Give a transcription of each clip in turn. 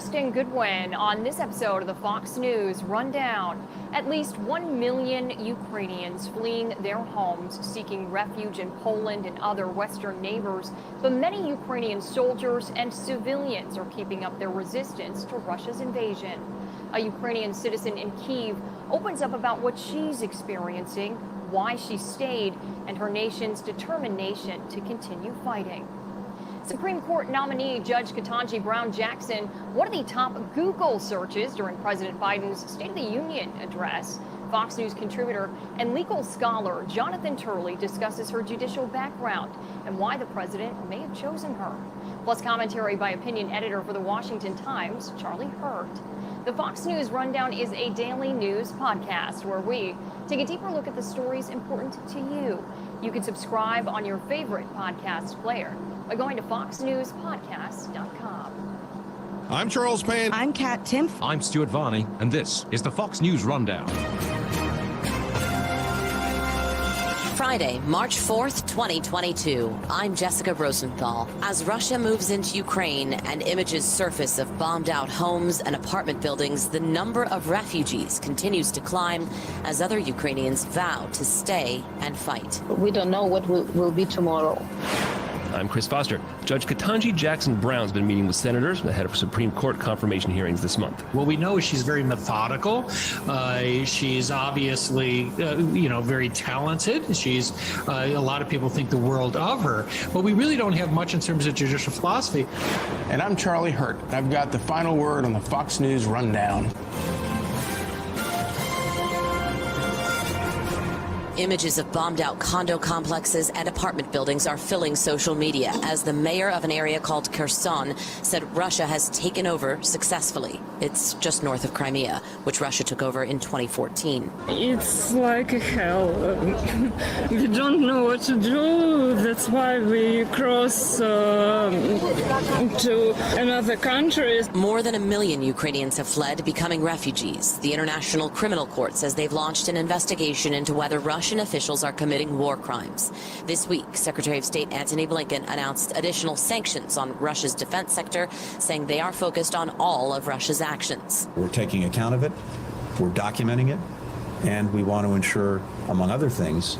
Justin Goodwin on this episode of the Fox News Rundown. At least 1 million Ukrainians fleeing their homes, seeking refuge in Poland and other Western neighbors. But many Ukrainian soldiers and civilians are keeping up their resistance to Russia's invasion. A Ukrainian citizen in Kyiv opens up about what she's experiencing, why she stayed, and her nation's determination to continue fighting. Supreme Court nominee Judge Ketanji Brown Jackson, one of the top Google searches during President Biden's State of the Union address. Fox News contributor and legal scholar Jonathan Turley discusses her judicial background and why the president may have chosen her. Plus commentary by opinion editor for the Washington Times, Charlie Hurt. The Fox News Rundown is a daily news podcast where we take a deeper look at the stories important to you. You can subscribe on your favorite podcast player by going to foxnewspodcast.com. I'm Charles Payne. I'm Kat Timpf. I'm Stuart Varney, and this is the Fox News Rundown. Friday, March 4th, 2022. I'm Jessica Rosenthal. As Russia moves into Ukraine and images surface of bombed-out homes and apartment buildings, the number of refugees continues to climb as other Ukrainians vow to stay and fight. We don't know what will be tomorrow. I'm Chris Foster. Judge Ketanji Jackson Brown's been meeting with senators ahead of Supreme Court confirmation hearings this month. What we know is she's very methodical. She's obviously, very talented. She's a lot of people think the world of her, but we really don't have much in terms of judicial philosophy. And I'm Charlie Hurt. I've got the final word on the Fox News Rundown. Images of bombed-out condo complexes and apartment buildings are filling social media as the mayor of an area called Kherson said Russia has taken over successfully. It's just north of Crimea, which Russia took over in 2014. It's like a hell. We don't know what to do. That's why we cross to another country. More than 1 million Ukrainians have fled, becoming refugees. The International Criminal Court says they've launched an investigation into whether Russian officials are committing war crimes. This week, Secretary of State Antony Blinken announced additional sanctions on Russia's defense sector, saying they are focused on all of Russia's actions. We're taking account of it, we're documenting it, and we want to ensure, among other things,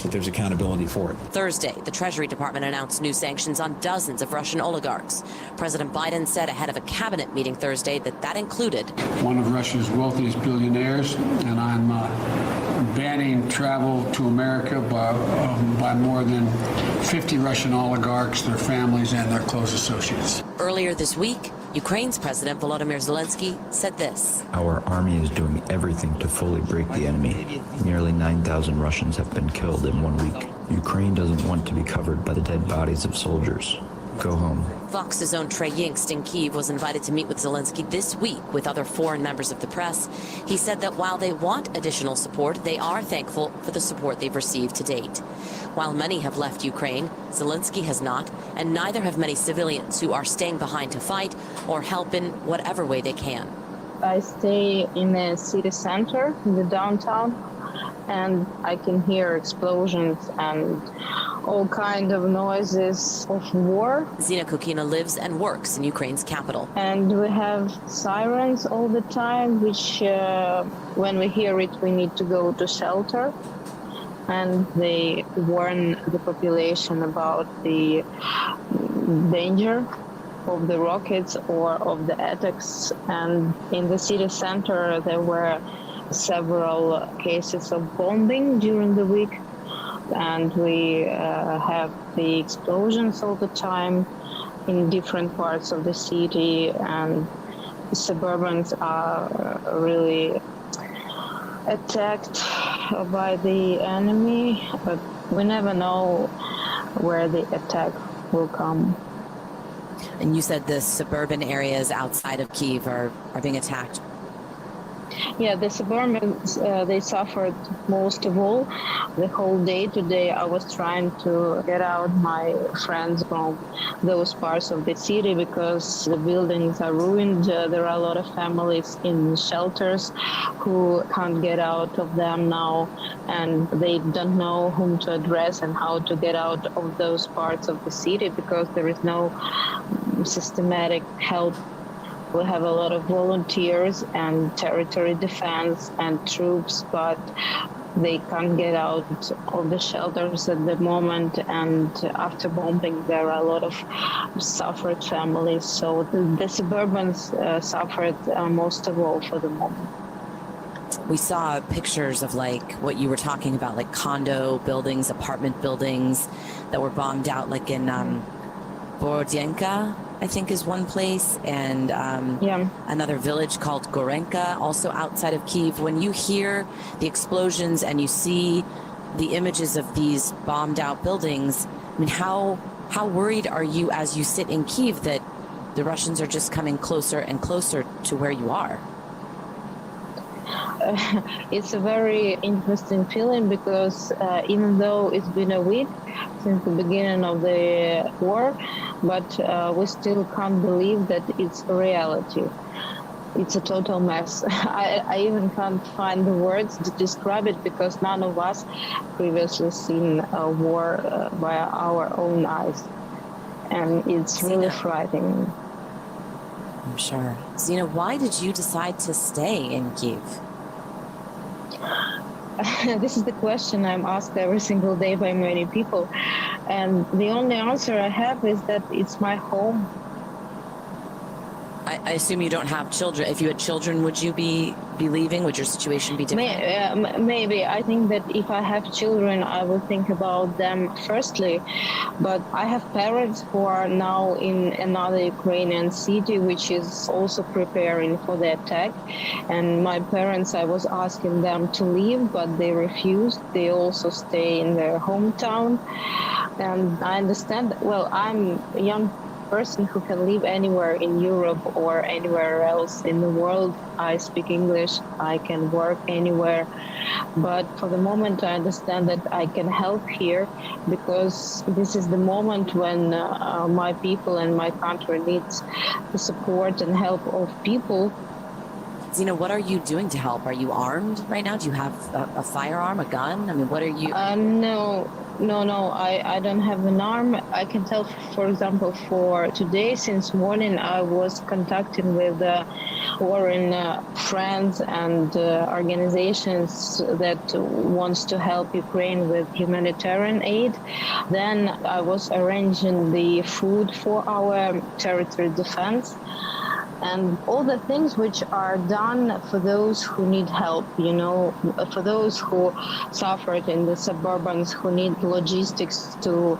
that there's accountability for it. Thursday, the Treasury Department announced new sanctions on dozens of Russian oligarchs. President Biden said ahead of a cabinet meeting Thursday that included one of Russia's wealthiest billionaires, and I'm banning travel to America by more than 50 Russian oligarchs, their families, and their close associates. Earlier this week, Ukraine's President Volodymyr Zelensky said this. Our army is doing everything to fully break the enemy. Nearly 9,000 Russians have been killed in 1 week. Ukraine doesn't want to be covered by the dead bodies of soldiers. Go home. Fox's own Trey Yingst in Kyiv was invited to meet with Zelensky this week with other foreign members of the press. He said that while they want additional support, they are thankful for the support they've received to date. While many have left Ukraine, Zelensky has not, and neither have many civilians who are staying behind to fight or help in whatever way they can. I stay in the city center, in the downtown, and I can hear explosions and all kinds of noises of war. Zina Kukina lives and works in Ukraine's capital. And we have sirens all the time, which when we hear it, we need to go to shelter. And they warn the population about the danger of the rockets or of the attacks. And in the city center, there were several cases of bombing during the week. And we have the explosions all the time in different parts of the city, and the suburbans are really attacked by the enemy, but we never know where the attack will come. And you said the suburban areas outside of Kyiv are being attacked. Yeah, the suburbans, they suffered most of all. The whole day today, I was trying to get out my friends from those parts of the city because the buildings are ruined. There are a lot of families in shelters who can't get out of them now, and they don't know whom to address and how to get out of those parts of the city because there is no systematic help We have a lot of volunteers and territory defense and troops, but they can't get out of the shelters at the moment. And after bombing, there are a lot of suffered families. So the suburbans suffered most of all for the moment. We saw pictures of like what you were talking about, like condo buildings, apartment buildings that were bombed out, like in Borodianka, I think is one place, and another village called Gorenka, also outside of Kyiv. When you hear the explosions and you see the images of these bombed out buildings, I mean, how worried are you as you sit in Kyiv that the Russians are just coming closer and closer to where you are? It's a very interesting feeling because even though it's been a week since the beginning of the war, but we still can't believe that it's a reality. It's a total mess. I even can't find the words to describe it because none of us previously seen a war by our own eyes. And it's really frightening. I'm sure. Zina, why did you decide to stay in Kyiv? This is the question I'm asked every single day by many people. And the only answer I have is that it's my home. I assume you don't have children. If you had children, would you be leaving? Would your situation be different? Maybe. I think that if I have children, I will think about them firstly. But I have parents who are now in another Ukrainian city, which is also preparing for the attack. And my parents, I was asking them to leave, but they refused. They also stay in their hometown. And I understand, well, I'm a young person who can live anywhere in Europe or anywhere else in the world. I speak English, I can work anywhere. But for the moment, I understand that I can help here because this is the moment when my people and my country needs the support and help of people. Zina, what are you doing to help? Are you armed right now? Do you have a firearm, a gun? I mean, what are you? No, I don't have an arm. I can tell, for example, for today, since morning, I was contacting with foreign friends and organizations that wants to help Ukraine with humanitarian aid. Then I was arranging the food for our territory defense. And all the things which are done for those who need help, you know, for those who suffered in the suburbans, who need logistics to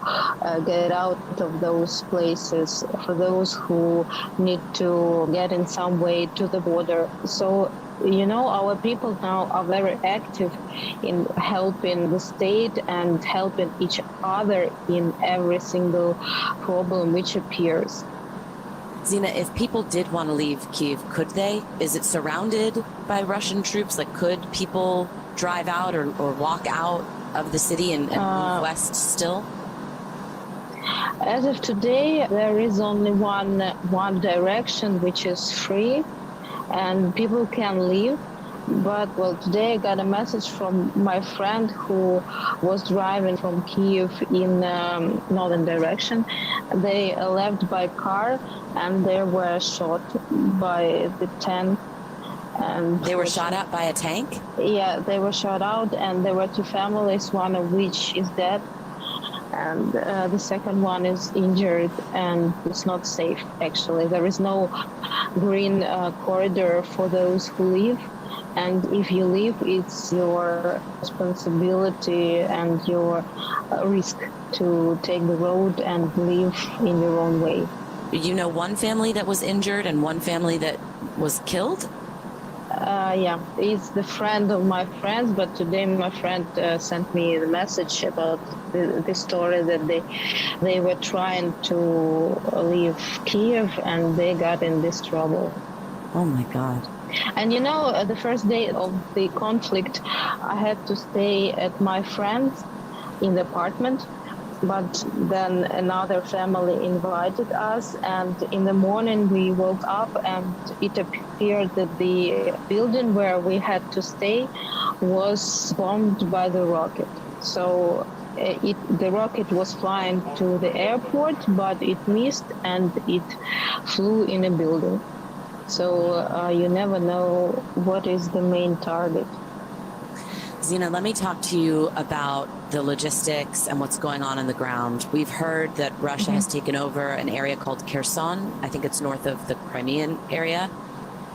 get out of those places, for those who need to get in some way to the border. So, you know, our people now are very active in helping the state and helping each other in every single problem which appears. Zina, if people did want to leave Kyiv, could they? Is it surrounded by Russian troops? Like, could people drive out or walk out of the city and move west still? As of today, there is only one direction which is free, and people can leave. But, well, today I got a message from my friend who was driving from Kyiv in northern direction. They left by car and they were shot by the tank. And they were shot at by a tank? Yeah, they were shot out, and there were two families, one of which is dead. And the second one is injured, and it's not safe, actually. There is no green corridor for those who leave. And if you leave, it's your responsibility and your risk to take the road and live in your own way. You know one family that was injured and one family that was killed? Yeah, it's the friend of my friends, but today my friend sent me the message about the story that they were trying to leave Kyiv and they got in this trouble. Oh my God. And you know, the first day of the conflict, I had to stay at my friend's in the apartment, but then another family invited us, and in the morning we woke up and it appeared that the building where we had to stay was bombed by the rocket. So the rocket was flying to the airport, but it missed and it flew in a building. So you never know what is the main target. Zina, let me talk to you about the logistics and what's going on the ground. We've heard that Russia has taken over an area called Kherson. I think it's north of the Crimean area.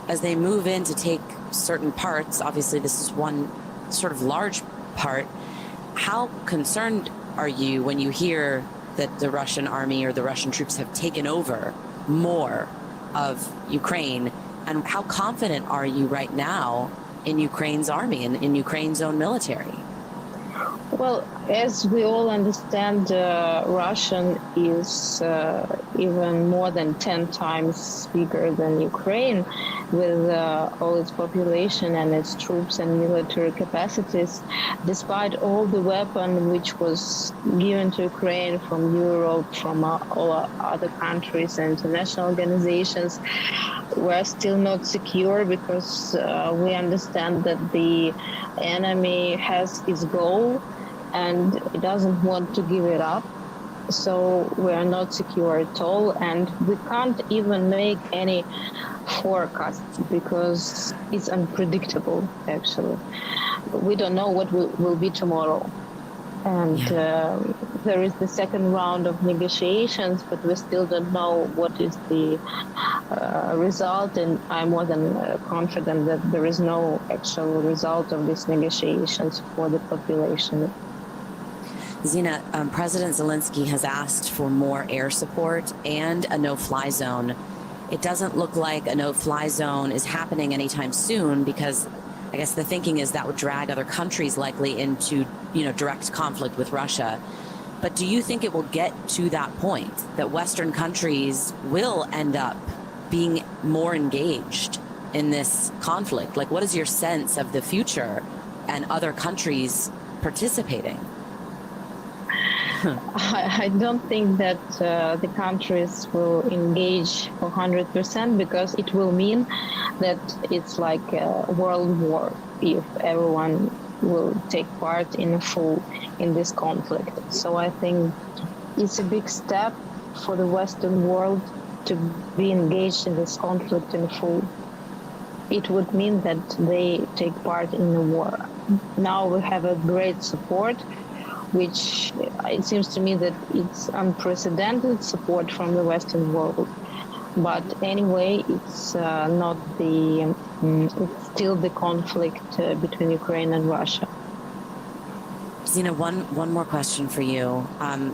As they move in to take certain parts, obviously this is one sort of large part. How concerned are you when you hear that the Russian army or the Russian troops have taken over more of Ukraine? And how confident are you right now in Ukraine's army and in Ukraine's own military? Well, as we all understand, Russian is even more than 10 times bigger than Ukraine, with all its population and its troops and military capacities. Despite all the weapon which was given to Ukraine from Europe, from all other countries and international organizations, we're still not secure because we understand that the enemy has its goal and it doesn't want to give it up. So we are not secure at all, and we can't even make any forecast because it's unpredictable, actually. We don't know what will be tomorrow. And there is the second round of negotiations, but we still don't know what is the result, and I'm more than confident that there is no actual result of these negotiations for the population. Zina, President Zelensky has asked for more air support and a no-fly zone. It doesn't look like a no-fly zone is happening anytime soon because I guess the thinking is that would drag other countries likely into, direct conflict with Russia. But do you think it will get to that point that Western countries will end up being more engaged in this conflict? Like, what is your sense of the future and other countries participating? I don't think that the countries will engage 100% because it will mean that it's like a world war if everyone will take part in this conflict. So I think it's a big step for the Western world to be engaged in this conflict in full. It would mean that they take part in the war. Now we have a great support, which it seems to me that it's unprecedented support from the Western world. But anyway, it's not it's still the conflict between Ukraine and Russia. Zina, one more question for you.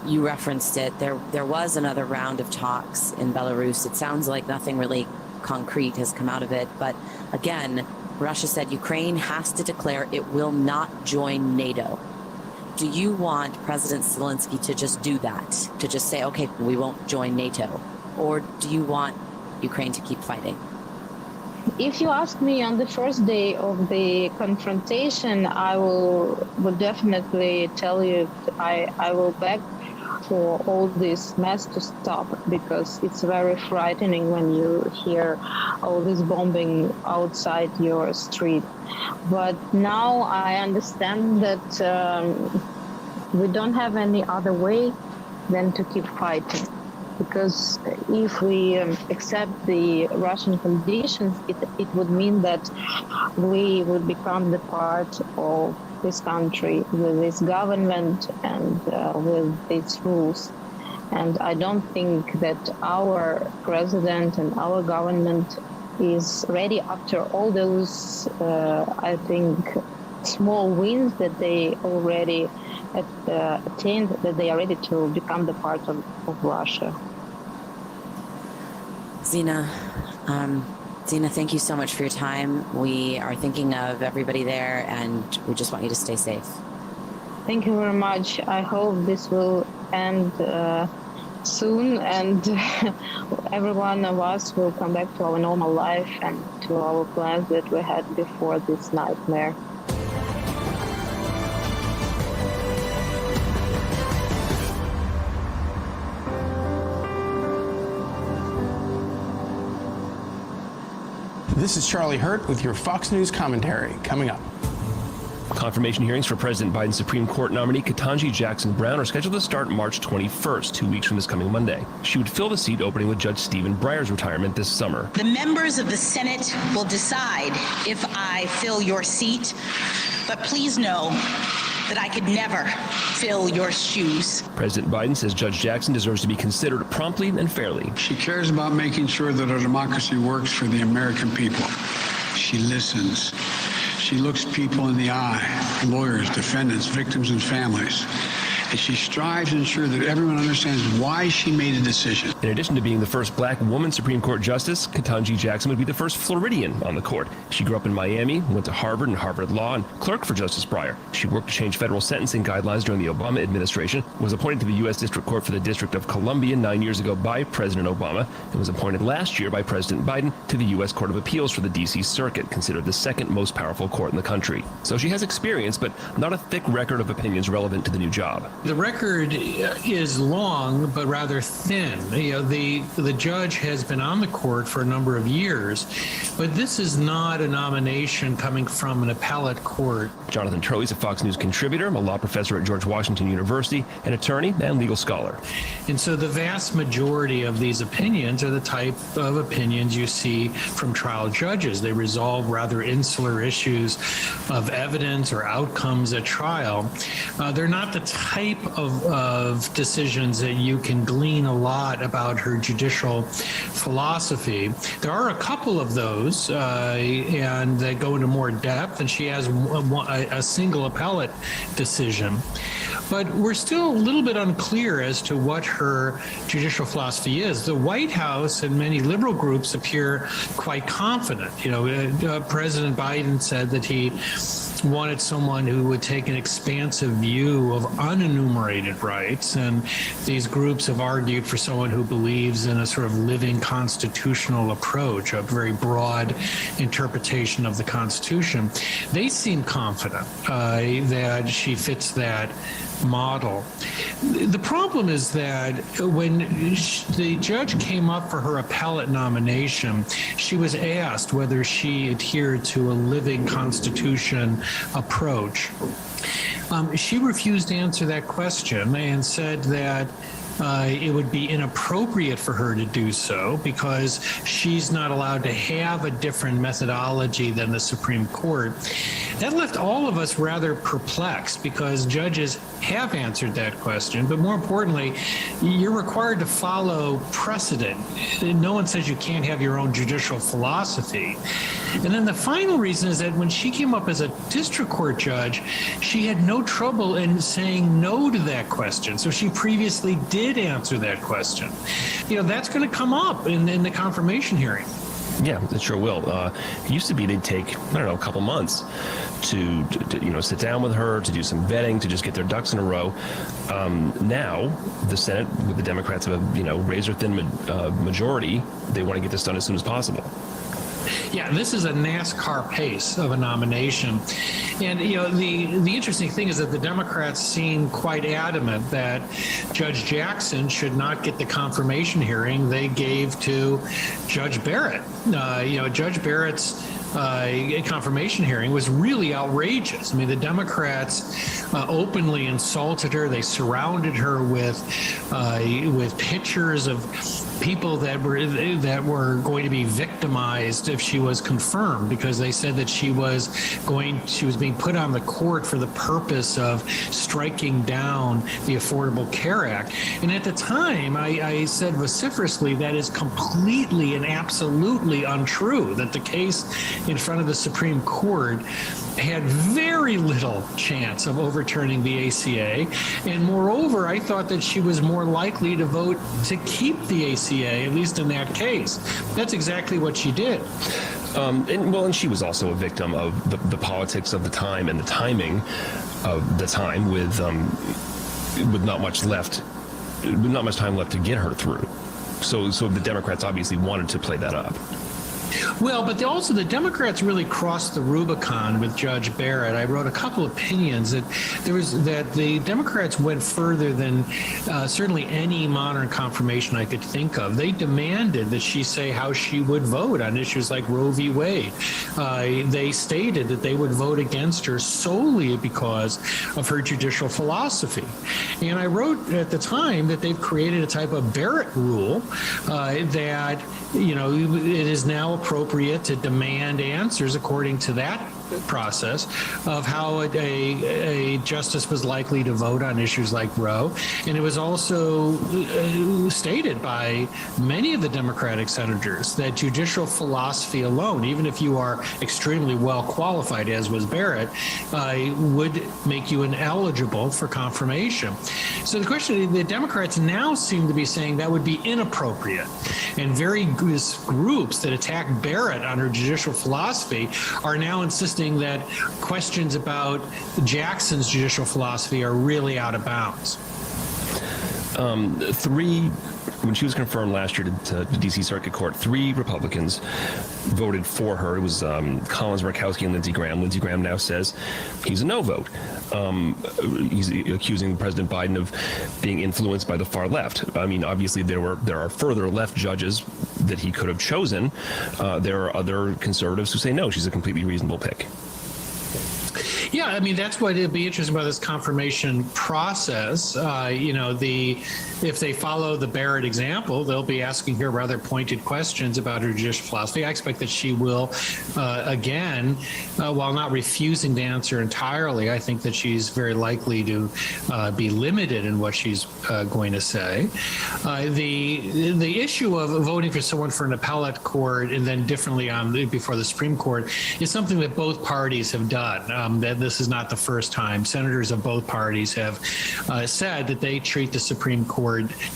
You referenced it. There was another round of talks in Belarus. It sounds like nothing really concrete has come out of it. But again, Russia said Ukraine has to declare it will not join NATO. Do you want President Zelensky to just do that, to just say, okay, we won't join NATO? Or do you want Ukraine to keep fighting? If you ask me on the first day of the confrontation, I would definitely tell you I will beg for all this mess to stop, because it's very frightening when you hear all this bombing outside your street. But now I understand that we don't have any other way than to keep fighting. Because if we accept the Russian conditions, it would mean that we would become the part of this country with this government and with its rules. And I don't think that our president and our government is ready after all those, I think, small wins that they already attained, that they are ready to become the part of Russia. Zina, thank you so much for your time. We are thinking of everybody there, and we just want you to stay safe. Thank you very much. I hope this will end soon, and every one of us will come back to our normal life and to our plans that we had before this nightmare. This is Charlie Hurt with your Fox News commentary. Coming up. Confirmation hearings for President Biden's Supreme Court nominee Ketanji Jackson Brown are scheduled to start March 21st, 2 weeks from this coming Monday. She would fill the seat opening with Judge Stephen Breyer's retirement this summer. The members of the Senate will decide if I fill your seat, but please know that I could never fill your shoes. President Biden says Judge Jackson deserves to be considered promptly and fairly. She cares about making sure that our democracy works for the American people. She listens. She looks people in the eye, lawyers, defendants, victims, and families. And she strives to ensure that everyone understands why she made a decision. In addition to being the first black woman Supreme Court justice, Ketanji Jackson would be the first Floridian on the court. She grew up in Miami, went to Harvard and Harvard Law, and clerked for Justice Breyer. She worked to change federal sentencing guidelines during the Obama administration, was appointed to the U.S. District Court for the District of Columbia 9 years ago by President Obama, and was appointed last year by President Biden to the U.S. Court of Appeals for the D.C. Circuit, considered the second most powerful court in the country. So she has experience, but not a thick record of opinions relevant to the new job. The record is long, but rather thin. The judge has been on the court for a number of years, but this is not a nomination coming from an appellate court. Jonathan Turley's a Fox News contributor, a law professor at George Washington University, an attorney and legal scholar. And so the vast majority of these opinions are the type of opinions you see from trial judges. They resolve rather insular issues of evidence or outcomes at trial. They're not the type of decisions that you can glean a lot about her judicial philosophy. There are a couple of those, and they go into more depth, and she has a single appellate decision. But we're still a little bit unclear as to what her judicial philosophy is. The White House and many liberal groups appear quite confident. President Biden said that he wanted someone who would take an expansive view of unenumerated rights, and these groups have argued for someone who believes in a sort of living constitutional approach, a very broad interpretation of the Constitution. They seem confident that she fits that model. The problem is that when the judge came up for her appellate nomination, she was asked whether she adhered to a living constitution approach. She refused to answer that question and said that it would be inappropriate for her to do so because she's not allowed to have a different methodology than the Supreme Court. That left all of us rather perplexed because judges have answered that question, but more importantly, you're required to follow precedent. No one says you can't have your own judicial philosophy. And then the final reason is that when she came up as a district court judge, she had no trouble in saying no to that question. So she previously did answer that question. That's going to come up in the confirmation hearing. Yeah, it sure will. It used to be they'd take, a couple months to sit down with her, to do some vetting, to just get their ducks in a row. Now, the Senate, with the Democrats have a, razor-thin majority, they want to get this done as soon as possible. Yeah, this is a NASCAR pace of a nomination. And, the interesting thing is that the Democrats seem quite adamant that Judge Jackson should not get the confirmation hearing they gave to Judge Barrett. Judge Barrett's confirmation hearing was really outrageous. I mean, the Democrats openly insulted her. They surrounded her with pictures of people that were going to be victimized if she was confirmed, because they said that she was being put on the court for the purpose of striking down the Affordable Care Act. And at the time, I said vociferously that is completely and absolutely untrue, that the case in front of the Supreme Court had very little chance of overturning the ACA. And moreover, I thought that she was more likely to vote to keep the ACA, at least in that case. That's exactly what she did. And she was also a victim of the politics of the time and the timing of the time with not much time left to get her through. So the Democrats obviously wanted to play that up. Well, but also the Democrats really crossed the Rubicon with Judge Barrett. I wrote a couple opinions that the Democrats went further than certainly any modern confirmation I could think of. They demanded that she say how she would vote on issues like Roe v. Wade, they stated that they would vote against her solely because of her judicial philosophy. And I wrote at the time that they've created a type of Barrett rule that, it is now appropriate to demand answers according to that process of how a justice was likely to vote on issues like Roe. And it was also stated by many of the Democratic senators that judicial philosophy alone, even if you are extremely well qualified, as was Barrett, would make you ineligible for confirmation. So the question, the Democrats now seem to be saying that would be inappropriate. And various groups that attack Barrett on her judicial philosophy are now insisting that questions about Jackson's judicial philosophy are really out of bounds. When she was confirmed last year to the D.C. Circuit Court, 3 Republicans voted for her. It was Collins, Murkowski, and Lindsey Graham. Lindsey Graham now says he's a no vote. He's accusing President Biden of being influenced by the far left. I mean, obviously there are further left judges that he could have chosen. There are other conservatives who say no, she's a completely reasonable pick. Yeah, I mean, that's what it'd be interesting about this confirmation process. If they follow the Barrett example, they'll be asking her rather pointed questions about her judicial philosophy. I expect that she will, again, while not refusing to answer entirely, I think that she's very likely to be limited in what she's going to say. The issue of voting for someone for an appellate court and then differently before the Supreme Court is something that both parties have done. That this is not the first time. Senators of both parties have said that they treat the Supreme Court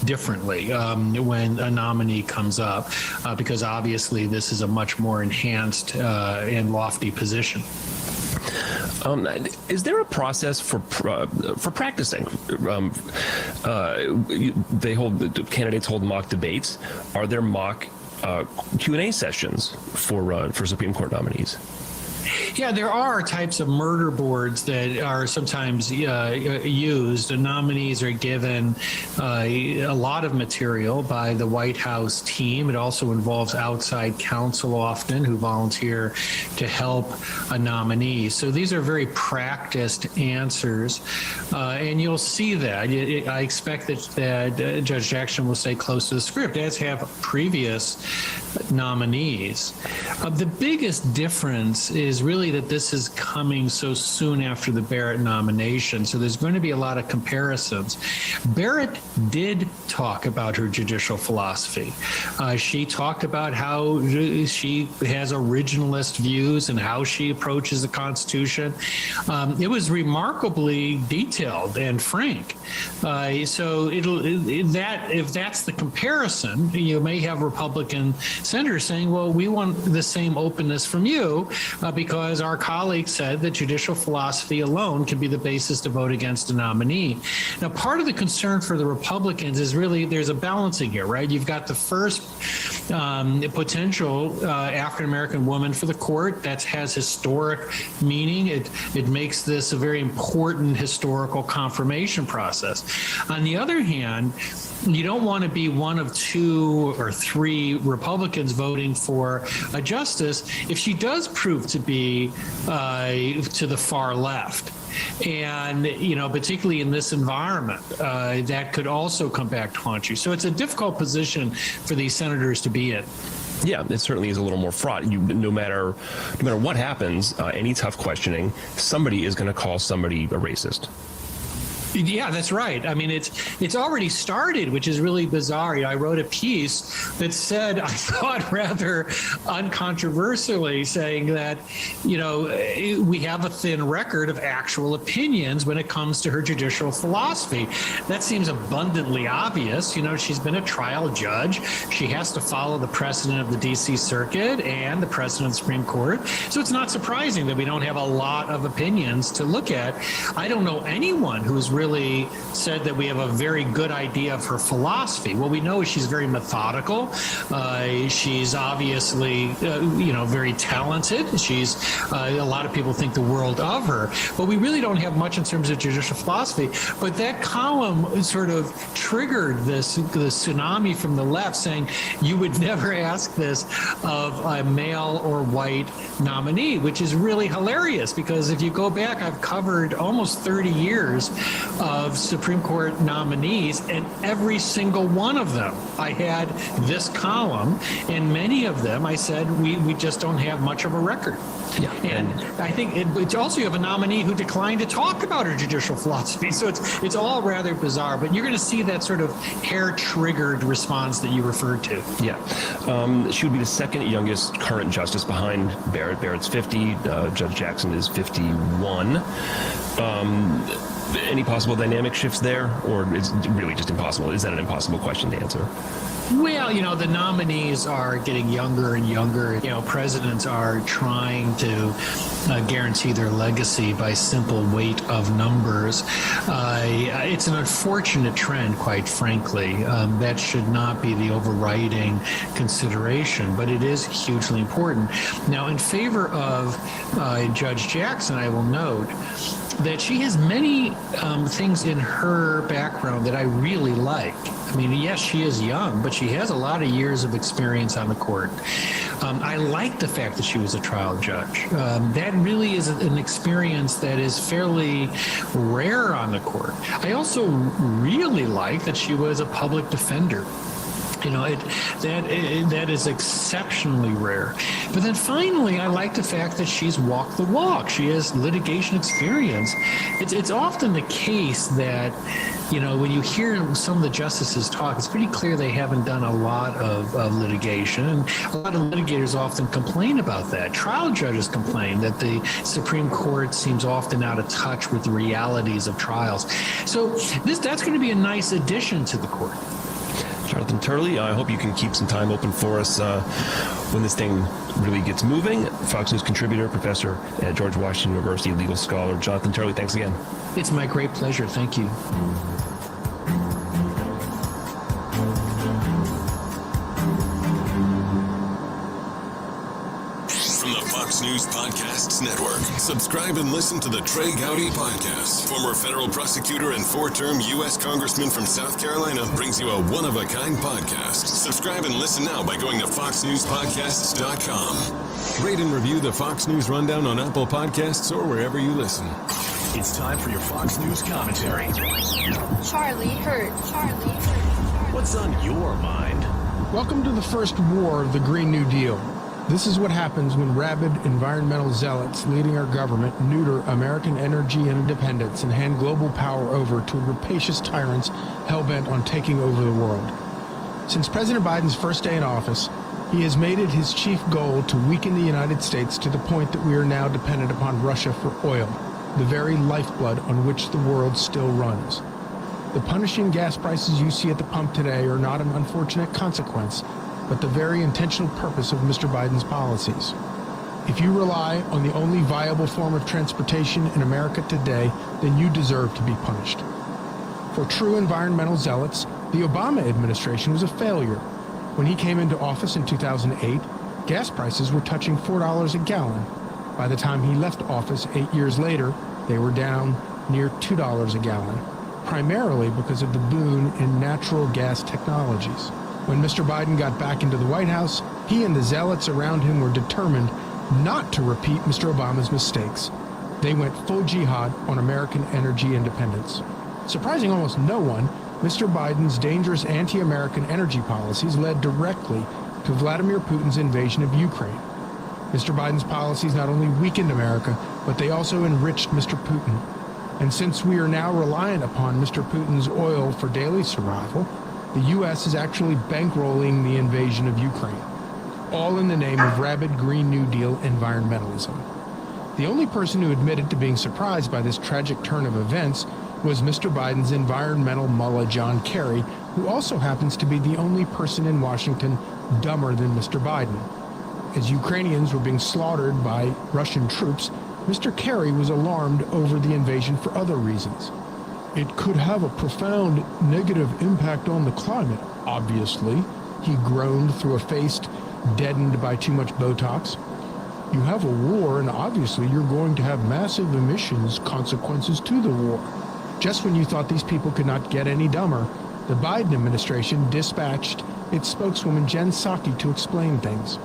differently when a nominee comes up, because obviously this is a much more enhanced and lofty position. Is there a process for practicing? Candidates hold mock debates. Are there mock Q&A sessions for Supreme Court nominees? Yeah, there are types of murder boards that are sometimes used. The nominees are given a lot of material by the White House team. It also involves outside counsel often who volunteer to help a nominee. So these are very practiced answers, and you'll see that. I expect that Judge Jackson will stay close to the script, as have previous nominees. The biggest difference is really that this is coming so soon after the Barrett nomination, so there's going to be a lot of comparisons. Barrett did talk about her judicial philosophy. She talked about how she has originalist views and how she approaches the Constitution. It was remarkably detailed and frank. So if that's the comparison, you may have Republican senators saying, well, we want the same openness from you because our colleagues said that judicial philosophy alone can be the basis to vote against a nominee. Now, part of the concern for the Republicans is really there's a balancing here, right? You've got the first potential African-American woman for the court that has historic meaning. It makes this a very important historical confirmation process. On the other hand, you don't want to be one of 2 or 3 Republicans voting for a justice if she does prove to be to the far left. And, particularly in this environment, that could also come back to haunt you. So it's a difficult position for these senators to be in. Yeah, it certainly is a little more fraught. No matter what happens, any tough questioning, somebody is going to call somebody a racist. Yeah, that's right. I mean, it's already started, which is really bizarre. I wrote a piece that said, I thought rather uncontroversially, saying that, we have a thin record of actual opinions when it comes to her judicial philosophy. That seems abundantly obvious. She's been a trial judge. She has to follow the precedent of the D.C. Circuit and the precedent of the Supreme Court. So it's not surprising that we don't have a lot of opinions to look at. I don't know anyone who's really said that we have a very good idea of her philosophy. What we know is she's very methodical. She's obviously, very talented. She's a lot of people think the world of her, but we really don't have much in terms of judicial philosophy. But that column sort of triggered the tsunami from the left, saying you would never ask this of a male or white nominee, which is really hilarious, because if you go back, I've covered almost 30 years of Supreme Court nominees, and every single one of them I had this column, and many of them I said we just don't have much of a record. Yeah. And I think it's also, you have a nominee who declined to talk about her judicial philosophy. So it's all rather bizarre, but you're going to see that sort of hair-triggered response that you referred to. Yeah. She would be the second youngest current justice behind Barrett. Barrett's 50. Judge Jackson is 51. Any possible dynamic shifts there, or is it really just impossible? Is that an impossible question to answer? Well, the nominees are getting younger and younger. Presidents are trying to guarantee their legacy by simple weight of numbers. It's an unfortunate trend, quite frankly. That should not be the overriding consideration, but it is hugely important. Now, in favor of Judge Jackson, I will note that she has many things in her background that I really like. I mean, yes, she is young, but she has a lot of years of experience on the court. I like the fact that she was a trial judge. That really is an experience that is fairly rare on the court. I also really like that she was a public defender. That is exceptionally rare. But then finally, I like the fact that she's walked the walk. She has litigation experience. It's often the case that, when you hear some of the justices talk, it's pretty clear they haven't done a lot of litigation. And a lot of litigators often complain about that. Trial judges complain that the Supreme Court seems often out of touch with the realities of trials. So that's going to be a nice addition to the court. Jonathan Turley, I hope you can keep some time open for us when this thing really gets moving. Fox News contributor, professor at George Washington University, legal scholar. Jonathan Turley, thanks again. It's my great pleasure. Thank you. From the Fox News Podcasts Network, subscribe and listen to the Trey Gowdy Podcast. Former federal prosecutor and four-term U.S. Congressman from South Carolina brings you a one-of-a-kind podcast. Subscribe and listen now by going to foxnewspodcasts.com. Rate and review the Fox News Rundown on Apple Podcasts or wherever you listen. It's time for your Fox News commentary. Charlie Hurt. What's on your mind? Welcome to the first war of the Green New Deal. This is what happens when rabid environmental zealots leading our government neuter American energy and independence and hand global power over to rapacious tyrants hell-bent on taking over the world. Since President Biden's first day in office, he has made it his chief goal to weaken the United States to the point that we are now dependent upon Russia for oil, the very lifeblood on which the world still runs. The punishing gas prices you see at the pump today are not an unfortunate consequence, but the very intentional purpose of Mr. Biden's policies. If you rely on the only viable form of transportation in America today, then you deserve to be punished. For true environmental zealots, the Obama administration was a failure. When he came into office in 2008, gas prices were touching $4 a gallon. By the time he left office 8 years later, they were down near $2 a gallon, primarily because of the boom in natural gas technologies. When Mr. Biden got back into the White House, he and the zealots around him were determined not to repeat Mr. Obama's mistakes. They went full jihad on American energy independence. Surprising almost no one, Mr. Biden's dangerous anti-American energy policies led directly to Vladimir Putin's invasion of Ukraine. Mr. Biden's policies not only weakened America, but they also enriched Mr. Putin. And since we are now reliant upon Mr. Putin's oil for daily survival, the U.S. is actually bankrolling the invasion of Ukraine, all in the name of rabid Green New Deal environmentalism. The only person who admitted to being surprised by this tragic turn of events was Mr. Biden's environmental mullah John Kerry, who also happens to be the only person in Washington dumber than Mr. Biden. As Ukrainians were being slaughtered by Russian troops, Mr. Kerry was alarmed over the invasion for other reasons. It could have a profound negative impact on the climate, obviously, he groaned through a face deadened by too much Botox. You have a war, and obviously you're going to have massive emissions consequences to the war. Just when you thought these people could not get any dumber, the Biden administration dispatched its spokeswoman Jen Psaki to explain things.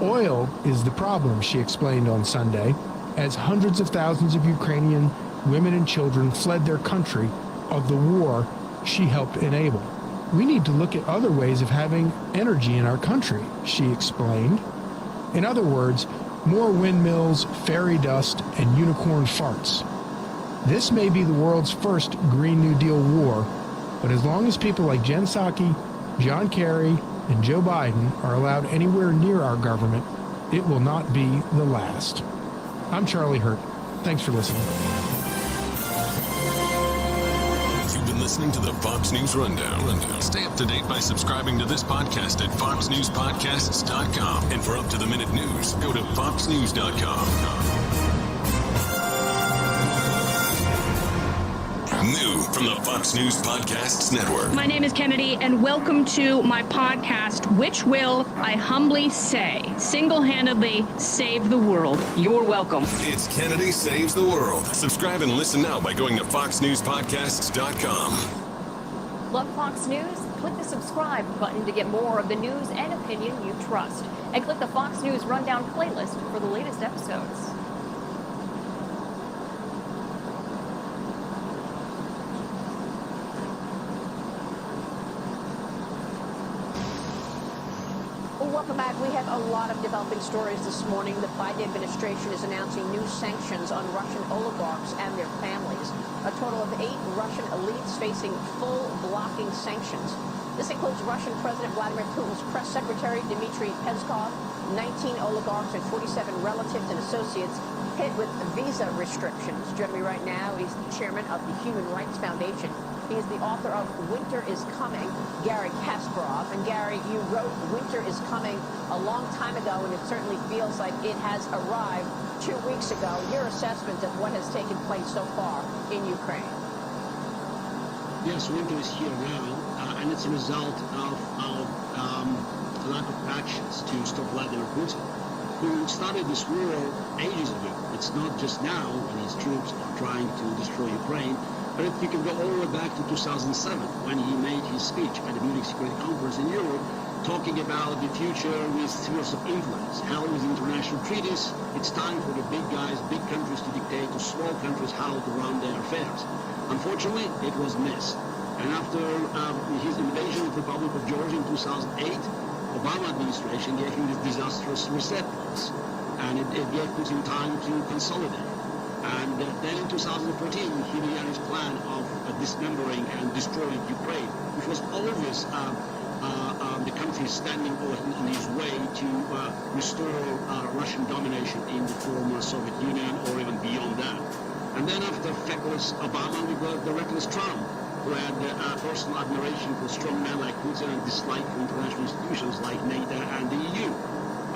Oil is the problem, she explained on Sunday, as hundreds of thousands of Ukrainian women and children fled their country of the war she helped enable. We need to look at other ways of having energy in our country, she explained. In other words, more windmills, fairy dust, and unicorn farts. This may be the world's first Green New Deal war, but as long as people like Jen Psaki, John Kerry, and Joe Biden are allowed anywhere near our government, it will not be the last. I'm Charlie Hurt. Thanks for listening. You've been listening to the Fox News Rundown. Stay up to date by subscribing to this podcast at foxnewspodcasts.com. And for up-to-the-minute news, go to foxnews.com. New from the Fox News Podcasts Network. My name is Kennedy, and welcome to my podcast, which will, I humbly say, single-handedly save the world. You're welcome. It's Kennedy Saves the World. Subscribe and listen now by going to foxnewspodcasts.com. Love Fox News? Click the subscribe button to get more of the news and opinion you trust. And click the Fox News Rundown playlist for the latest episodes. Welcome back. We have a lot of developing stories this morning. The Biden administration is announcing new sanctions on Russian oligarchs and their families. A total of 8 Russian elites facing full blocking sanctions. This includes Russian President Vladimir Putin's press secretary, Dmitry Peskov, 19 oligarchs and 47 relatives and associates hit with visa restrictions. Joining me right now, he's the chairman of the Human Rights Foundation. He is the author of Winter is Coming, Gary Kasparov. And Gary, you wrote Winter is Coming a long time ago, and it certainly feels like it has arrived 2 weeks ago. Your assessment of what has taken place so far in Ukraine? Yes, winter is here now, and it's a result of lack of actions to stop Vladimir Putin, who started this war ages ago. It's not just now when his troops are trying to destroy Ukraine. But if you can go all the way back to 2007, when he made his speech at the Munich Security Conference in Europe, talking about the future with spheres of influence, hell with international treaties, it's time for the big guys, big countries to dictate to small countries how to run their affairs. Unfortunately, it was missed. And after his invasion of the Republic of Georgia in 2008, Obama administration gave him this disastrous reset policy. And it gave Putin time to consolidate. And then in 2014, he began his plan of dismembering and destroying Ukraine, which was always the country standing on his way to restore Russian domination in the former Soviet Union or even beyond that. And then after feckless Obama, we got the reckless Trump, who had personal admiration for strong men like Putin and dislike for international institutions like NATO and the EU.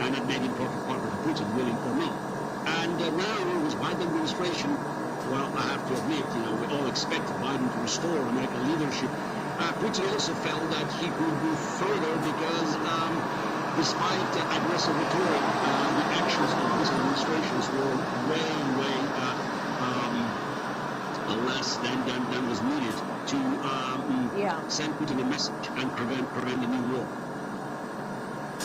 And that made him perfect partner for Putin, willing or not. And now, with Biden administration, well, I have to admit, we all expected Biden to restore American leadership. Putin also felt that he could go further because, despite aggressive rhetoric, the actions of this administration were way less than was needed to send Putin a message and prevent a new war.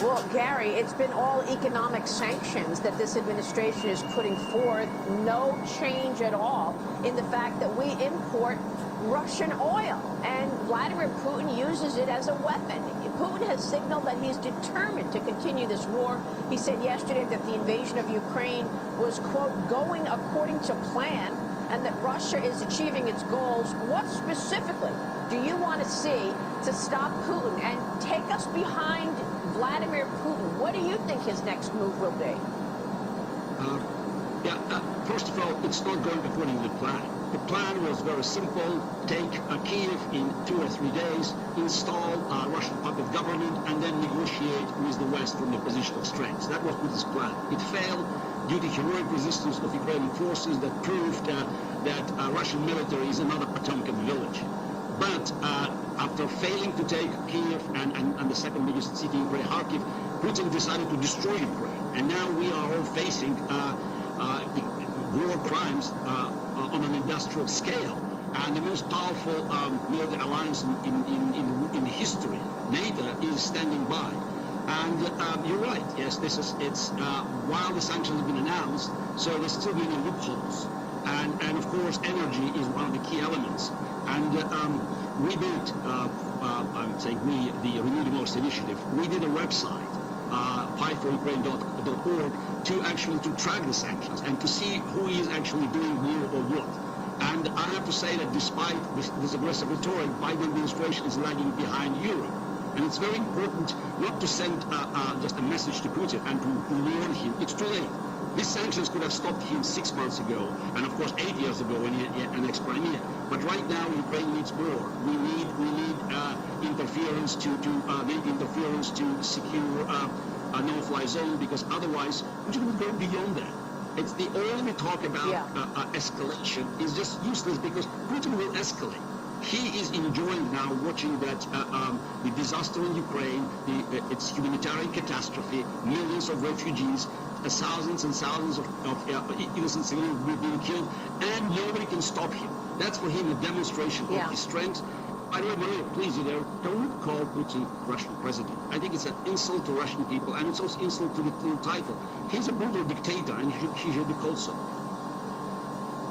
Well, Gary, it's been all economic sanctions that this administration is putting forth. No change at all in the fact that we import Russian oil, and Vladimir Putin uses it as a weapon. Putin has signaled that he's determined to continue this war. He said yesterday that the invasion of Ukraine was, quote, going according to plan, and that Russia is achieving its goals. What specifically do you want to see to stop Putin and take us behind Vladimir Putin? What do you think his next move will be? First of all, it's not going according to the plan. The plan was very simple: take Kyiv in 2 or 3 days, install a Russian puppet government, and then negotiate with the West from a position of strength. That was Putin's plan. It failed due to heroic resistance of Ukrainian forces that proved that Russian military is another Potemkin village. But after failing to take Kiev and the second biggest city in Ukraine, Kharkiv, Putin decided to destroy Ukraine. And now we are all facing war crimes on an industrial scale. And the most powerful military alliance in history, NATO, is standing by. And you're right. Yes, it's while the sanctions have been announced, so there's still many loopholes. And of course, energy is one of the key elements. And we did, I'm saying we, the Renew Democracy Initiative, we did a website, fightforukraine.org, to track the sanctions and to see who is actually doing war or what. And I have to say that despite this aggressive rhetoric, Biden administration is lagging behind Europe. And it's very important not to send just a message to Putin and to warn him. It's too late. These sanctions could have stopped him 6 months ago, and of course 8 years ago when he annexed Crimea. But right now, Ukraine needs more. We need interference to make interference to secure a no-fly zone, because otherwise Putin will go beyond that. It's the only talk about escalation is just useless, because Putin will escalate. He is enjoying now watching that the disaster in Ukraine, its humanitarian catastrophe, millions of refugees, thousands and thousands of innocent civilians being killed, and nobody can stop him. That's for him a demonstration of his strength. By the way, Maria, please, don't call Putin Russian president. I think it's an insult to Russian people, and it's also insult to the title. He's a brutal dictator, and he should be called so.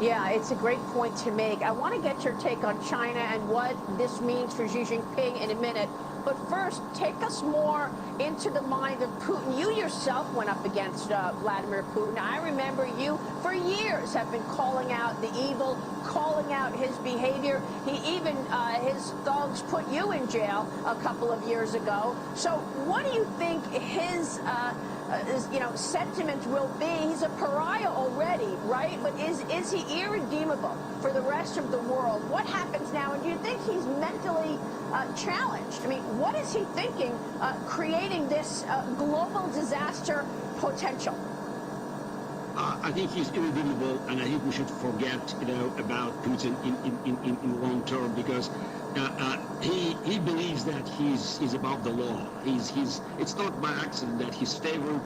Yeah, it's a great point to make. I want to get your take on China and what this means for Xi Jinping in a minute. But first, take us more into the mind of Putin. You yourself went up against Vladimir Putin. I remember you for years have been calling out the evil, calling out his behavior. He even, his thugs put you in jail a couple of years ago. So what do you think his sentiment will be? He's a pariah already, right? But is he irredeemable for the rest of the world? What happens now? And do you think he's mentally challenged? I mean, what is he thinking, creating this global disaster potential? I think he's irredeemable, and I think we should forget, about Putin in long term, because he believes that he's above the law. It's not by accident that his favorite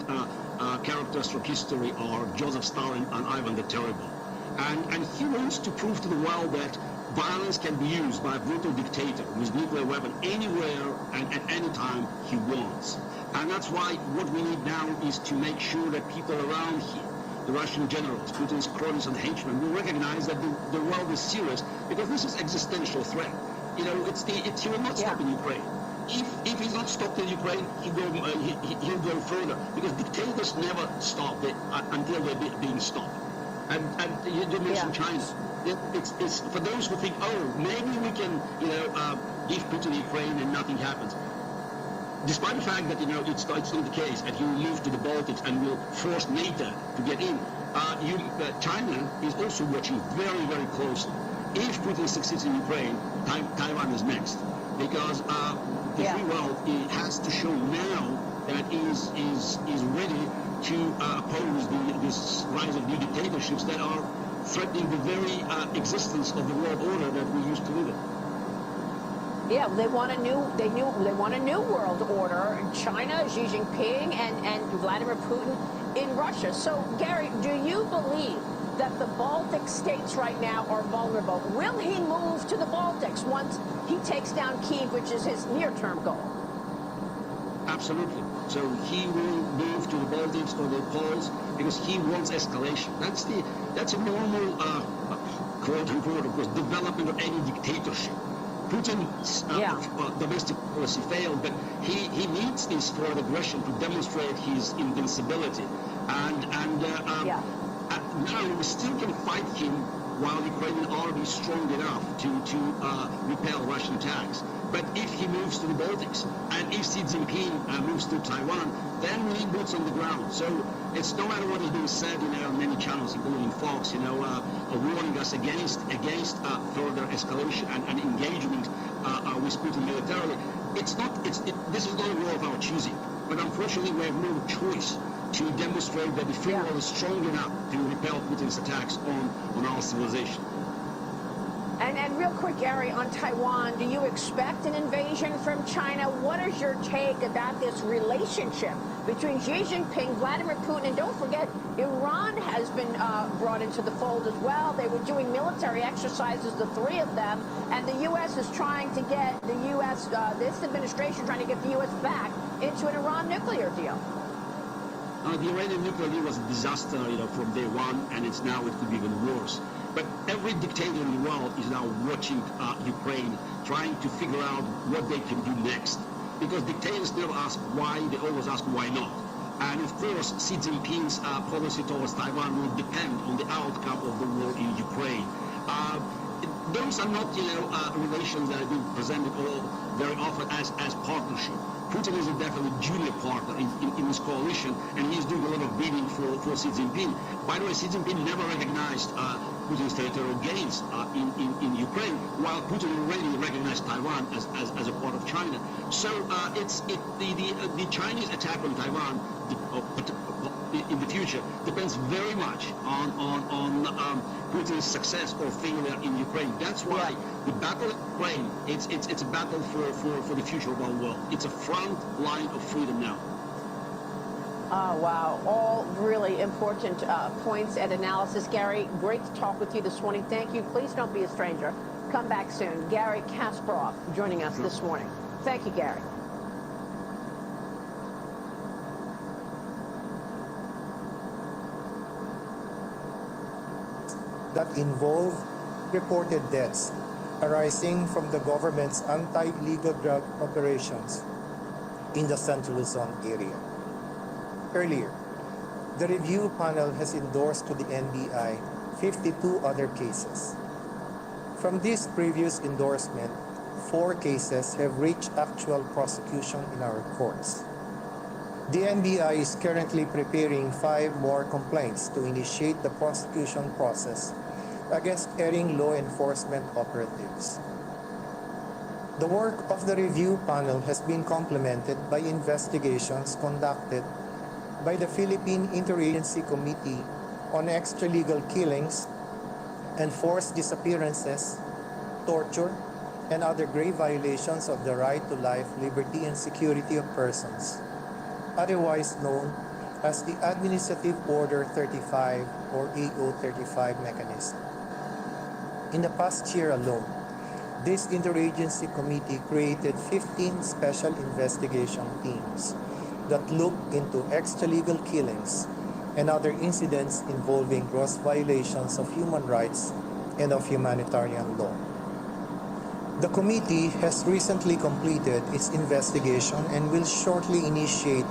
characters from history are Joseph Stalin and Ivan the Terrible, and he wants to prove to the world that violence can be used by a brutal dictator with nuclear weapon anywhere and at any time he wants. And that's why what we need now is to make sure that people around him, the Russian generals, Putin's cronies and henchmen, will recognize that the world is serious, because this is existential threat. He will not stop in Ukraine. If he's not stopped in Ukraine, he'll go further, because dictators never stop until they're being stopped. And you did mention China. It's for those who think, maybe we can, give Putin Ukraine and nothing happens. Despite the fact that, it's not the case, and he will move to the Baltics and will force NATO to get in, China is also watching very, very closely. If Putin succeeds in Ukraine, Taiwan is next, because the free world has to show now that is ready to oppose this rise of new dictatorships that are threatening the very existence of the world order that we used to live in. Yeah, they want a new world order. China, Xi Jinping, and Vladimir Putin in Russia. So, Gary, do you believe that the Baltic states right now are vulnerable? Will he move to the Baltics once he takes down Kyiv, which is his near-term goal? Absolutely. So he will move to the Baltics or the Poles because he wants escalation. That's a normal, quote-unquote, of course, development of any dictatorship. Putin's domestic policy failed, but he needs this foreign aggression to demonstrate his invincibility. And now we still can fight him while the Ukrainian army is strong enough to repel Russian attacks. But if he moves to the Baltics, and if Xi Jinping moves to Taiwan, then we need boots on the ground. So it's no matter what is being said, on many channels, including Fox, warning us against further escalation and engagement with Putin militarily. This is not a war of our choosing. But unfortunately, we have no choice. to demonstrate that the free world is strong enough to repel Putin's attacks on our civilization. And real quick, Gary, on Taiwan, do you expect an invasion from China? What is your take about this relationship between Xi Jinping, Vladimir Putin, and don't forget, Iran has been brought into the fold as well. They were doing military exercises, the three of them, and the U.S. is trying to get the U.S., this administration trying to get the U.S. back into an Iran nuclear deal. The Iranian nuclear deal was a disaster, from day one, and it could be even worse. But every dictator in the world is now watching Ukraine, trying to figure out what they can do next. Because dictators never ask why, they always ask why not. And of course, Xi Jinping's policy towards Taiwan will depend on the outcome of the war in Ukraine. Those are not, relations that are being presented all very often as partnership. Putin is a definitely junior partner in this coalition, and he's doing a lot of bidding for Xi Jinping. By the way, Xi Jinping never recognized Putin's territorial gains in Ukraine, while Putin already recognized Taiwan as a part of China. So the Chinese attack on Taiwan in the future depends very much on Putin's success or failure in Ukraine. That's why the battle in Ukraine, it's a battle for the future of our world. It's a front line of freedom now. Oh, wow. All really important points and analysis. Gary, great to talk with you this morning. Thank you. Please don't be a stranger. Come back soon. Gary Kasparov joining us this morning. Thank you, Gary. That involve reported deaths arising from the government's anti-illegal drug operations in the Central Luzon area. Earlier, the review panel has endorsed to the NBI 52 other cases. From this previous endorsement, 4 cases have reached actual prosecution in our courts. The NBI is currently preparing 5 more complaints to initiate the prosecution process against erring law enforcement operatives. The work of the review panel has been complemented by investigations conducted by the Philippine Interagency Committee on Extralegal Killings and Forced Disappearances, Torture, and other grave violations of the right to life, liberty, and security of persons, otherwise known as the Administrative Order 35 or AO 35 mechanism. In the past year alone, this interagency committee created 15 special investigation teams that look into extralegal killings and other incidents involving gross violations of human rights and of humanitarian law. The committee has recently completed its investigation and will shortly initiate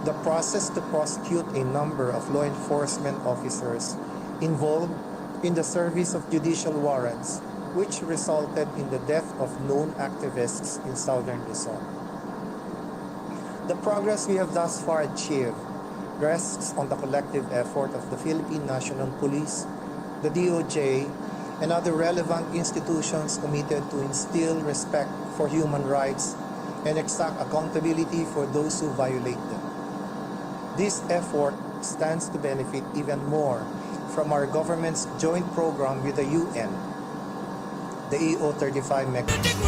the process to prosecute a number of law enforcement officers involved in the service of judicial warrants, which resulted in the death of known activists in southern Luzon. The progress we have thus far achieved rests on the collective effort of the Philippine National Police, the DOJ, and other relevant institutions committed to instill respect for human rights and exact accountability for those who violate them. This effort stands to benefit even more from our government's joint program with the UN, the AO 35 mechanism.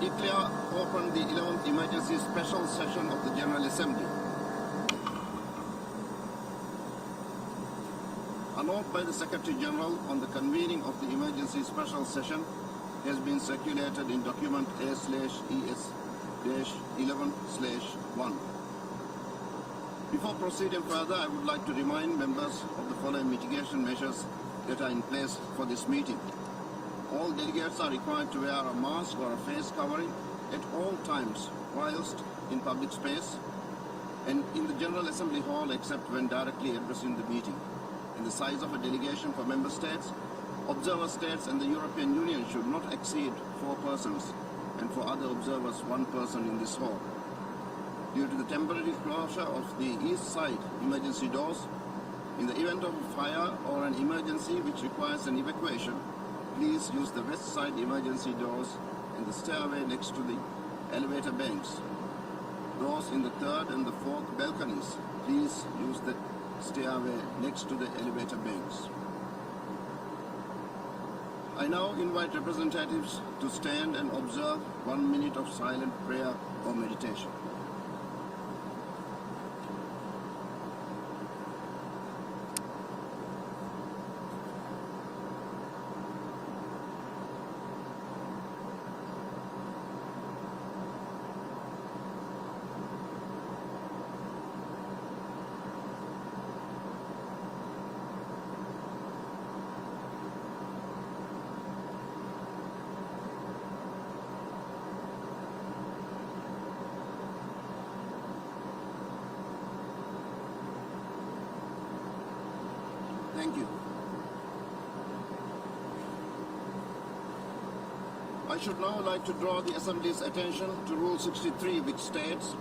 declare open the 11th Emergency Special Session of the General Assembly. A note by the Secretary General on the convening of the Emergency Special Session has been circulated in document A/ES-11/1. Before proceeding further, I would like to remind members of the following mitigation measures that are in place for this meeting. All delegates are required to wear a mask or a face covering at all times whilst in public space and in the General Assembly Hall except when directly addressing the meeting. And the size of a delegation for member states, observer states and the European Union should not exceed 4 persons, and for other observers 1 person in this hall. Due to the temporary closure of the east side emergency doors, in the event of a fire or an emergency which requires an evacuation, please use the west side emergency doors and the stairway next to the elevator banks. Those in the third and the fourth balconies, please use the stairway next to the elevator banks. I now invite representatives to stand and observe 1 minute of silent prayer or meditation. Thank you. I should now like to draw the Assembly's attention to Rule 63, which states,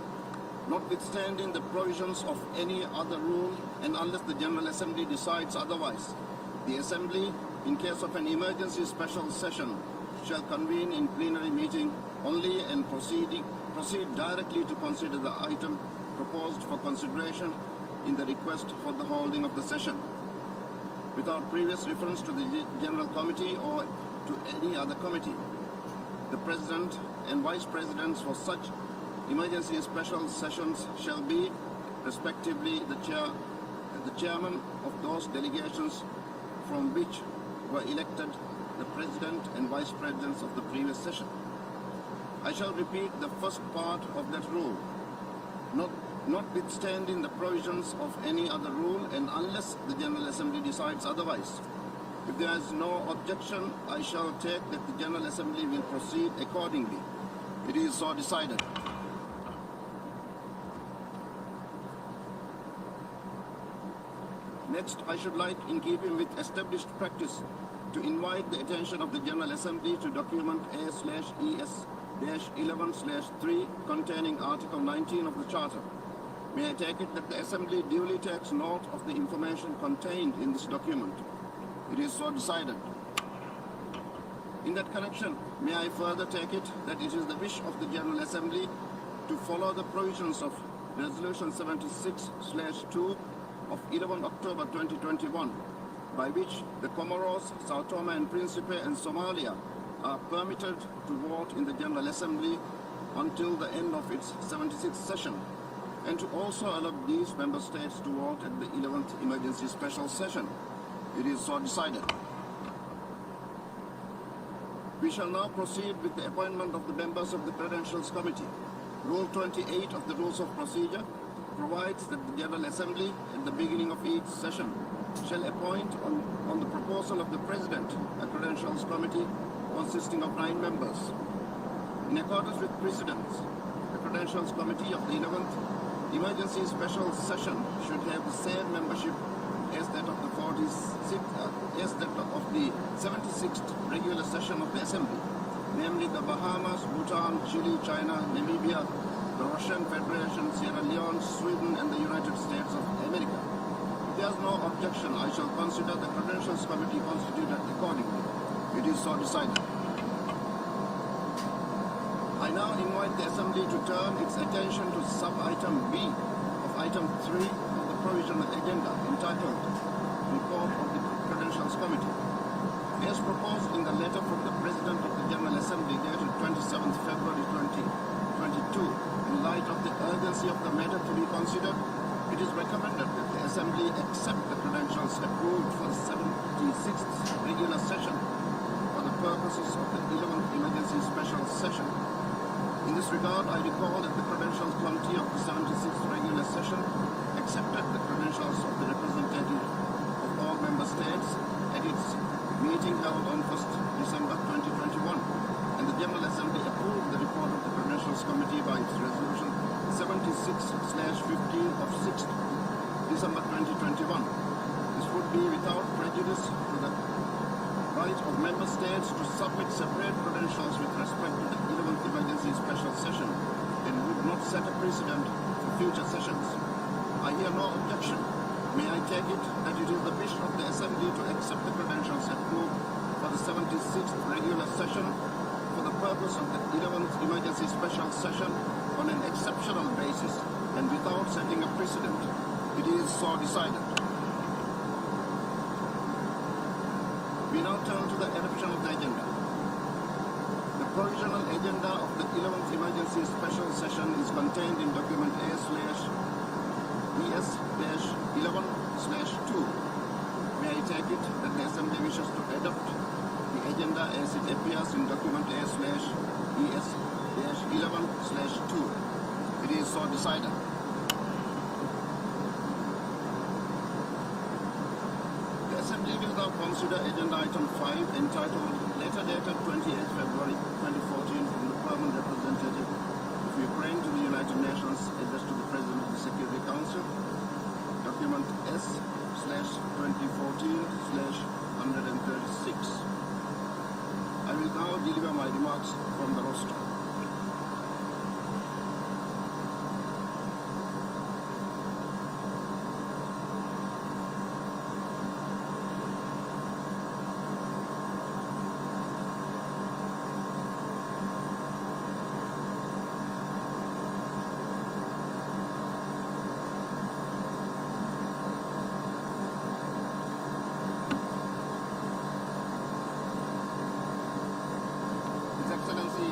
notwithstanding the provisions of any other rule and unless the General Assembly decides otherwise, the Assembly, in case of an emergency special session, shall convene in plenary meeting only and proceed directly to consider the item proposed for consideration in the request for the holding of the session, without previous reference to the General Committee or to any other committee. The President and Vice Presidents for such emergency special sessions shall be, respectively, the Chairman of those delegations from which were elected the President and Vice Presidents of the previous session. I shall repeat the first part of that rule. Notwithstanding the provisions of any other rule and unless the General Assembly decides otherwise. If there is no objection, I shall take that the General Assembly will proceed accordingly. It is so decided. Next, I should like, in keeping with established practice, to invite the attention of the General Assembly to document A/ES-11/3 containing Article 19 of the Charter. May I take it that the Assembly duly takes note of the information contained in this document. It is so decided. In that connection, may I further take it that it is the wish of the General Assembly to follow the provisions of Resolution 76/2 of 11 October 2021, by which the Comoros, Sao Tome and Principe and Somalia are permitted to vote in the General Assembly until the end of its 76th session, and to also allow these member states to vote at the 11th Emergency Special Session. It is so decided. We shall now proceed with the appointment of the members of the Credentials Committee. Rule 28 of the Rules of Procedure provides that the General Assembly, at the beginning of each session, shall appoint on the proposal of the President a Credentials Committee consisting of 9 members. In accordance with precedents, the Credentials Committee of the 11th Emergency Special Session should have the same membership as that of the 76th regular session of the Assembly, namely the Bahamas, Bhutan, Chile, China, Namibia, the Russian Federation, Sierra Leone, Sweden, and the United States of America. If there is no objection, I shall consider the Credentials Committee constituted accordingly. It is so decided. I now invite the Assembly to turn its attention to sub-item B of item 3 of the provisional agenda entitled Report of the Credentials Committee. As proposed in the letter from the President of the General Assembly dated 27th February 2022, in light of the urgency of the matter to be considered, it is recommended that the Assembly accept the credentials approved for the 76th regular session for the purposes of the 11th emergency special session. In this regard, I recall that the Credentials Committee of the 76th regular session accepted the credentials of the representative of all member states at its meeting held on 1st December 2021, and the General Assembly approved the report of the Credentials Committee by its resolution 76/15 of 6th December 2021. This would be without prejudice to the right of member states to submit separate credentials with respect to the 11th emergency special session and would not set a precedent for future sessions. I hear no objection. May I take it that it is the wish of the Assembly to accept the credentials approved for the 76th regular session for the purpose of the 11th emergency special session on an exceptional basis and without setting a precedent. It is so decided. We now turn to the adoption of the agenda. The provisional agenda of the 11th emergency special session is contained in document A/ES-11/2. May I take it that the Assembly wishes to adopt the agenda as it appears in document A/ES-11/2. It is so decided. The Assembly will now consider agenda item 5 entitled Letter dated 28 February 2014 from the Permanent Representative of Ukraine to the United Nations addressed to the President of the Security Council, document S/2014/136. I will now deliver my remarks from the roster. His Excellency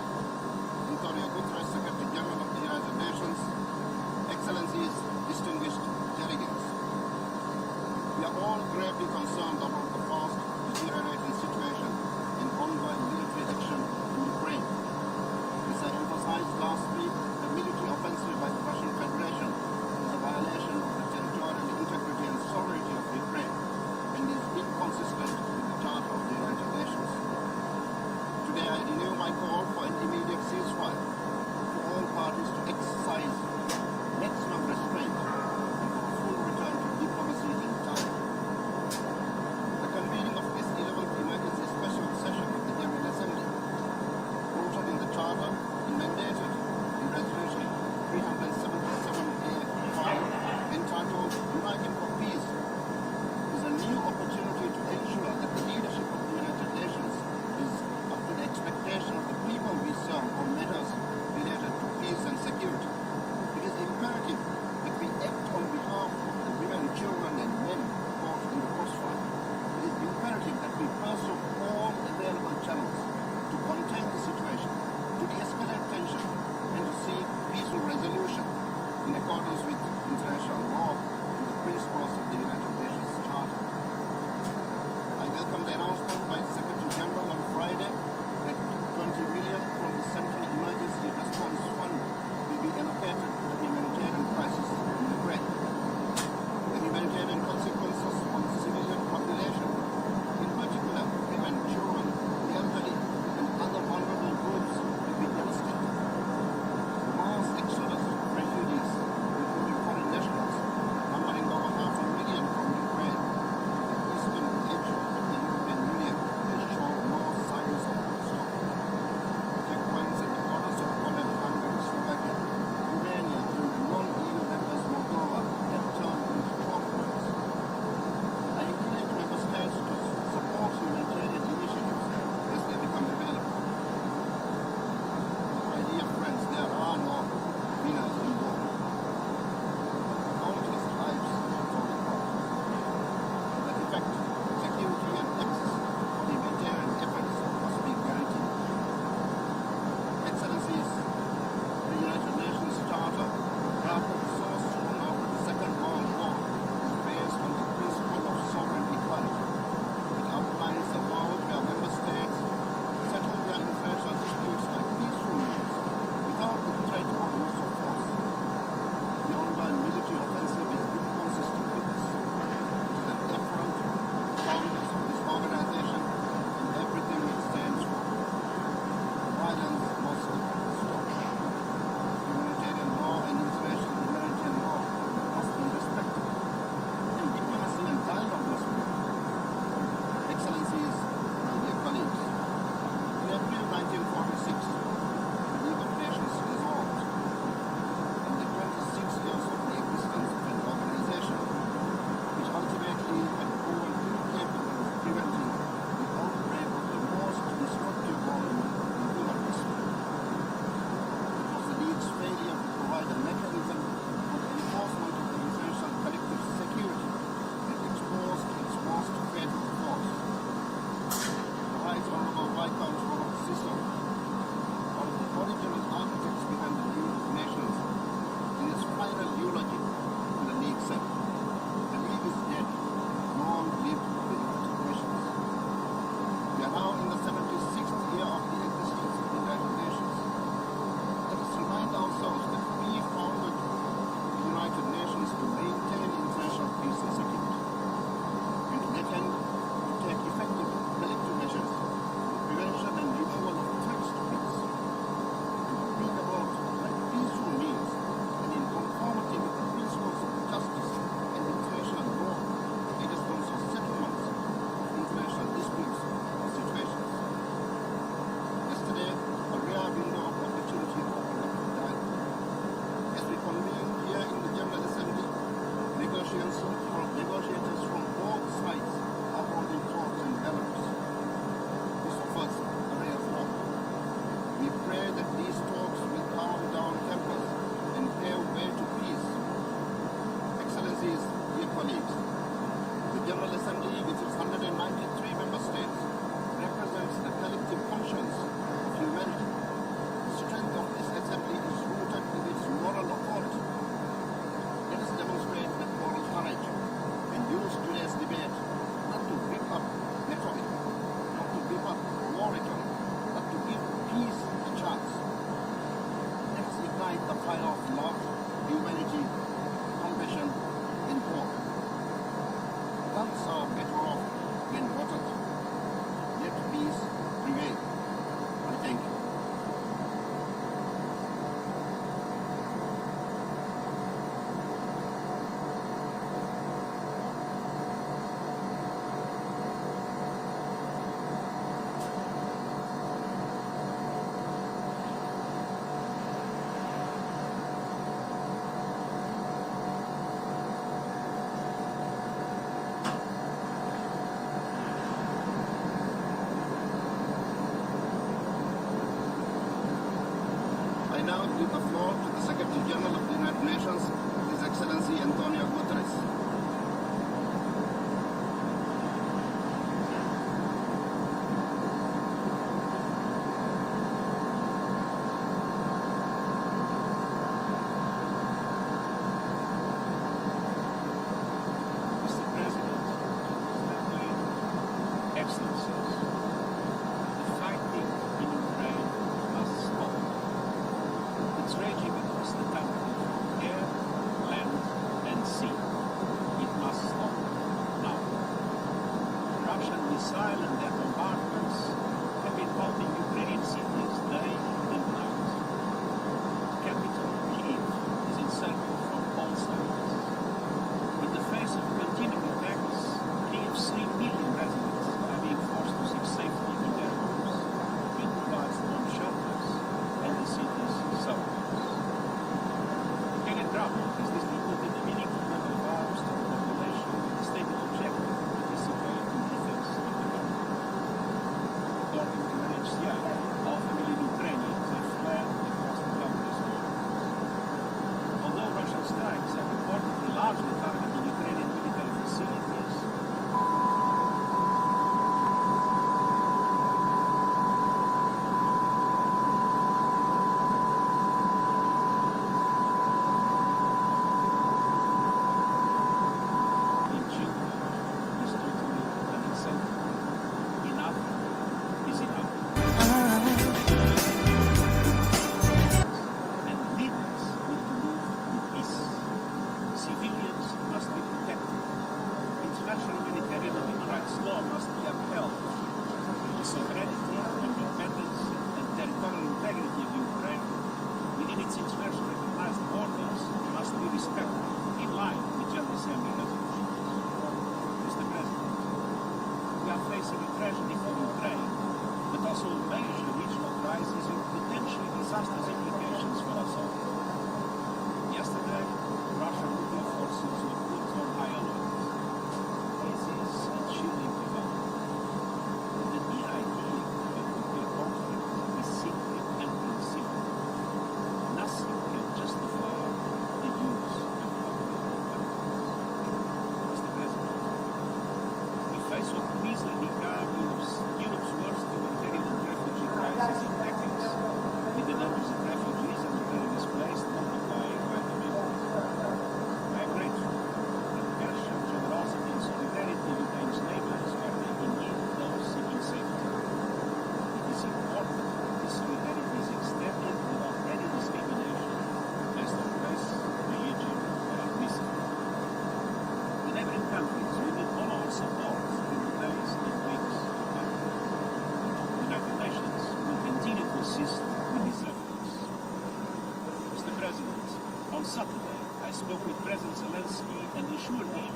spoke with President Zelensky and assured him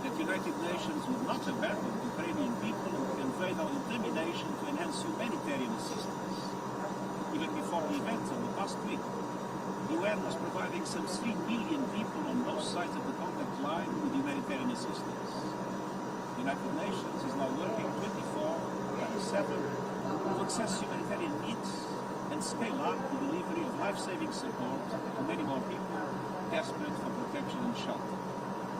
that the United Nations would not abandon Ukrainian people and conveyed our determination to enhance humanitarian assistance. Even before the events of the past week, the UN was providing some 3 million people on both sides of the contact line with humanitarian assistance. The United Nations is now working 24/7 to access humanitarian needs and scale up the delivery of life-saving support to many more people desperate for protection and shelter,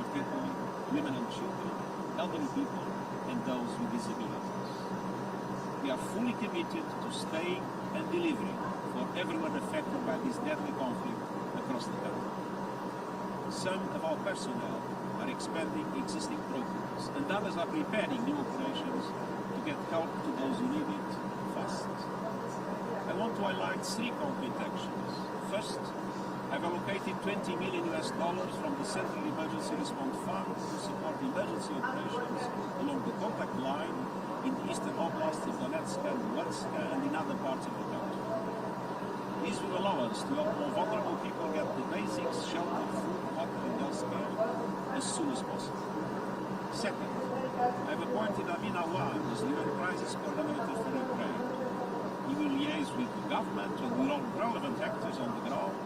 particularly women and children, elderly people, and those with disabilities. We are fully committed to staying and delivering for everyone affected by this deadly conflict across the country. Some of our personnel are expanding existing programs, and others are preparing new operations to get help to those who need it fast. I want to highlight 3 concrete actions. First, I've allocated $20 million from the Central Emergency Response Fund to support emergency operations along the contact line in the eastern oblasts of Donetsk and Luhansk and in other parts of the country. These will allow us to help more vulnerable people get the basics, shelter, food, water and health care as soon as possible. Second, I've appointed Amin Awad as the UN Crisis Coordinator for Ukraine. He will liaise with the government and with all relevant actors on the ground,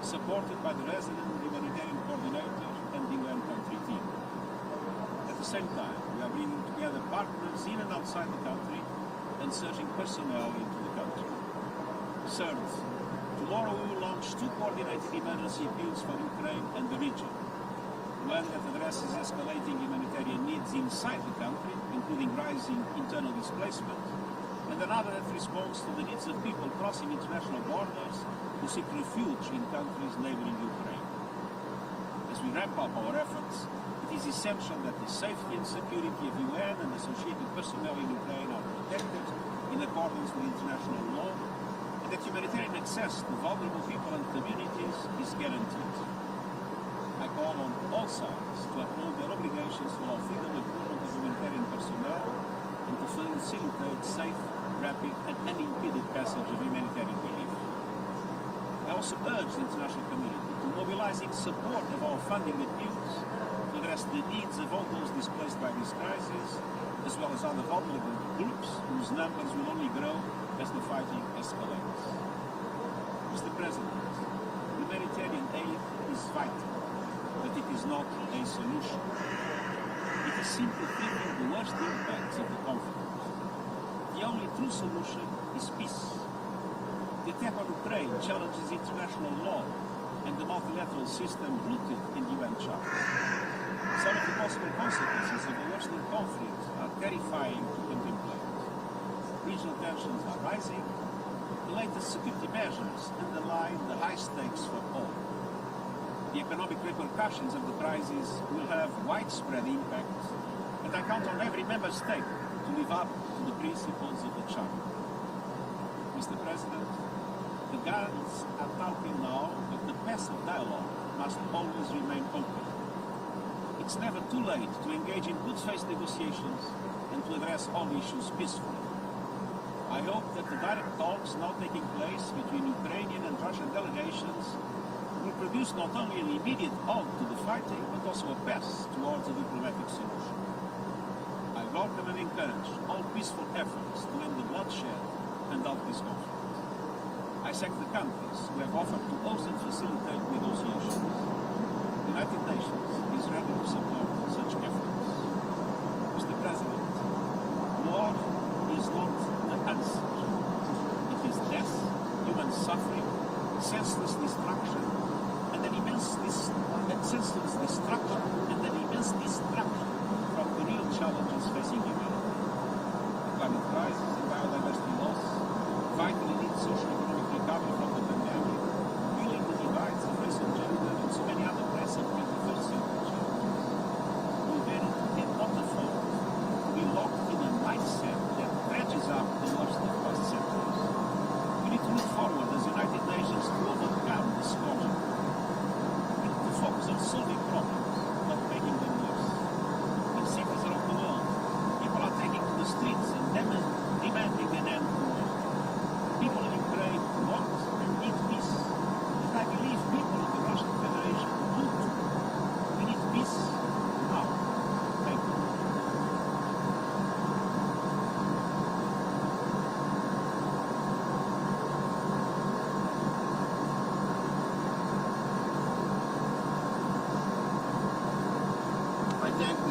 supported by the resident humanitarian coordinator and the UN country team. At the same time, we are bringing together partners in and outside the country and surging personnel into the country. Third, tomorrow we will launch 2 coordinated emergency appeals for Ukraine and the region. One that addresses escalating humanitarian needs inside the country, including rising internal displacement, and another that responds to the needs of people crossing international borders who seek refuge in countries neighboring Ukraine. As we ramp up our efforts, it is essential that the safety and security of UN and associated personnel in Ukraine are protected in accordance with international law, and that humanitarian access to vulnerable people and communities is guaranteed. I call on all sides to uphold their obligations to allow freedom of movement of humanitarian personnel and to facilitate safe, rapid and unimpeded passage of humanitarian relief. I also urge the international community to mobilize in support of our funding appeals to address the needs of all those displaced by this crisis, as well as other vulnerable groups whose numbers will only grow as the fighting escalates. Mr. President, humanitarian aid is vital, but it is not a solution. It is simply treating the worst impacts of the conflict. The only true solution is peace. The attack on Ukraine challenges international law and the multilateral system rooted in the UN Charter. Some of the possible consequences of the worsening conflict are terrifying to contemplate. Regional tensions are rising. The latest security measures underline the high stakes for all. The economic repercussions of the crisis will have widespread impact, and I count on every member state to live up to the principles of the Charter. Mr. President, the guards are talking now, but the path of dialogue must always remain open. It's never too late to engage in good faith negotiations and to address all issues peacefully. I hope that the direct talks now taking place between Ukrainian and Russian delegations will produce not only an immediate halt to the fighting, but also a path towards a diplomatic solution. I welcome and encourage all peaceful efforts to end the bloodshed and halt this conflict. I thank the countries who have offered to host and facilitate negotiations. The United Nations is ready to support such efforts. Mr. President, war is not the answer. It is death, human suffering, senseless destruction, and an immense distraction from the real challenges facing humanity. The climate crisis and biodiversity loss, vitally need socio-economic recovery from the pandemic, healing the divides of race and gender, and so many other pressing 21st century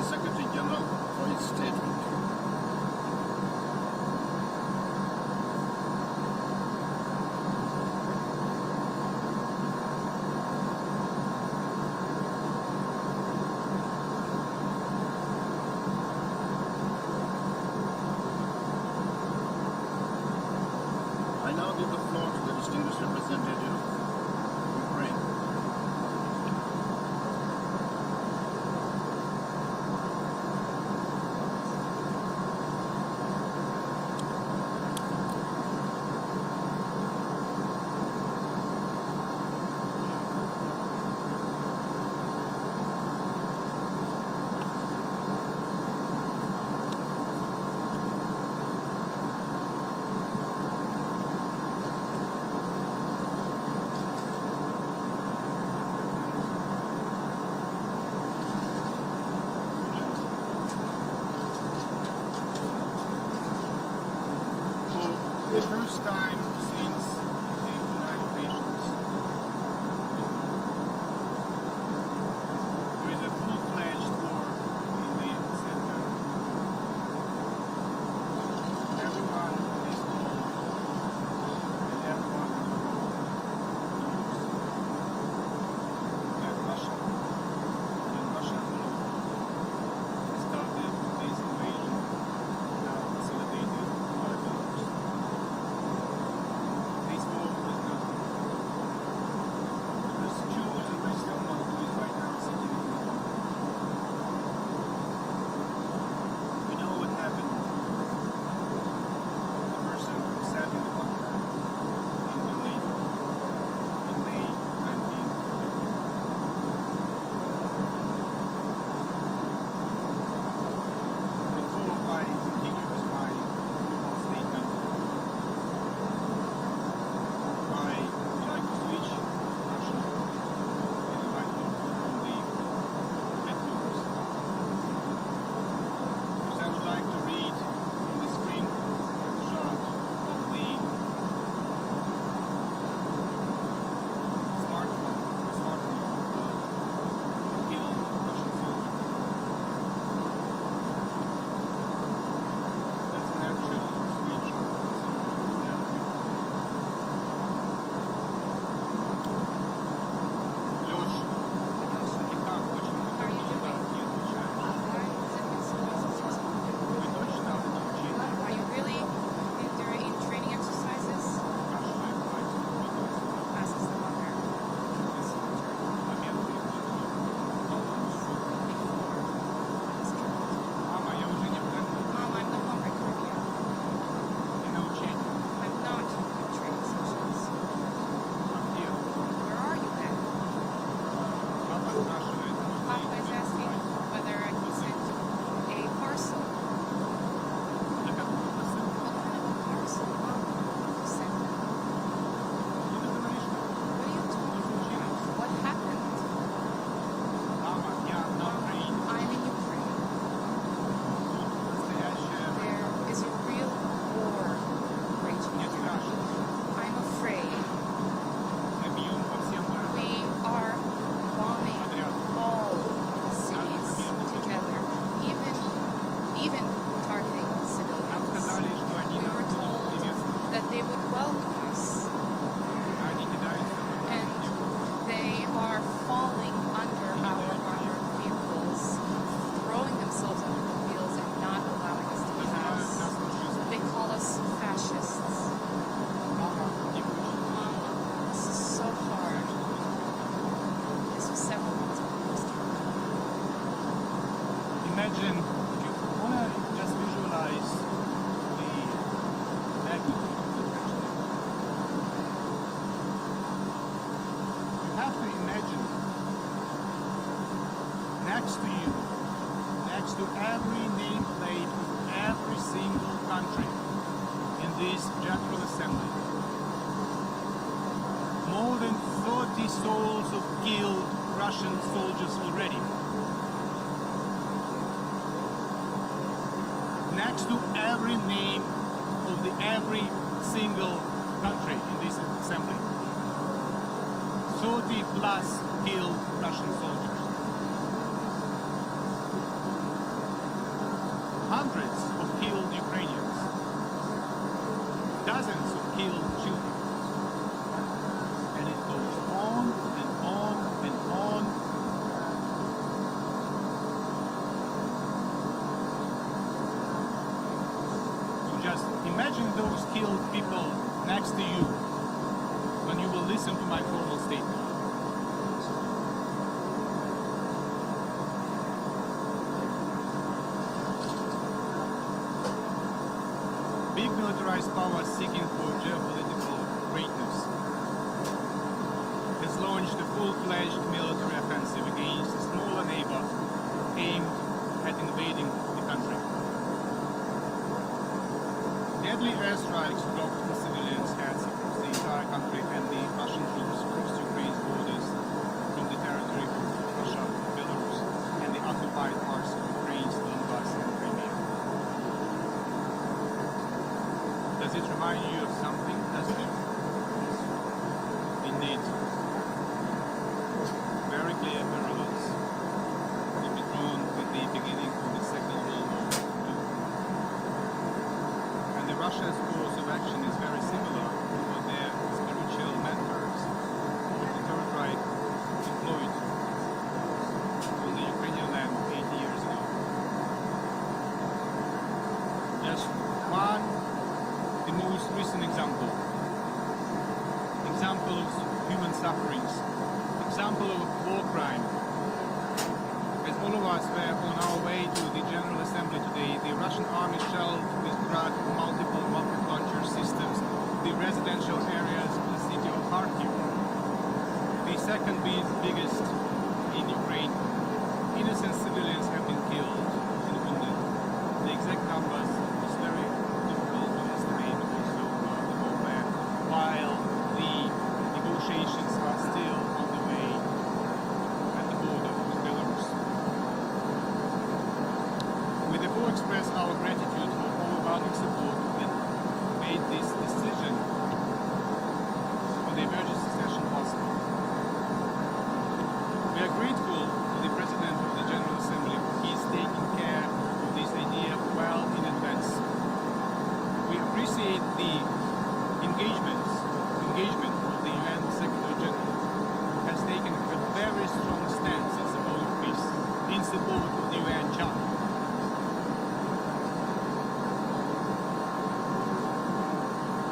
the Secretary General for his statement. I now give the floor to the distinguished representative of Ukraine. For the first time since the United Nations, there is a full-fledged war in the center. Everyone is involved, and everyone knows that Russia alone started this invasion now facilitated by Belarus. This war is not because Jews and Muslims who is right now sitting in the hall. We know what happened. The person who sat in the bunker in May 19th. Before I continue with my statement, I would like to switch Russian and I look from the headquarters. Because I would like to read from the screen a shot of the smartphone killed Russian soldier. That's an actual screenshot. Лёш, ты как? Почему ты никуда не отвечаешь? Вы точно научили? Are you really in training exercises? Спрашивает мать. Asks the mother. Момент Мама, я уже не в Крыму. Mom, I'm no longer in Korea. Не на учении. I'm not in training sessions. А где? Where are you then? Папа спрашивает, Papa is asking whether I can send a parcel. для какого посылка? What kind of a parcel, Mom, to send them? Что ты говоришь? What are you talking about? What happened? Мама, я на Украине. I'm in Ukraine. Настоящая война. There is a real war raging Мне here. страшно. I'm afraid. Мы бьем по всем городам. We are bombing Подряд. all cities together, even targeting Нам civilians. сказали, что они We нас were будут told приветствовать. that they would welcome us, Они кидаются в and they are falling under our armored vehicles, throwing themselves under the wheels and not allowing us to называют pass. нас фашистами. They call us fascists. Мама, не хочет. Mama, this is so hard. This was several months ago. Imagine, if you want to just visualize the magnitude of the tragedy. You have to imagine next to you, next to every nameplate of every single country in this General Assembly, more than 30 souls of killed Russian soldiers already. Next to every name of every single country in this assembly. 30 plus killed Russian soldiers. hundreds of killed Ukrainians, dozens of killed children. And it goes on and on and on. So just imagine those killed people next to you when you will listen to my formal statement. Big militarized powers seeking for geopolitical greatness has launched a full-fledged military offensive against a smaller neighbor aimed at invading the country. Deadly airstrikes dropped the civilians' heads across the entire country, and the Russian troops crossed Ukraine's borders from the territory of Russia, Belarus, and the occupied parts of Ukraine's Donbass and Crimea. Does it remind you of something, doesn't it? Indeed. Very clear parallels could be drawn with the beginning of the Second World War too. And the Russia's course of action is very similar to what their spiritual mentors of the Third Reich deployed on the Ukrainian land 80 years ago. Just one, the most recent example of human sufferings, example of war crime. As all of us were on our way to the General Assembly today, the Russian army shelled with Grad multiple rocket launcher systems the residential areas of the city of Kharkiv, the second biggest in Ukraine. Innocent civilians have been killed and wounded. The exact numbers is very difficult to estimate because of the warfare, while the negotiations are still on the way at the border with Belarus. We therefore express our gratitude for overwhelming support that made this decision on the emergency session possible. We are grateful to the President of the General Assembly. He is taking care of this idea well in advance. We appreciate the engagement of the UN Secretary General, who has taken a very strong stance in support of peace, in support of the UN Charter.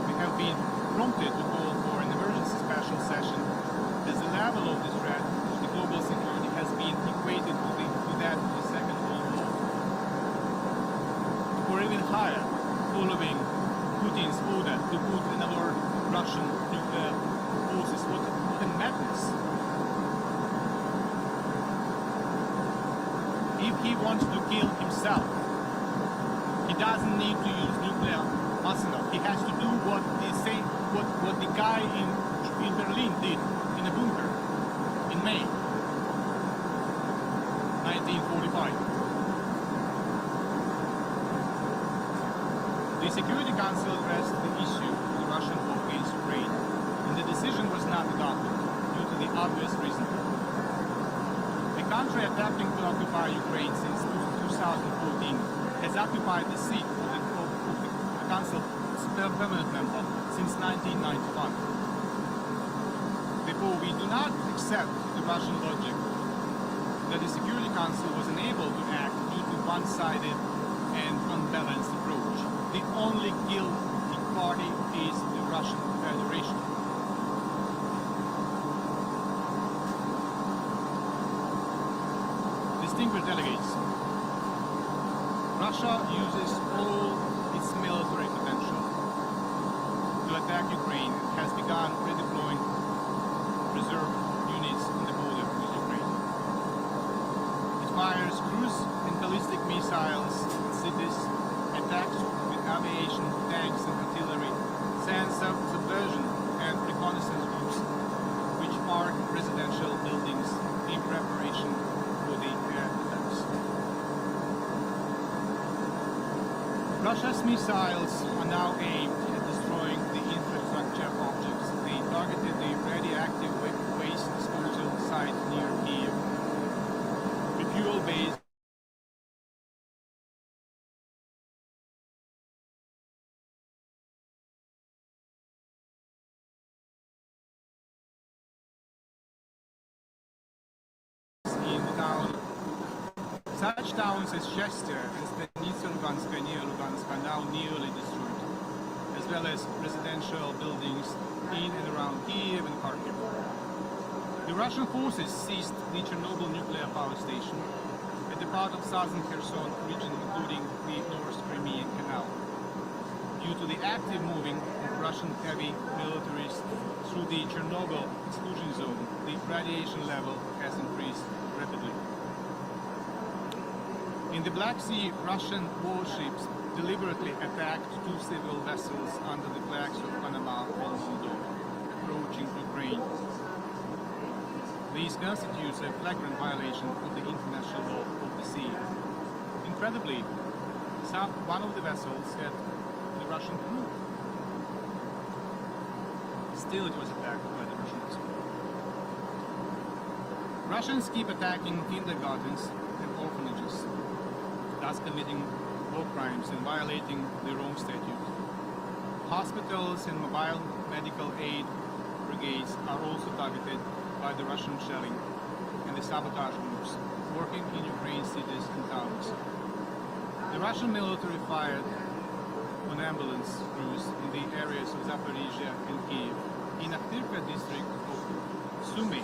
We have been prompted to call for an emergency special session as the level of the threat to the global security has been equated to that of the Second World War, or even higher, following Putin's order to put another Russian nuclear forces. What a madness! If he wants to kill himself, he doesn't need to use nuclear arsenal. He has to do what the guy in Berlin did in a bunker in May 1945. The Security Council addressed the issue of the Russian war against Ukraine, and the decision was not adopted due to the obvious reason. The country attempting to occupy Ukraine since 2014 has occupied the seat of the Council permanent member since 1991. Therefore, we do not accept the Russian logic that the Security Council was unable to act due to one-sided and unbalanced approach. The only guilty party is the Russian Federation. Distinguished delegates, Russia uses all its military potential to attack Ukraine and has begun redeploying reserve units on the border with Ukraine. It fires cruise and ballistic missiles at cities, attacks with aviation, tanks and artillery, sends subversion and reconnaissance groups which mark residential buildings in preparation for the air attacks. Russia's missiles are now aimed at destroying the infrastructure objects. They targeted the radioactive waste disposal site near Kiev, the fuel base Such towns as Chester and Stanitsa Luganska near Lugansk are now nearly destroyed, as well as residential buildings in and around Kiev and Kharkiv. The Russian forces seized the Chernobyl nuclear power station at the part of southern Kherson region, including the North Crimean Canal. Due to the active moving of Russian heavy militaries through the Chernobyl exclusion zone, the radiation level has increased rapidly. In the Black Sea, Russian warships deliberately attacked two civil vessels under the flags of Panama and Moldova, approaching Ukraine. This constitutes a flagrant violation of the international law of the sea. Incredibly, one of the vessels had the Russian crew. Still, it was attacked by the Russians. Russians keep attacking kindergartens and orphanages, thus committing war crimes and violating the Rome Statute. Hospitals and mobile medical aid brigades are also targeted by the Russian shelling and the sabotage groups working in Ukraine's cities and towns. The Russian military fired on ambulance crews in the areas of Zaporizhia and Kiev. In Akhtirka district of Sumy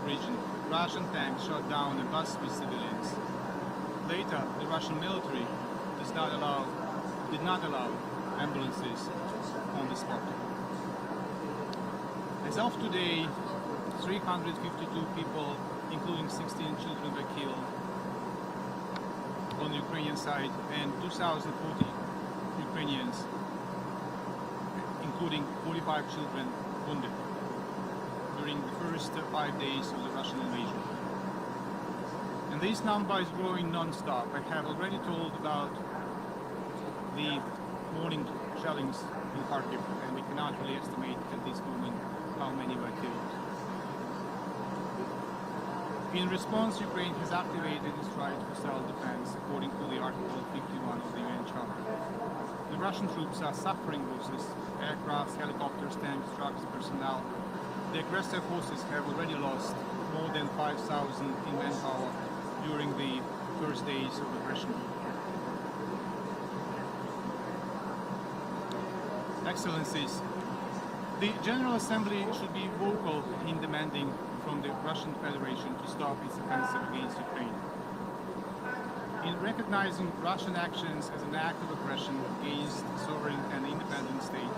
region, Russian tanks shot down a bus with civilians. Later, the Russian military did not allow ambulances on the spot. As of today, 352 people, including 16 children, were killed on the Ukrainian side, and 2,040 Ukrainians, including 45 children, wounded during the first 5 days of the Russian invasion. And this number is growing non-stop. I have already told about the morning shellings in Kharkiv, and we cannot really estimate at this moment how many were killed. In response, Ukraine has activated its right for self-defense according to the Article 51 of the UN Charter. The Russian troops are suffering losses: aircrafts, helicopters, tanks, trucks, personnel. The aggressor forces have already lost more than 5,000 in manpower during the first days of aggression. Excellencies, the General Assembly should be vocal in demanding from the Russian Federation to stop its offensive against Ukraine. In recognizing Russian actions as an act of aggression against a sovereign and independent state,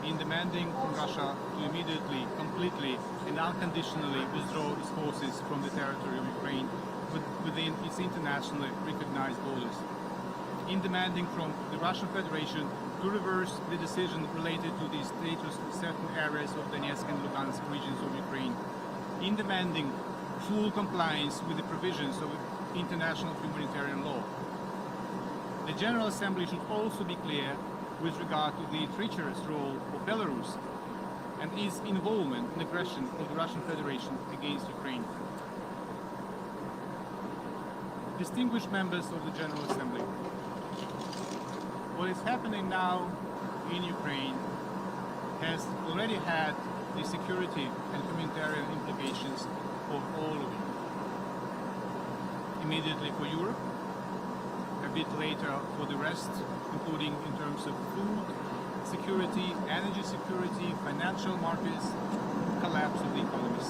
in demanding from Russia to immediately, completely and unconditionally withdraw its forces from the territory of Ukraine within its internationally recognized borders, in demanding from the Russian Federation to reverse the decision related to the status of certain areas of Donetsk and Lugansk regions of Ukraine, in demanding full compliance with the provisions of international humanitarian law. The General Assembly should also be clear with regard to the treacherous role of Belarus and its involvement in aggression of the Russian Federation against Ukraine. Distinguished members of the General Assembly, what is happening now in Ukraine has already had the security and humanitarian implications for all of you. Immediately for Europe, a bit later for the rest, including in terms of food security, energy security, financial markets, collapse of the economies.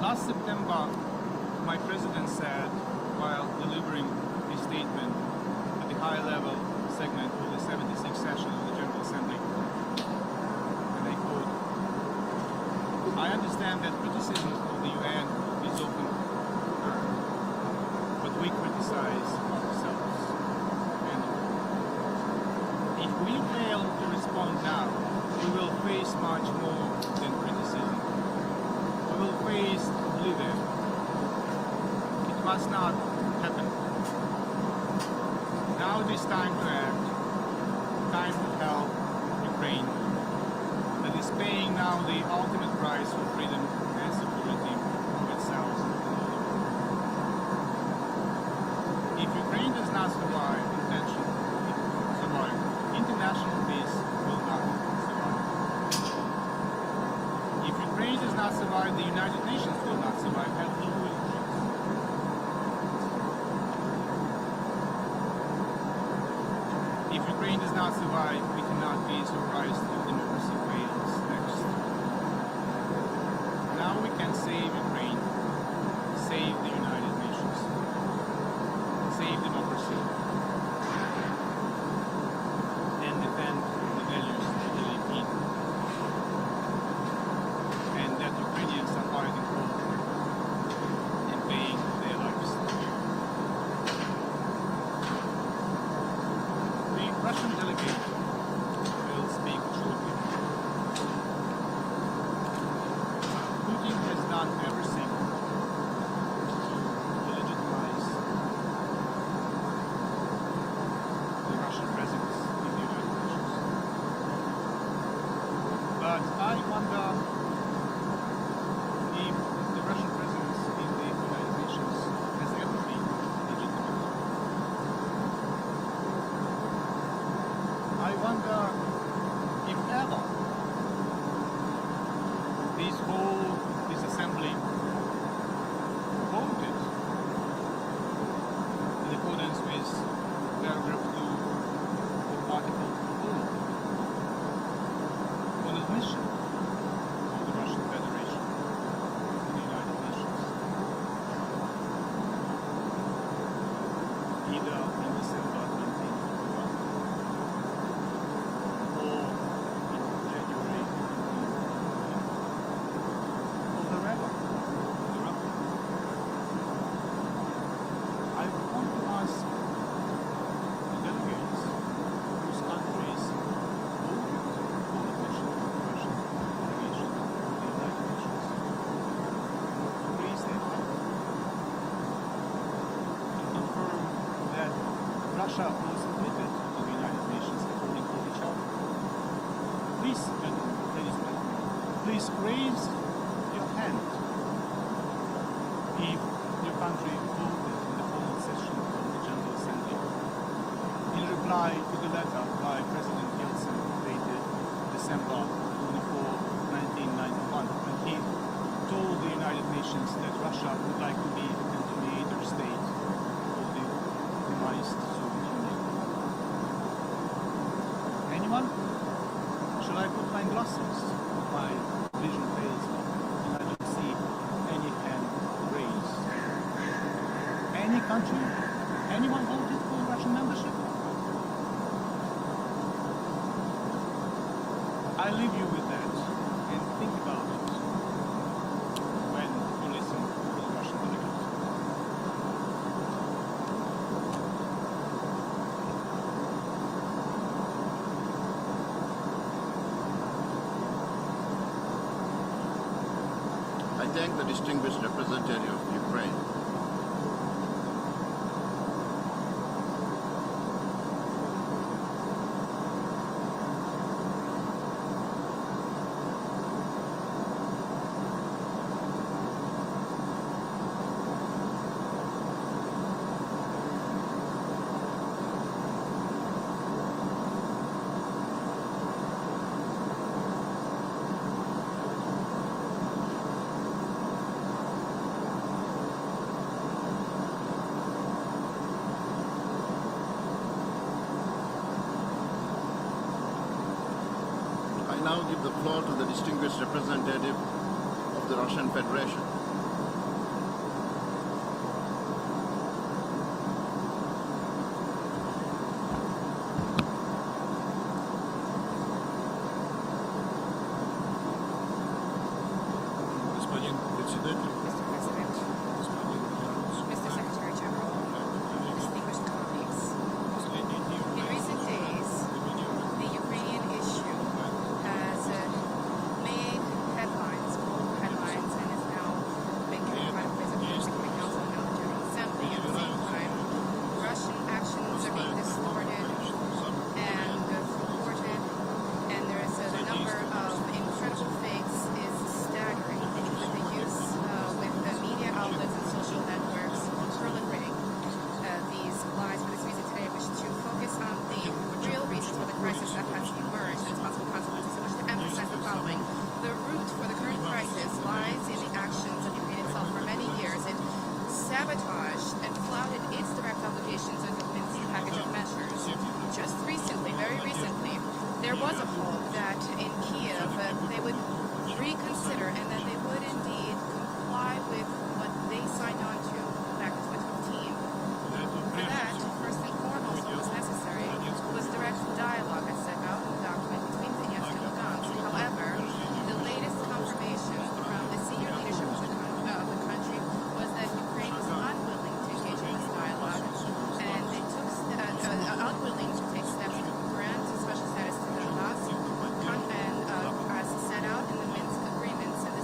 Last September, my president said, while delivering a statement at the high-level segment of the 76th session of the General Assembly, and I quote, "I understand that criticism of the UN is often heard, but we criticize ourselves. And if we fail to respond now, we will face much more than criticism. We will face oblivion. It must not happen. Now it is time to act, time to help Ukraine, that is paying now the ultimate price for freedom and security of itself and all the world. If Ukraine does not survive international peace will not survive. If Ukraine does not survive the United Nations Ukraine does not survive, we cannot be surprised if democracy fails next. Now we can save Ukraine, save the United Nations, save democracy, and defend the values that we live in, and that Ukrainians are fighting for and paying their lives. The Russian delegate will speak shortly. Putin has done everything to legitimize the Russian presence in the United Nations. But I wonder if the Russian presence in the United Nations has ever been legitimized. I wonder if ever this assembly voted in accordance with paragraph 2 of Article 4 on admission of the Russian Federation to the United Nations, either in December 1991 or in January 1991, or wherever. I want to ask the delegates whose countries voted for admission of the Russian delegation to the United Nations to raise their hand and confirm that Russia was admitted to the United Nations according to the Charter. Please, gentlemen, ladies and gentlemen, please raise your hand if your country voted in the formal session of the General Assembly in reply to the letter by President Yeltsin dated December 24, 1991, when he told the United Nations that Russia would like to be the continuator state of the demised Soviet Union. Anyone? Shall I put my glasses? My vision fails me, and I don't see any hand raised. Any country? Anyone voted for Russian membership? I leave you with that, and think about it when you listen to the Russian delegate. I thank the distinguished representative of Ukraine. I now give the floor to the distinguished representative of the Russian Federation. Господин председатель, Mr. Secretary General, distinguished colleagues, in recent days, the Ukrainian issue has made headlines, global headlines, and is now been quite a place of the Security Council and now the General Assembly. At the same time, Russian actions are being distorted and thwarted, and there is the number of incredible fakes is staggering with the use with the media outlets and social networks proliferating these lies. For this reason today, I wish to focus on the real reasons for the crisis that has emerged and its possible consequences. I wish to emphasize the following. The root for the current crisis lies in the actions of Ukraine itself. For many years, it sabotaged and flouted its direct obligations under the Minsk package of measures. Just recently, was a hope that in Kiev they would reconsider and that they would indeed comply with what they signed on to back in 2015. For that, first and foremost, what was necessary was direct dialogue, as set out in the document between Donetsk and Lugansk. However, the latest confirmation from the senior leadership of the country was that Ukraine was unwilling to engage in this dialogue, and they took unwilling to take steps to grant special status to Donbass, and as set out in the Minsk agreements. And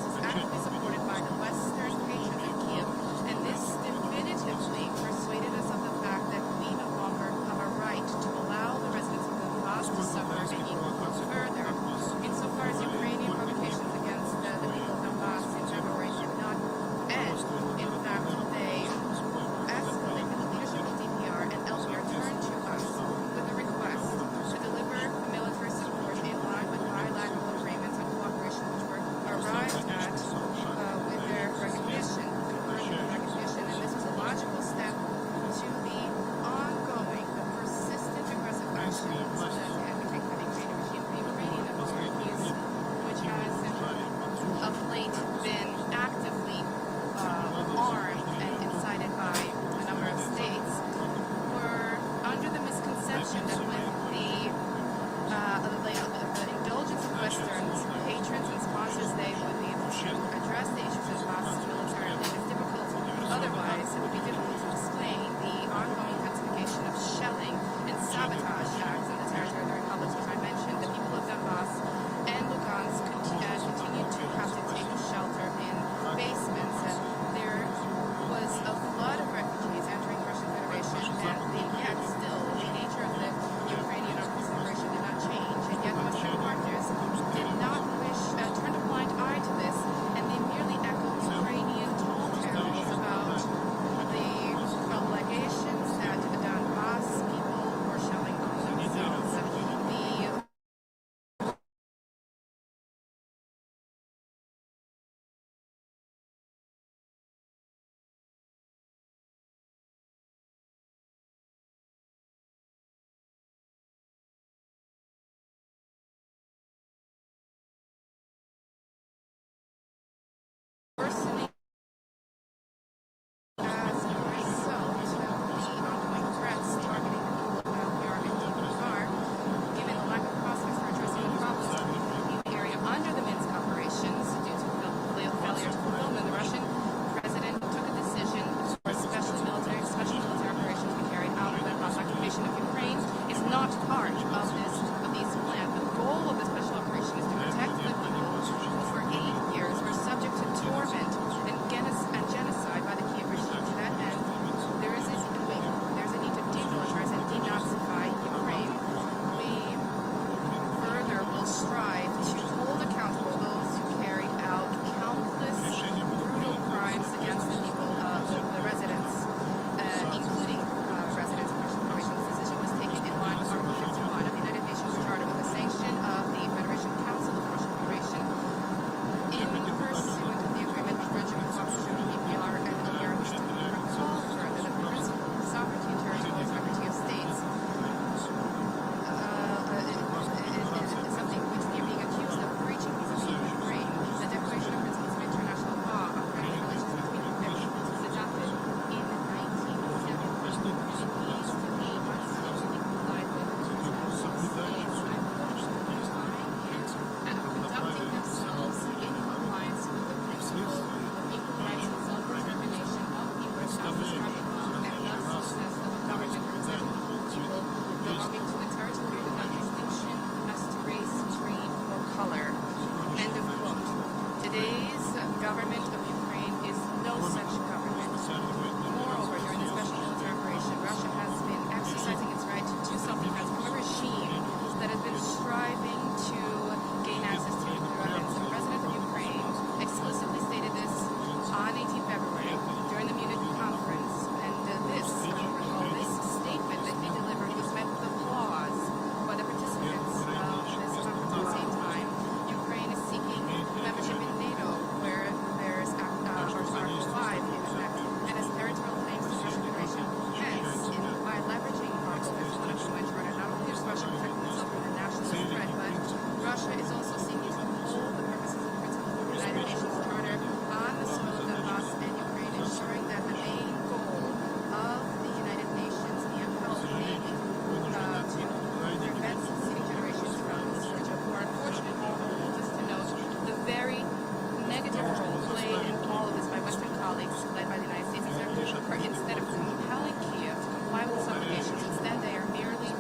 instead of compelling Kiev to comply with its obligations, instead they are merely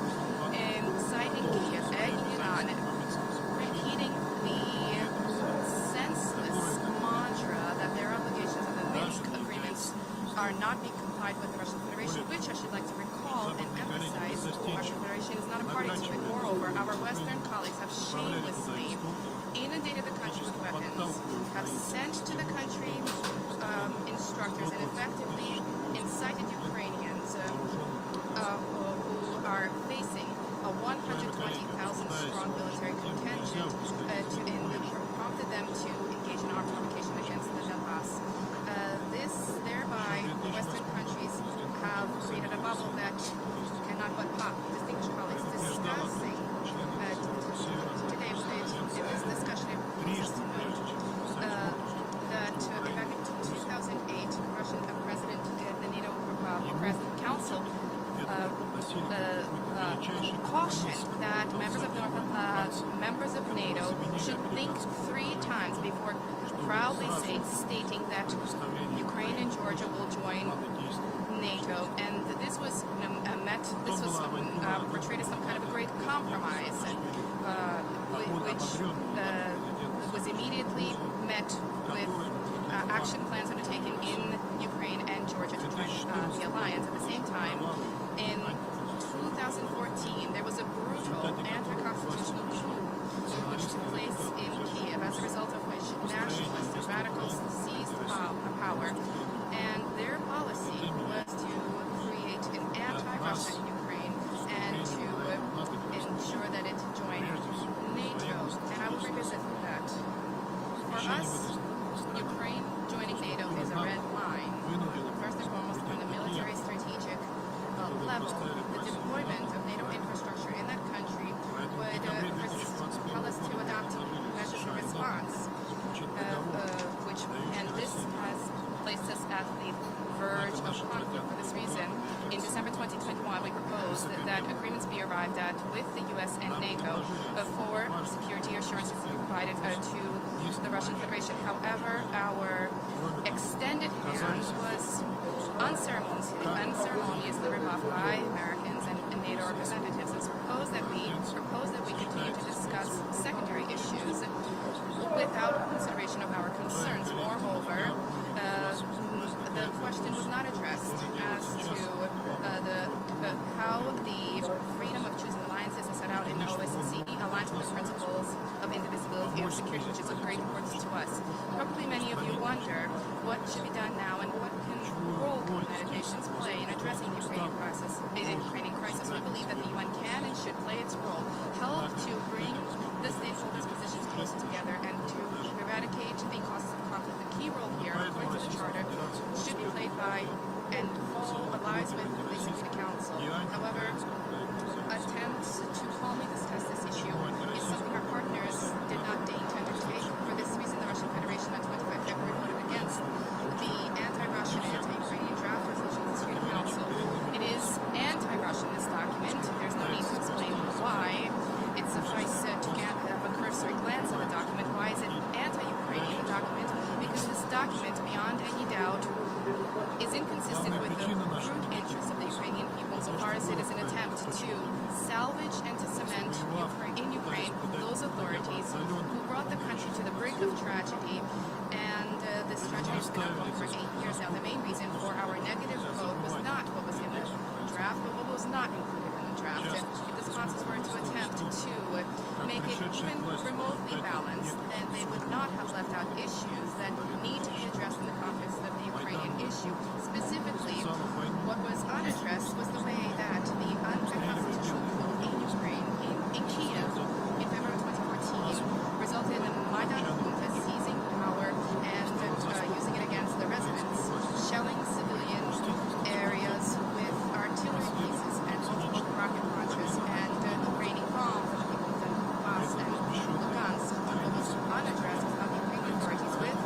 inciting Kiev, egging it on, repeating the senseless mantra that their obligations in the Minsk agreements are not being complied with the Russian Federation, which I should like to recall and emphasize the Russian Federation is not a party to it. Moreover, our Western colleagues have shamelessly inundated the country with weapons, have sent to the country instructors and effectively incited Ukrainians who are facing a 120,000 strong military contingent prompted them to engage in armed provocation against the Donbass. Thereby, the Western countries have created a bubble that cannot but pop. Distinguished colleagues, discussing today, in this discussion, it pleases to note that back in 2008, Russian President, the NATO President Council cautioned that members of NATO should think 3 times before proudly stating that Ukraine and Georgia will join NATO, and this was portrayed as some kind of a great compromise, which was immediately met with action plans undertaken in Ukraine and Georgia to join the alliance. At the same time, in 2014, there was a brutal anti-constitutional coup which took place in Kiev, as a result of which nationalists and radicals seized power, and their policy was to create an anti-Russian Ukraine and to ensure that it joined NATO. And I will revisit that. For us, Ukraine joining NATO is a red line. First and foremost, on the military strategic level, the deployment of NATO infrastructure in that country would tell us to adopt measures of response, and this has placed us at the verge of conflict. For this reason, in December 2021, we proposed that agreements be arrived at with the U.S. and NATO for security assurances to be provided to the Russian Federation. However, our extended hand was unceremoniously rebuffed by Americans and NATO representatives, and proposed that we continue to discuss secondary issues without consideration of our concerns. Moreover, the question was not addressed as to how the freedom of choosing alliances is set out in the OSCE, aligned with the principles of indivisibility and security, which is of great importance to us. Probably many of you wonder what should be done now and what role can United Nations play in addressing the Ukrainian crisis. We believe that the UN can and should play its role, help to bring the stakeholders' positions closer together and to eradicate the causes of conflict. The key role here, according to the Charter, should be played by and all allies with the Security Council. However, attempts to calmly discuss this issue is something our partners did not deign to undertake. For this reason, the Russian Federation on 25 February voted against the anti-Russian, anti-Ukrainian draft resolution of the Security Council. It is anti-Russian, this document. There's no need to explain why. It suffices to have a cursory glance at the document. Why is it anti-Ukrainian, the document? Because this document, beyond any doubt, is inconsistent with the true interests of the Ukrainian people, so far as it is an attempt to salvage and to cement in Ukraine those authorities who brought the country to the brink of tragedy, and this tragedy has been ongoing for 8 years now. The main reason for our negative vote was not what was in the draft, but what was not included in the draft. If the sponsors were to attempt to make it even remotely balanced, then they would not have left out issues that need to be addressed in the context of the Ukrainian issue. Specifically, what was unaddressed was the way that the unconstitutional coup in Ukraine, in Kiev, in February 2014, resulted in the Maidan junta seizing power and using it against the residents, shelling civilian areas with artillery pieces and multiple rocket launchers, and raining bombs on the people of Donbass and Lugansk. What was unaddressed was how the Ukrainian authorities, with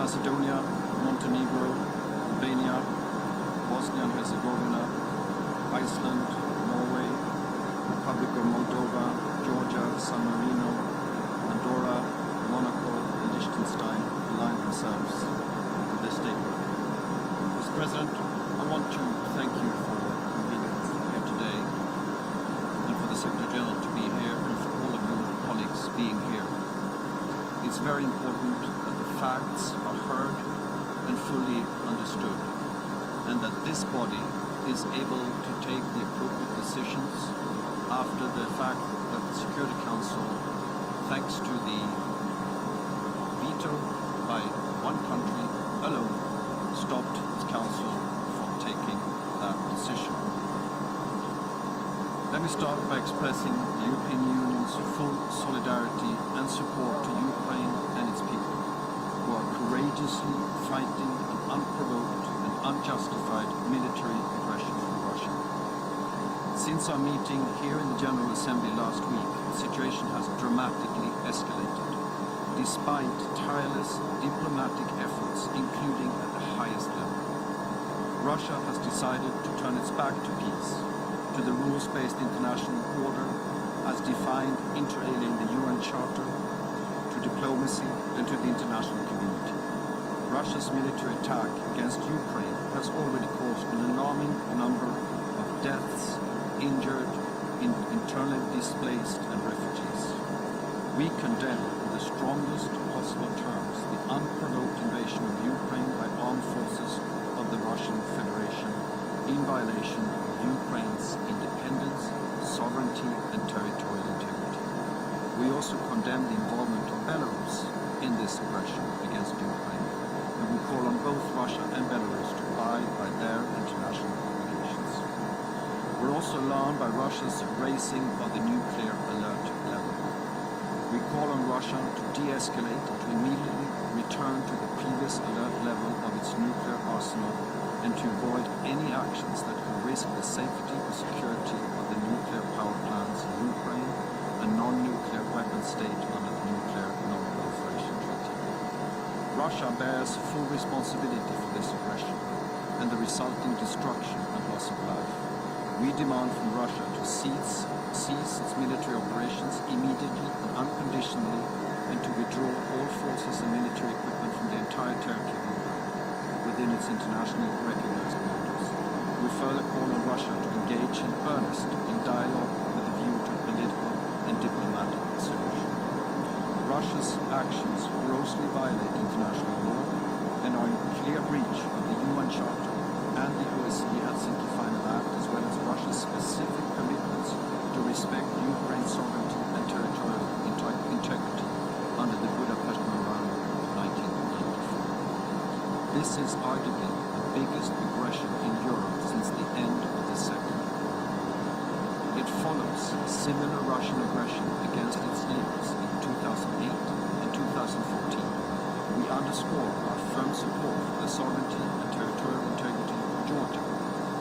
Macedonia, Montenegro, Albania, Bosnia and Herzegovina, Iceland, Norway, Republic of Moldova, Georgia, San Marino, Andorra, Monaco, and Liechtenstein aligned themselves with this statement. Mr. President, I want to thank you for convening here today and for the Secretary General to be here and for all of your colleagues being here. It's very important that the facts are heard and fully understood, and that this body is able to take the appropriate decisions after the fact that the Security Council, thanks to the veto by one country alone, stopped its council from taking that decision. Let me start by expressing the European Union's full solidarity and support to Ukraine and its people, who are courageously fighting an unprovoked and unjustified military aggression from Russia. Since our meeting here in the General Assembly last week, the situation has dramatically escalated, despite tireless diplomatic efforts, including at the highest level. Russia has decided to turn its back to peace, to the rules-based international order as defined inter alia in the UN Charter, to diplomacy and to the international community. Russia's military attack against Ukraine has already caused an alarming number of deaths, injured, internally displaced and refugees. We condemn in the strongest possible terms the unprovoked invasion of Ukraine by armed forces of the Russian Federation in violation of Ukraine's independence, sovereignty and territorial integrity. We also condemn the involvement of Belarus in this aggression against Ukraine, and we call on both Russia and Belarus to abide by their international obligations. We're also alarmed by Russia's raising of the nuclear alert level. We call on Russia to de-escalate and to immediately return to the previous alert level of its nuclear arsenal and to avoid any actions that could risk the safety or security of the nuclear power plants in Ukraine, a non-nuclear weapon state under the Nuclear Non-Proliferation Treaty. Russia bears full responsibility for this aggression and the resulting destruction and loss of life. We demand from Russia to cease its military operations immediately and unconditionally, and to withdraw all forces and military equipment from the entire territory of Ukraine within its internationally recognized borders. We further call on Russia to engage in earnest in dialogue with a view to a political and diplomatic solution. Russia's actions grossly violate international law and are in clear breach of the UN Charter and the OSCE Helsinki Final Act, as well as Russia's specific commitments to respect Ukraine's sovereignty and territorial integrity under the Budapest Memorandum of 1994. This is arguably the biggest aggression in Europe since the end of the Second World War. It follows similar Russian aggression against its neighbors in 2008 and 2014. We underscore our firm support for the sovereignty and territorial integrity of Georgia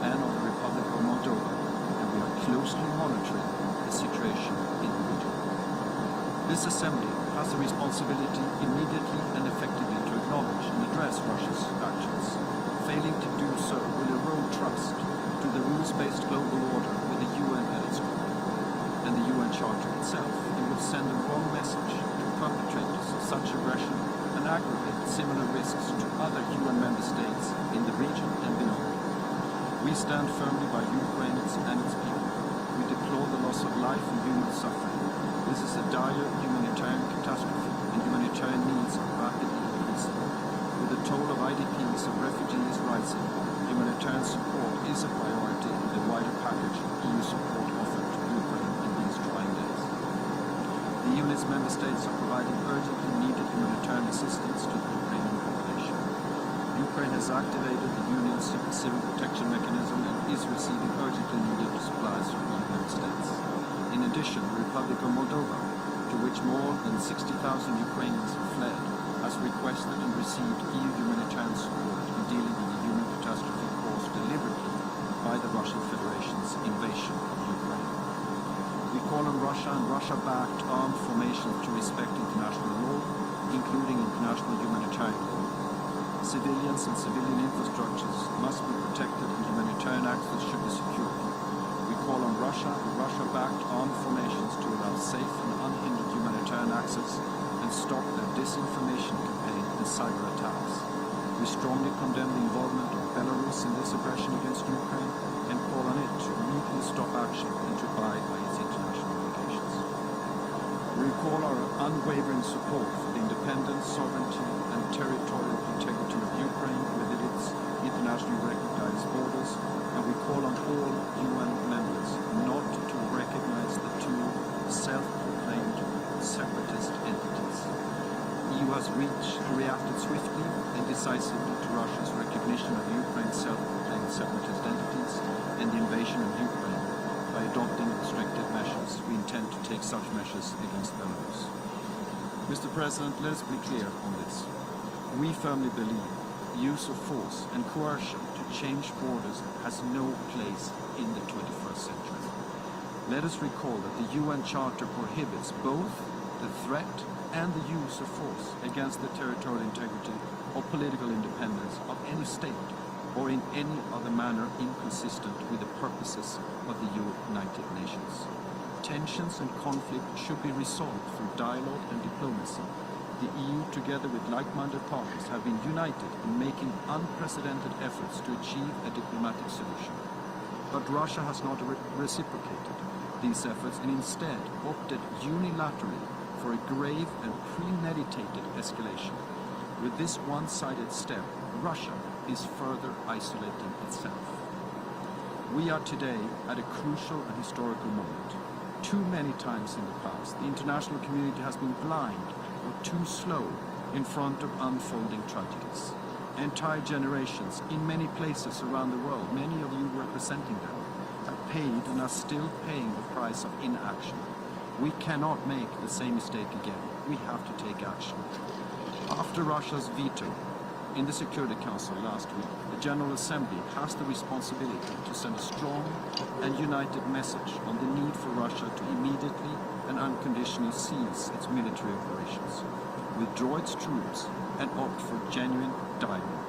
and of the Republic of Moldova, and we are closely monitoring the situation in the region. This Assembly has the responsibility immediately and effectively to acknowledge and address Russia's actions. Failing to do so will erode trust to the rules-based global order with the UN at its core and the UN Charter itself, and will send a wrong message to perpetrators of such aggression and aggravate similar risks to other UN member states in the region and beyond. We stand firmly by Ukraine and its people. We deplore the loss of life and human suffering. This is a dire humanitarian catastrophe, and humanitarian needs are rapidly increasing. With the toll of IDPs and refugees rising, humanitarian support is a priority in the wider package of EU support offered to Ukraine in these trying days. The EU and its member states are providing urgently needed humanitarian assistance to the Ukrainian population. Ukraine has activated the Union's civil protection mechanism and is receiving urgently needed supplies from EU member states. In addition, the Republic of Moldova, to which more than 60,000 Ukrainians have fled, has requested and received EU humanitarian support in dealing with the human catastrophe caused deliberately by the Russian Federation's invasion of Ukraine. We call on Russia and Russia-backed armed formations to respect international law, including international humanitarian law, Civilians and civilian infrastructures must be protected and humanitarian access should be secured. We call on Russia and Russia-backed armed formations to allow safe and unhindered humanitarian access and stop their disinformation campaign and cyber attacks. We strongly condemn the involvement of Belarus in this aggression against Ukraine and call on it to immediately stop action and to abide by its international obligations. We recall our unwavering support for the independence, sovereignty and territorial integrity of Ukraine within its internationally recognized borders, and we call on all UN members not to recognize the two self-proclaimed separatist entities. The EU has reacted swiftly and decisively to Russia's recognition of Ukraine's self-proclaimed separatist entities and the invasion of Ukraine by adopting restrictive measures. We intend to take such measures against Belarus. Mr. President, let us be clear on this. We firmly believe the use of force and coercion to change borders has no place in the 21st century. Let us recall that the UN Charter prohibits both the threat and the use of force against the territorial integrity or political independence of any state or in any other manner inconsistent with the purposes of the United Nations. Tensions and conflict should be resolved through dialogue and diplomacy. The EU, together with like-minded partners, have been united in making unprecedented efforts to achieve a diplomatic solution. But Russia has not reciprocated these efforts and instead opted unilaterally for a grave and premeditated escalation. With this one-sided step, Russia is further isolating itself. We are today at a crucial and historical moment. Too many times in the past, the international community has been blind or too slow in front of unfolding tragedies. Entire generations in many places around the world, many of you representing them, have paid and are still paying the price of inaction. We cannot make the same mistake again. We have to take action. After Russia's veto in the Security Council last week, the General Assembly has the responsibility to send a strong and united message on the need for Russia to immediately and unconditionally cease its military operations, withdraw its troops, and opt for genuine dialogue.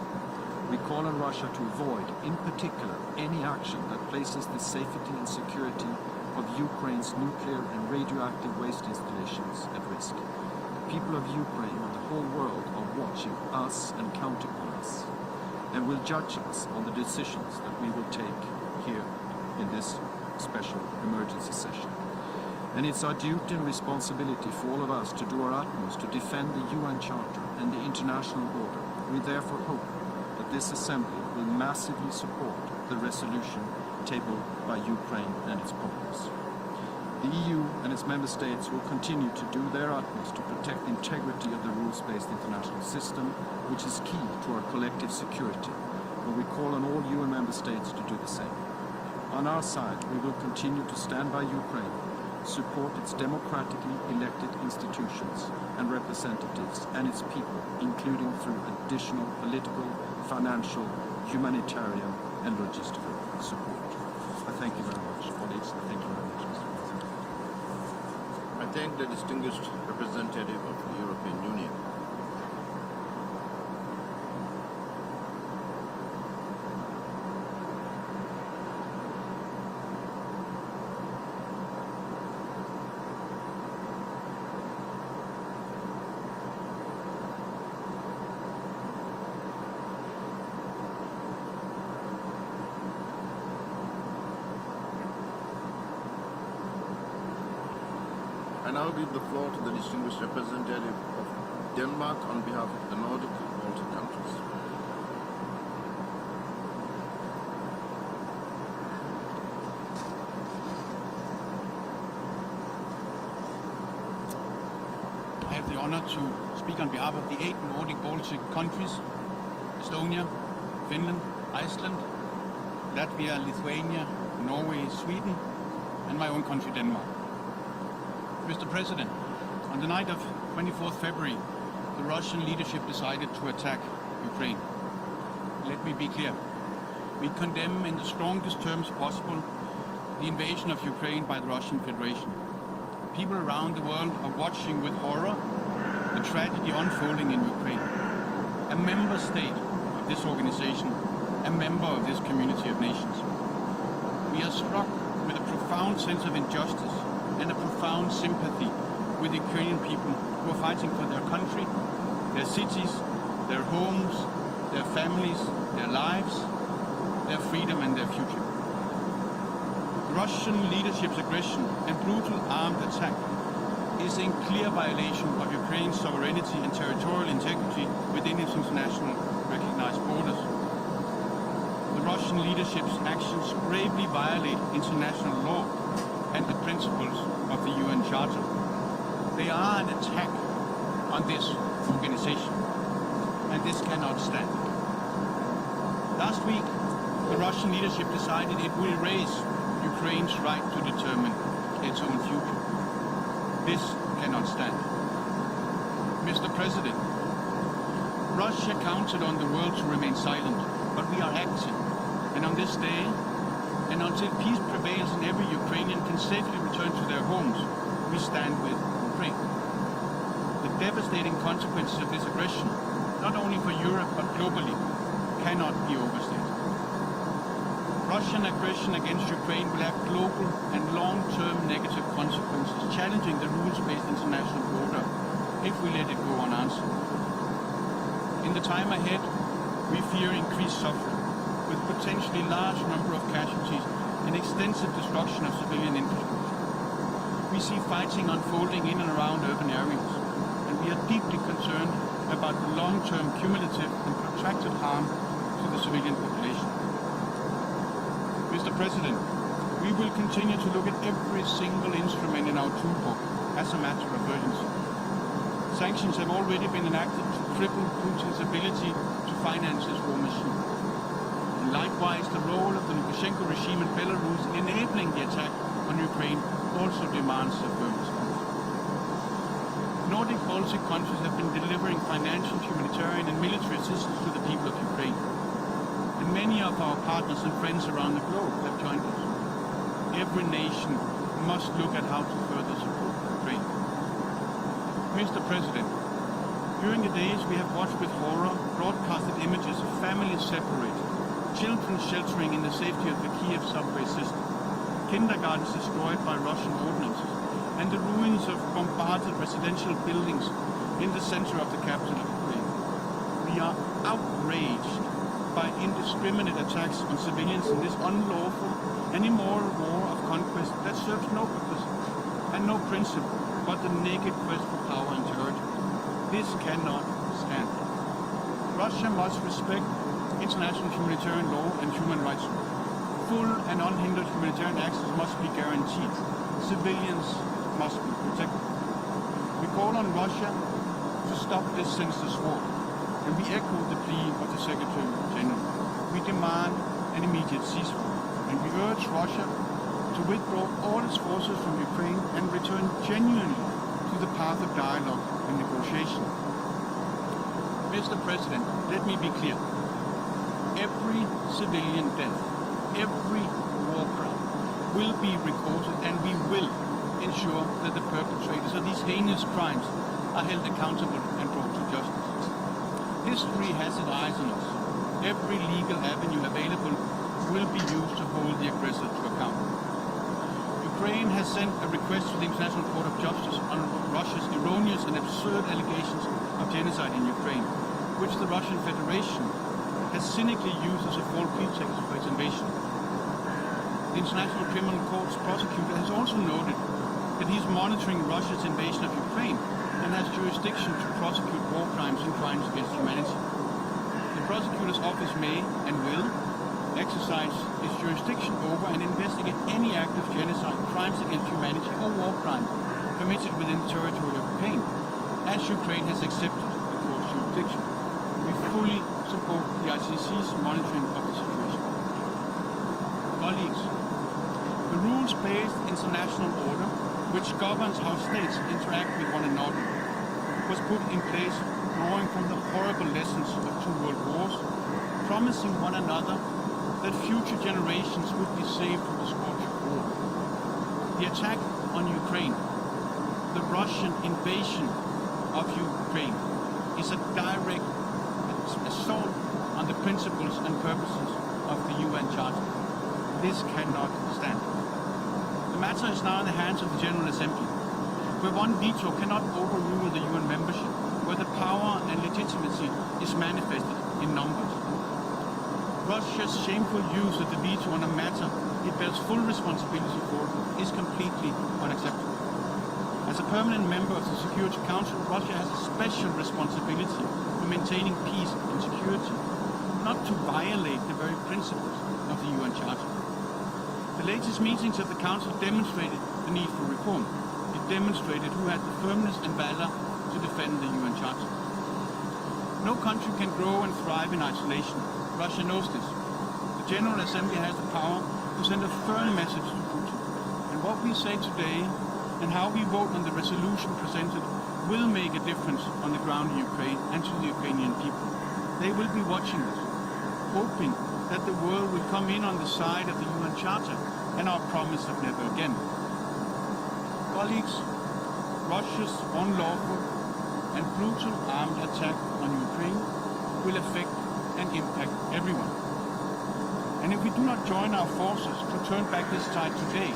We call on Russia to avoid, in particular, any action that places the safety and security of Ukraine's nuclear and radioactive waste installations at risk. The people of Ukraine and the whole world are watching us and counting on us, and will judge us on the decisions that we will take here in this special emergency session. And it's our duty and responsibility for all of us to do our utmost to defend the UN Charter and the international order. We therefore hope that this Assembly will massively support the resolution tabled by Ukraine and its partners. The EU and its member states will continue to do their utmost to protect the integrity of the rules-based international system, which is key to our collective security, and we call on all UN member states to do the same. On our side, we will continue to stand by Ukraine, support its democratically elected institutions and representatives and its people, including through additional political, financial, humanitarian and logistical support. I thank you very much, colleagues. Thank you very much, Mr. President. I thank the distinguished representative of the European Union. I now give the floor to the distinguished representative of Denmark on behalf of the Nordic and Baltic countries. I have the honor to speak on behalf of the 8 Nordic Baltic countries: Estonia, Finland, Iceland, Latvia, Lithuania, Norway, Sweden, and my own country, Denmark. Mr. President, on the night of 24th February, the Russian leadership decided to attack Ukraine. Let me be clear. We condemn in the strongest terms possible the invasion of Ukraine by the Russian Federation. People around the world are watching with horror the tragedy unfolding in Ukraine. a member state of this organization, a member of this community of nations. We are struck with a profound sense of injustice and a profound sympathy with the Ukrainian people who are fighting for their country, their cities, their homes, their families, their lives, their freedom and their future. Russian leadership's aggression and brutal armed attack is in clear violation of Ukraine's sovereignty and territorial integrity within its international recognized borders. The Russian leadership's actions gravely violate international law and the principles of the UN Charter. They are an attack on this organization, and this cannot stand. Last week, the Russian leadership decided it will erase Ukraine's right to determine its own future. This cannot stand. Mr. President, Russia counted on the world to remain silent, but we are acting. And on this day, and until peace prevails and every Ukrainian can safely return to their homes, we stand with Ukraine. The devastating consequences of this aggression, not only for Europe but globally, cannot be overstated. Russian aggression against Ukraine will have global and long-term negative consequences, challenging the rules-based international order if we let it go unanswered. In the time ahead, we fear increased suffering, with potentially large number of casualties and extensive destruction of civilian infrastructure. We see fighting unfolding in and around urban areas, and we are deeply concerned about the long-term cumulative and protracted harm to the civilian population. Mr. President, we will continue to look at every single instrument in our toolbox as a matter of urgency. Sanctions have already been enacted to cripple Putin's ability to finance his war machine. And likewise, the role of the Lukashenko regime in Belarus in enabling the attack on Ukraine also demands a firm response. Nordic Baltic countries have been delivering financial, humanitarian and military assistance to the people of Ukraine. And many of our partners and friends around the globe have joined us. Every nation must look at how to further support Ukraine. Mr. President, during the days we have watched with horror broadcasted images of families separated, children sheltering in the safety of the Kiev subway system, kindergartens destroyed by Russian ordnances, and the ruins of bombarded residential buildings in the center of the capital of Ukraine. We are outraged by indiscriminate attacks on civilians in this unlawful and immoral war of conquest that serves no purpose and no principle but the naked quest for power and territory. This cannot stand. Russia must respect international humanitarian law and human rights. Full and unhindered humanitarian access must be guaranteed. Civilians must be protected. We call on Russia to stop this senseless war, and we echo the plea of the Secretary General. We demand an immediate ceasefire, and we urge Russia to withdraw all its forces from Ukraine and return genuinely to the path of dialogue and negotiation. Mr. President, let me be clear. Every civilian death, every war crime will be recorded, and we will ensure that the perpetrators of these heinous crimes are held accountable and brought to justice. History has its eyes on us. Every legal avenue available will be used to hold the aggressor to account. Ukraine has sent a request to the International Court of Justice on Russia's erroneous and absurd allegations of genocide in Ukraine, which the Russian Federation has cynically used as a false pretext for its invasion. The International Criminal Court's prosecutor has also noted that he is monitoring Russia's invasion of Ukraine and has jurisdiction to prosecute war crimes and crimes against humanity. The prosecutor's office may and will exercise its jurisdiction over and investigate any act of genocide, crimes against humanity or war crime committed within the territory of Ukraine, as Ukraine has accepted the court's jurisdiction. We fully support the ICC's monitoring of the situation. Colleagues, the rules-based international order, which governs how states interact with one another, was put in place drawing from the horrible lessons of two world wars, promising one another that future generations would be saved from the scourge of war. The attack on Ukraine, the Russian invasion of Ukraine, is a direct principles and purposes of the UN Charter. This cannot stand. The matter is now in the hands of the General Assembly, where one veto cannot overrule the UN membership, where the power and legitimacy is manifested in numbers. Russia's shameful use of the veto on a matter it bears full responsibility for is completely unacceptable. As a permanent member of the Security Council, Russia has a special responsibility for maintaining peace and security, not to violate the very principles of the UN Charter. The latest meetings of the Council demonstrated the need for reform. It demonstrated who had the firmness and valor to defend the UN Charter. No country can grow and thrive in isolation. Russia knows this. The General Assembly has the power to send a firm message to Putin. And what we say today and how we vote on the resolution presented will make a difference on the ground in Ukraine and to the Ukrainian people. They will be watching us, hoping that the world will come in on the side of the UN Charter and our promise of never again. Colleagues, Russia's unlawful and brutal armed attack on Ukraine will affect and impact everyone. And if we do not join our forces to turn back this tide today,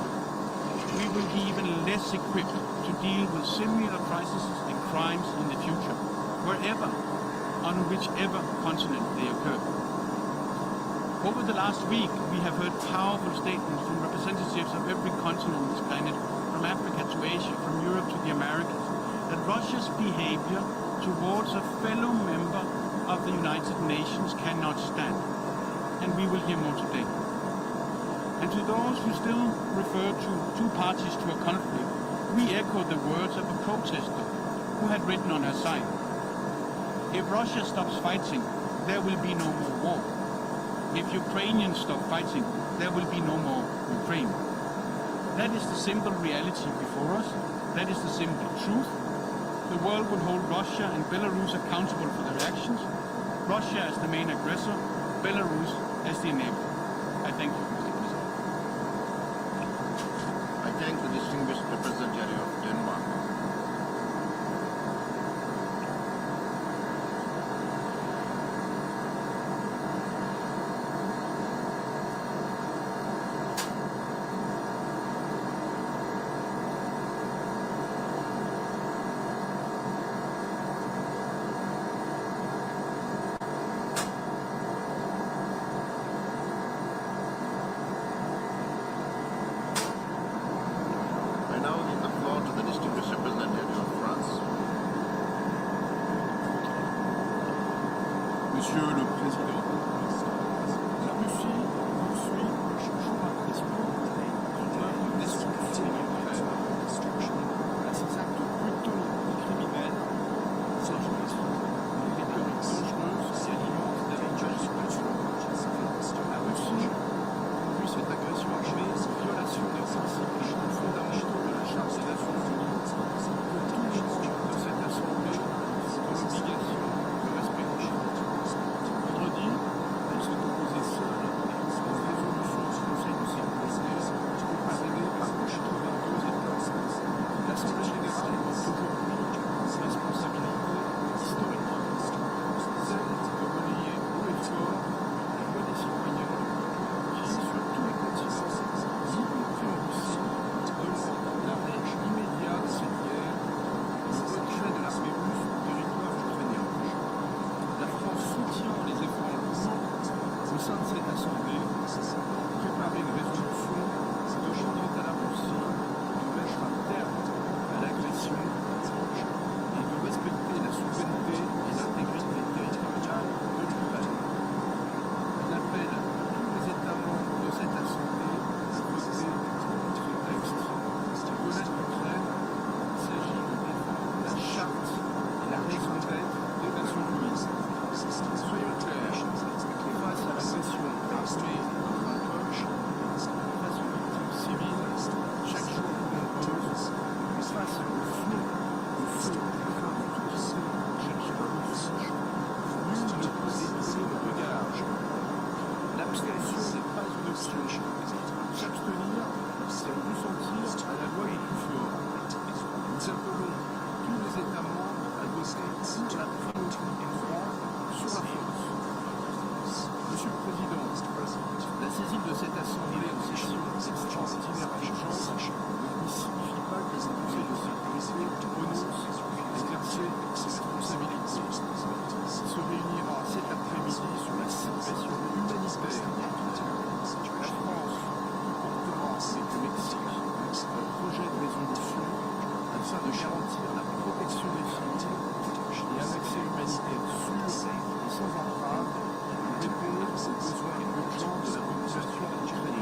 we will be even less equipped to deal with similar crises and crimes in the future, wherever, on whichever continent they occur. Over the last week, we have heard powerful statements from representatives of every continent on this planet, from Africa to Asia, from Europe to the Americas, that Russia's behavior towards a fellow member of the United Nations cannot stand. And we will hear more today. And to those who still refer to two parties to a conflict, we echo the words of a protester who had written on her side: if Russia stops fighting, there will be no more war. If Ukrainians stop fighting, there will be no more Ukraine. That is the simple reality before us. That is the simple truth. The world will hold Russia and Belarus accountable for their actions. Russia as the main aggressor, Belarus as the enabler. I thank you, Mr. President. I thank the distinguished representative of Denmark. Monsieur le Président, la Russie poursuit jour après jour une œuvre destructive à ses actes brutaux et criminels, sans jouissance, les rhétoriques dangereuses qui alimentent davantage la Russie conduit cette agression armée en violation des principes fondamentaux de la Charte des Nations Unies que tous les membres de cette Assemblée ont l'obligation de respecter. Vendredi, de cette assemblée en session extraordinaire d'urgence ne signifie pas que le Conseil de sécurité renonce à exercer ses responsabilités. Il se réunira cet après-midi sur la situation humanitaire. La France portera avec le Mexique un projet de résolution afin de garantir la protection des civils et un accès humanitaire sûr et sans entrave pour répondre aux besoins urgents de la population ukrainienne.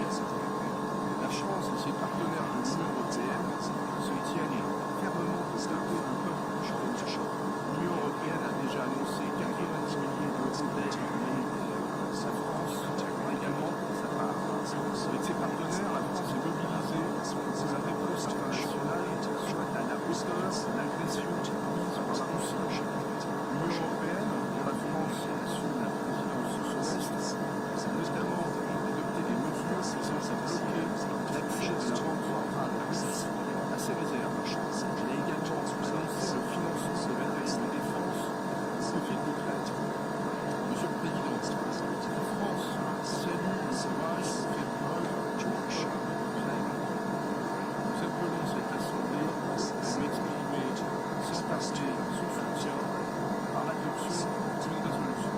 La France et ses partenaires de l'Union européenne se tiennent fermement aux côtés du peuple ukrainien. L'Union européenne a déjà annoncé 90 milliers d'euros d'aide humanitaire. La France a également pour sa part. Avec ses partenaires, la France est mobilisée pour que la réponse internationale soit à la hauteur de l'agression mise par la Russie. L'Union européenne, dont la France assume la présidence socialiste, a notamment adopté des mesures visant à bloquer l'accès de la Banque centrale russe à ses réserves. Elle a également annoncé le financement de matériel de défense au profit de l'Ukraine. Monsieur le Président, la France salue le courage fait preuve de l'Ukraine. Nous appelons cette Assemblée à exprimer sans tarder son soutien par l'adoption d'une résolution.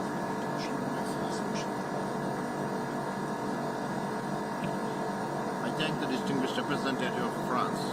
Je vous remercie. I thank the distinguished representative of France.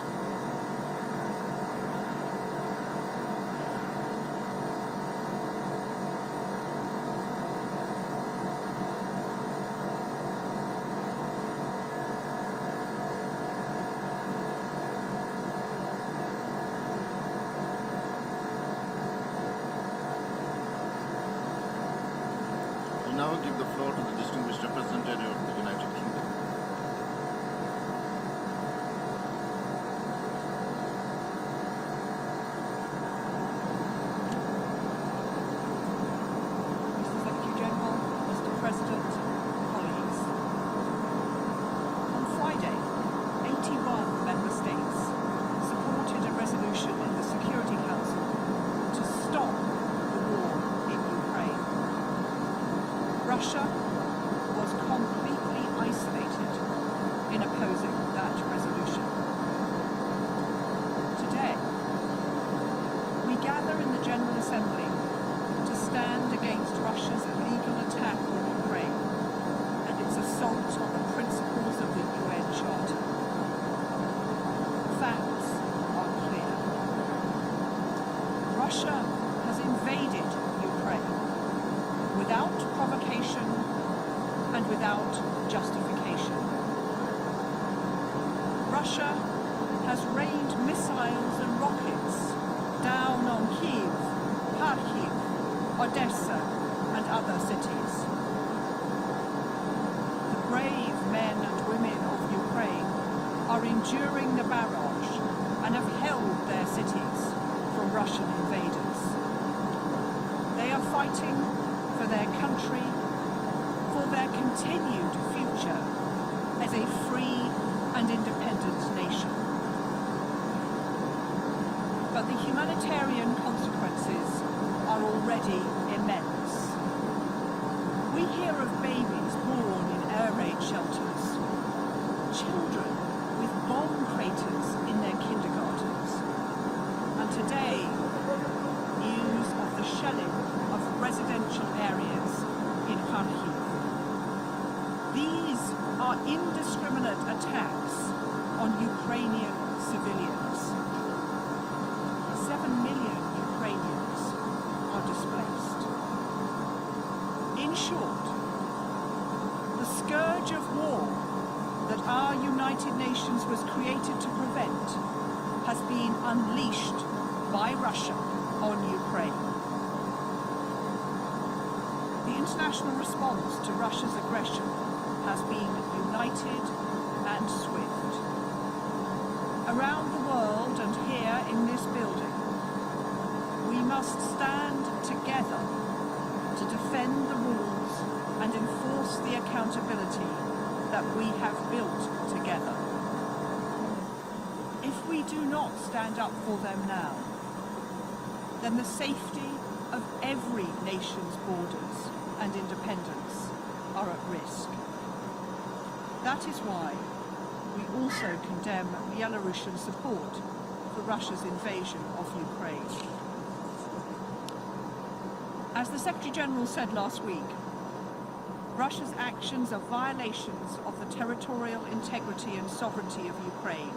I now give the floor to the distinguished representative of the United Kingdom. Mr. Secretary General, Mr. President, colleagues. On Friday, 81 member states supported a resolution in the Security Council to stop the war in Ukraine. Russia was completely isolated in opposing that resolution. Today, we gather in the General Assembly to stand against Russia's illegal attack on Ukraine and its assault on the principles of the UN Charter. Facts are clear. Russia has invaded Ukraine without provocation and without justification. Russia has rained missiles and rockets down on Kyiv, Kharkiv, Odessa and other cities. The brave men and women of Ukraine are enduring the barrage and have held their cities from Russian invaders. They are fighting for their country, for their continued future as a free and independent nation. But the humanitarian consequences are already immense. We hear of babies born in air raid shelters, children with bomb craters in their kindergartens, and today, news of the shelling of residential areas in Kharkiv. These are indiscriminate attacks on Ukrainian civilians. 7 million Ukrainians are displaced. In short, the scourge of war that our United Nations was created to prevent has been unleashed by Russia on Ukraine. The international response to Russia's aggression has been united and swift. Around the world and here in this building, we must stand together to defend the rules and enforce the accountability that we have built together. If we do not stand up for them now, then the safety of every nation's borders and independence are at risk. That is why we also condemn Belarusian support for Russia's invasion of Ukraine. As the Secretary-General said last week, Russia's actions are violations of the territorial integrity and sovereignty of Ukraine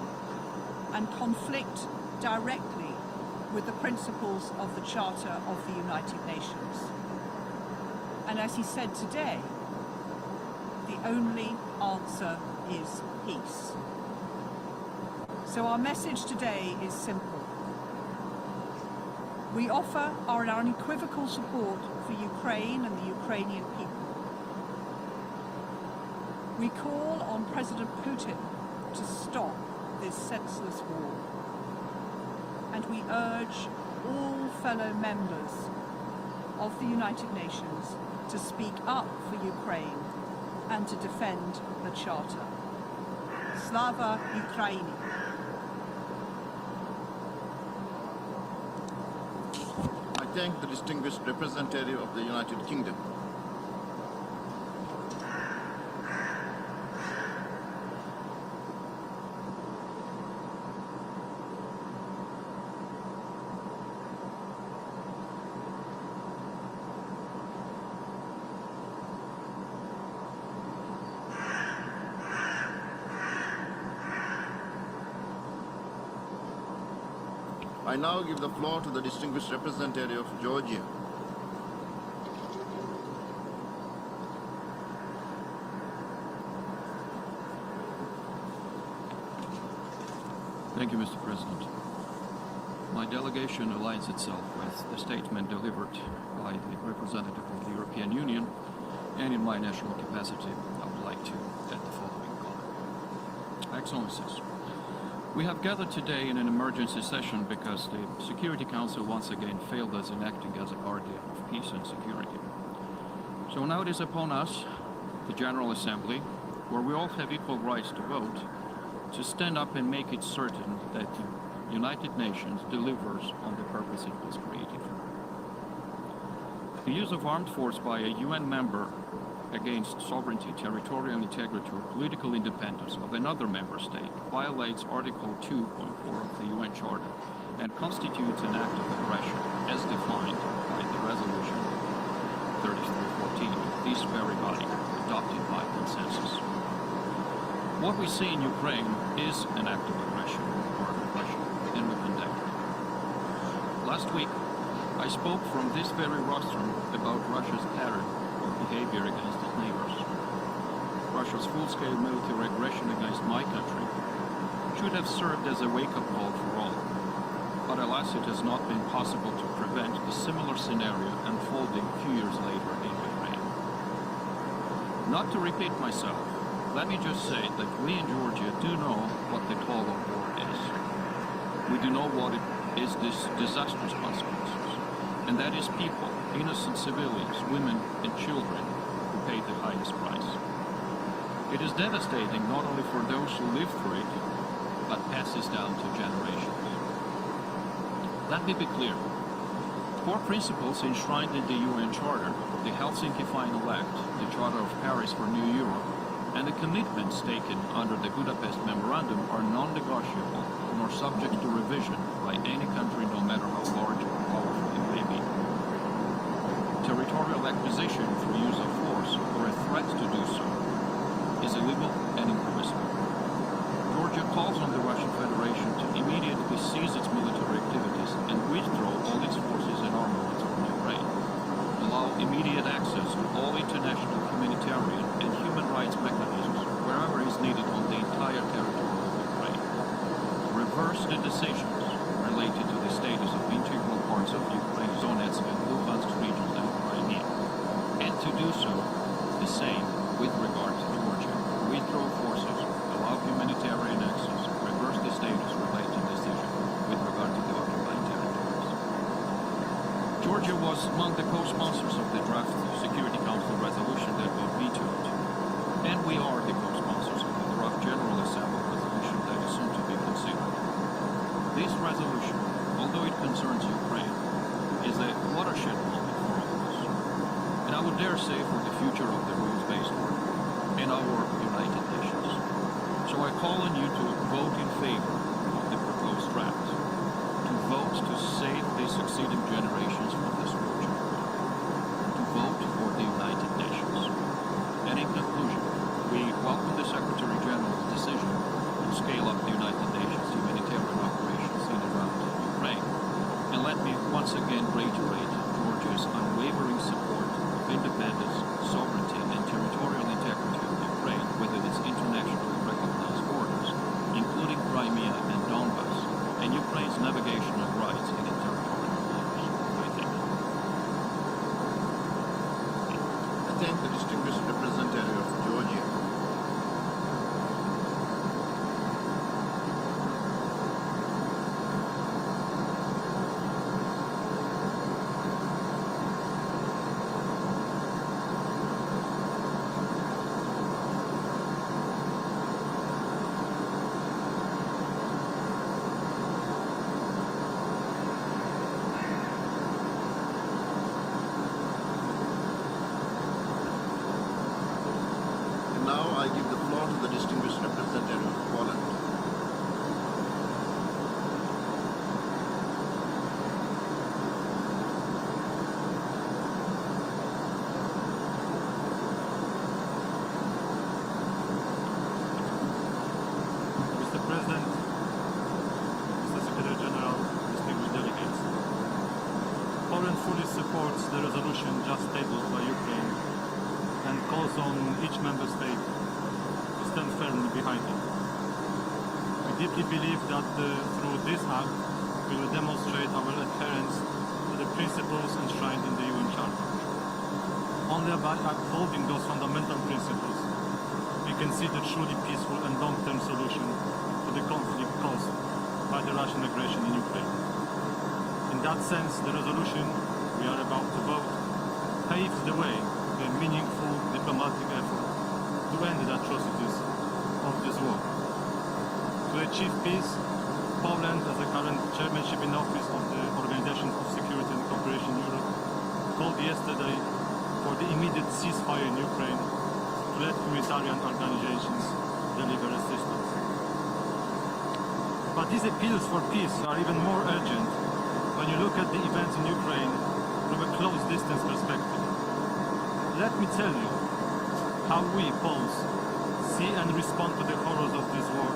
and conflict directly with the principles of the Charter of the United Nations. And as he said today, the only answer is peace. So our message today is simple. We offer our unequivocal support for Ukraine and the Ukrainian people. We call on President Putin to stop this senseless war. And we urge all fellow members of the United Nations to speak up for Ukraine and to defend the Charter. Slava Ukraini! I thank the distinguished representative of the United Kingdom. I now give the floor to the distinguished representative of Georgia. Thank you, Mr. President. My delegation aligns itself with the statement delivered by the representative of the European Union, and in my national capacity, I would like to add the following comment. Excellencies, we have gathered today in an emergency session because the Security Council once again failed us in acting as a guardian of peace and security. So now it is upon us, the General Assembly, where we all have equal rights to vote, to stand up and make it certain that the United Nations delivers on the purpose it was created for. The use of armed force by a UN member against sovereignty, territorial integrity, or political independence of another member state violates Article 2.4 of the UN Charter and constitutes an act of aggression as defined by the Resolution 3314 of this very body, adopted by consensus. What we see in Ukraine is an act of aggression or oppression, and we condemn it. Last week, I spoke from this very rostrum about Russia's pattern of behavior against its neighbors. Russia's full-scale military aggression against my country should have served as a wake-up call for all. But alas, it has not been possible to prevent a similar scenario unfolding a few years later in Ukraine. Not to repeat myself, let me just say that we in Georgia do know what the toll of war is. We do know what it is this disastrous consequences, and that is people, innocent civilians, women and children who pay the highest price. It is devastating not only for those who live through it, but passes down to generations. Let me be clear. Core principles enshrined in the UN Charter, the Helsinki Final Act, the Charter of Paris for New Europe, and the commitments taken under the Budapest Memorandum are non-negotiable nor subject to revision by any country, no matter how large or powerful it may be. Territorial acquisition through use of force or a threat to do so is illegal and impermissible. Georgia calls on the Russian Federation to immediately cease its military activities and withdraw all its forces and armaments from Ukraine. Allow immediate access to all international humanitarian and human rights mechanisms wherever is needed on the entire territory of Ukraine. Reverse the decisions related to the status of integral parts of Ukraine's Donetsk and Luhansk regions and Crimea, and to do so the same with regard to Georgia. Withdraw forces, allow humanitarian access, reverse the status related decision with regard to the occupied territories. Georgia was among the co-sponsors of the draft Security Council resolution that was vetoed, and we are the co-sponsors of the draft General Assembly resolution that is soon to be considered. This resolution, although it concerns Ukraine, is a watershed moment for all of us, and I would dare say for the future of the rules-based order and our United Nations. call on you to vote in favor of the proposed draft, to vote to save the succeeding generations from this war, to vote for the United Nations. And in conclusion, we welcome the Secretary General's decision to scale up the United Nations humanitarian operations in and around Ukraine. And let me once again reiterate Georgia's unwavering support of independence, sovereignty, and territorial integrity of Ukraine within its internationally recognized borders, including Crimea and Donbass, and Ukraine's navigational rights in its territorial waters. I thank you. I thank the distinguished representative of Georgia. Now I give the floor to the distinguished representative of Poland. Mr. President, Mr. Secretary General, distinguished delegates, Poland fully supports the resolution just tabled by Ukraine and calls on each member state to stand firmly behind it. We deeply believe that through this act we will demonstrate our adherence to the principles enshrined in the UN Charter. Only by upholding those fundamental principles we can see the truly peaceful and long-term solution to the conflict caused by the Russian aggression in Ukraine. In that sense, the resolution we are about to vote paves the way a meaningful diplomatic effort to end the atrocities of this war. To achieve peace, Poland, as the current chairmanship in office of the Organization for Security and Cooperation in Europe, called yesterday for the immediate ceasefire in Ukraine to let humanitarian organizations deliver assistance. But these appeals for peace are even more urgent when you look at the events in Ukraine from a close distance perspective. Let me tell you how we, Poles, see and respond to the horrors of this war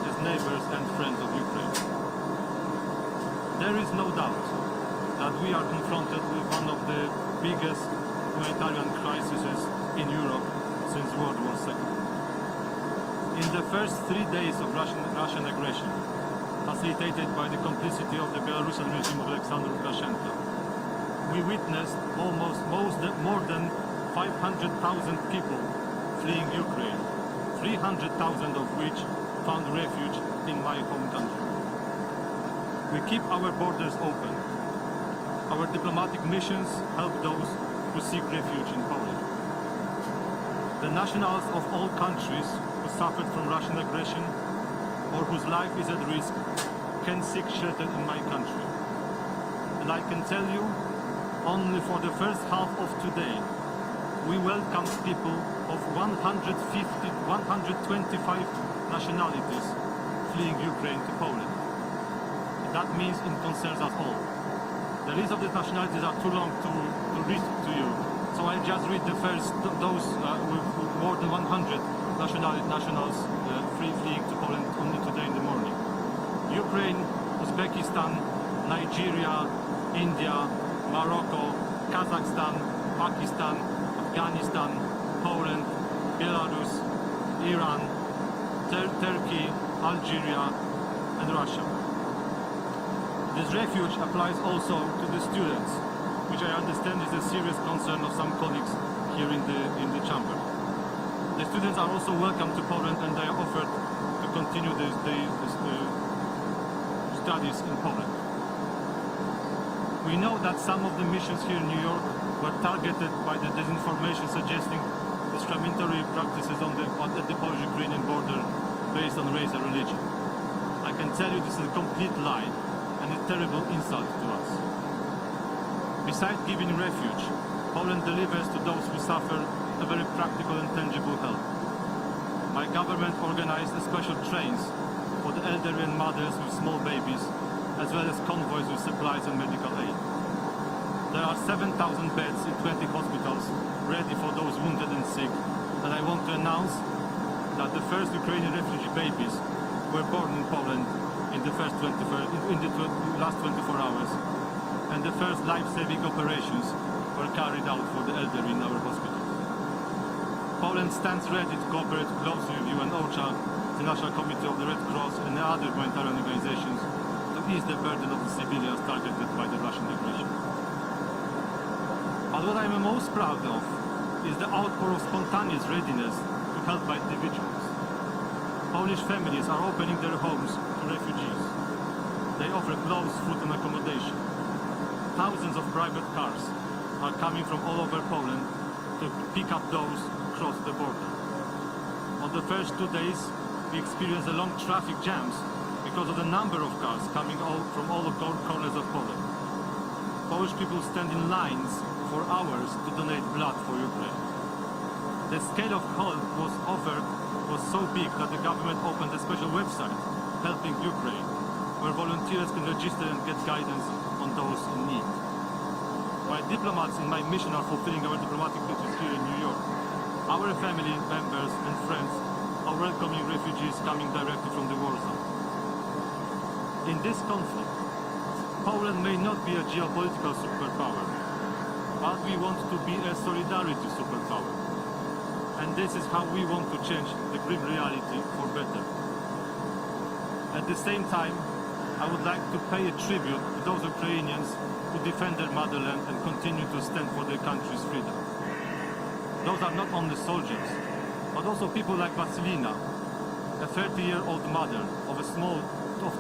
as neighbors and friends of Ukraine. There is no doubt that we are confronted with one of the biggest humanitarian crises in Europe since World War II. In the first 3 days of Russian aggression, facilitated by the complicity of the Belarusian regime of Alexander Lukashenko, we witnessed more than 500,000 people fleeing Ukraine, 300,000 of which found refuge in my home country. We keep our borders open. Our diplomatic missions help those who seek refuge in Poland. The nationals of all countries who suffered from Russian aggression or whose life is at risk can seek shelter in my country. And I can tell you, only for the first half of today, we welcomed people of 125 nationalities fleeing Ukraine to Poland. And that means it concerns us all. The list of these nationalities are too long to read to you, so I'll just read the first, those with more than 100 nationals fleeing to Poland only today in the morning. Ukraine, Uzbekistan, Nigeria, India, Morocco, Kazakhstan, Pakistan, Afghanistan, Poland, Belarus, Iran, Turkey, Algeria, and Russia. This refuge applies also to the students, which I understand is a serious concern of some colleagues here in the chamber. The students are also welcome to Poland, and they are offered to continue the studies in Poland. We know that some of the missions here in New York were targeted by the disinformation suggesting discriminatory practices at the Polish-Ukrainian border based on race and religion. I can tell you this is a complete lie and a terrible insult to us. Besides giving refuge, Poland delivers to those who suffer a very practical and tangible help. my government organized special trains for the elderly and mothers with small babies, as well as convoys with supplies and medical aid. There are 7,000 beds in 20 hospitals ready for those wounded and sick, and I want to announce that the first Ukrainian refugee babies were born in Poland in the last 24 hours, and the first life-saving operations were carried out for the elderly in our hospitals. Poland stands ready to cooperate closely with you and OCHA, the National Committee of the Red Cross, and the other humanitarian organizations to ease the burden of the civilians targeted by the Russian aggression. But what I am most proud of is the outpour of spontaneous readiness to help by individuals. Polish families are opening their homes to refugees. They offer clothes, food and accommodation. Thousands of private cars are coming from all over Poland to pick up those who cross the border. On the first 2 days, we experienced a long traffic jams because of the number of cars coming from all corners of Poland. Polish people stand in lines for hours to donate blood for Ukraine. The scale of help was offered was so big that the government opened a special website, Helping Ukraine, where volunteers can register and get guidance on those in need. My diplomats in my mission are fulfilling our diplomatic duties here in New York. Our family members and friends are welcoming refugees coming directly from the war zone. In this conflict, Poland may not be a geopolitical superpower, but we want to be a solidarity superpower. And this is how we want to change the grim reality for better. At the same time, I would like to pay a tribute to those Ukrainians who defend their motherland and continue to stand for their country's freedom. Those are not only soldiers, but also people like Vasilina, a 30-year-old mother of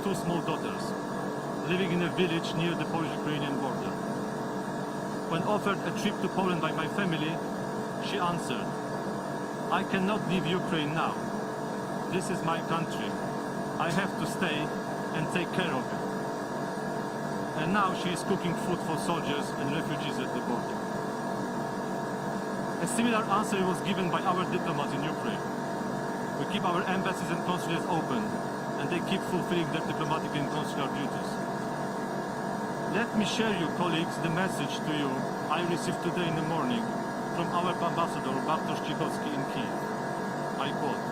two small daughters, living in a village near the Polish-Ukrainian border. When offered a trip to Poland by my family, she answered, "I cannot leave Ukraine now. This is my country. I have to stay and take care of it." And now she is cooking food for soldiers and refugees at the border. A similar answer was given by our diplomats in Ukraine. We keep our embassies and consulates open, and they keep fulfilling their diplomatic and consular duties. Let me share, you colleagues, the message to you I received today in the morning from our ambassador, Bartosz Cichocki, in Kyiv. I quote,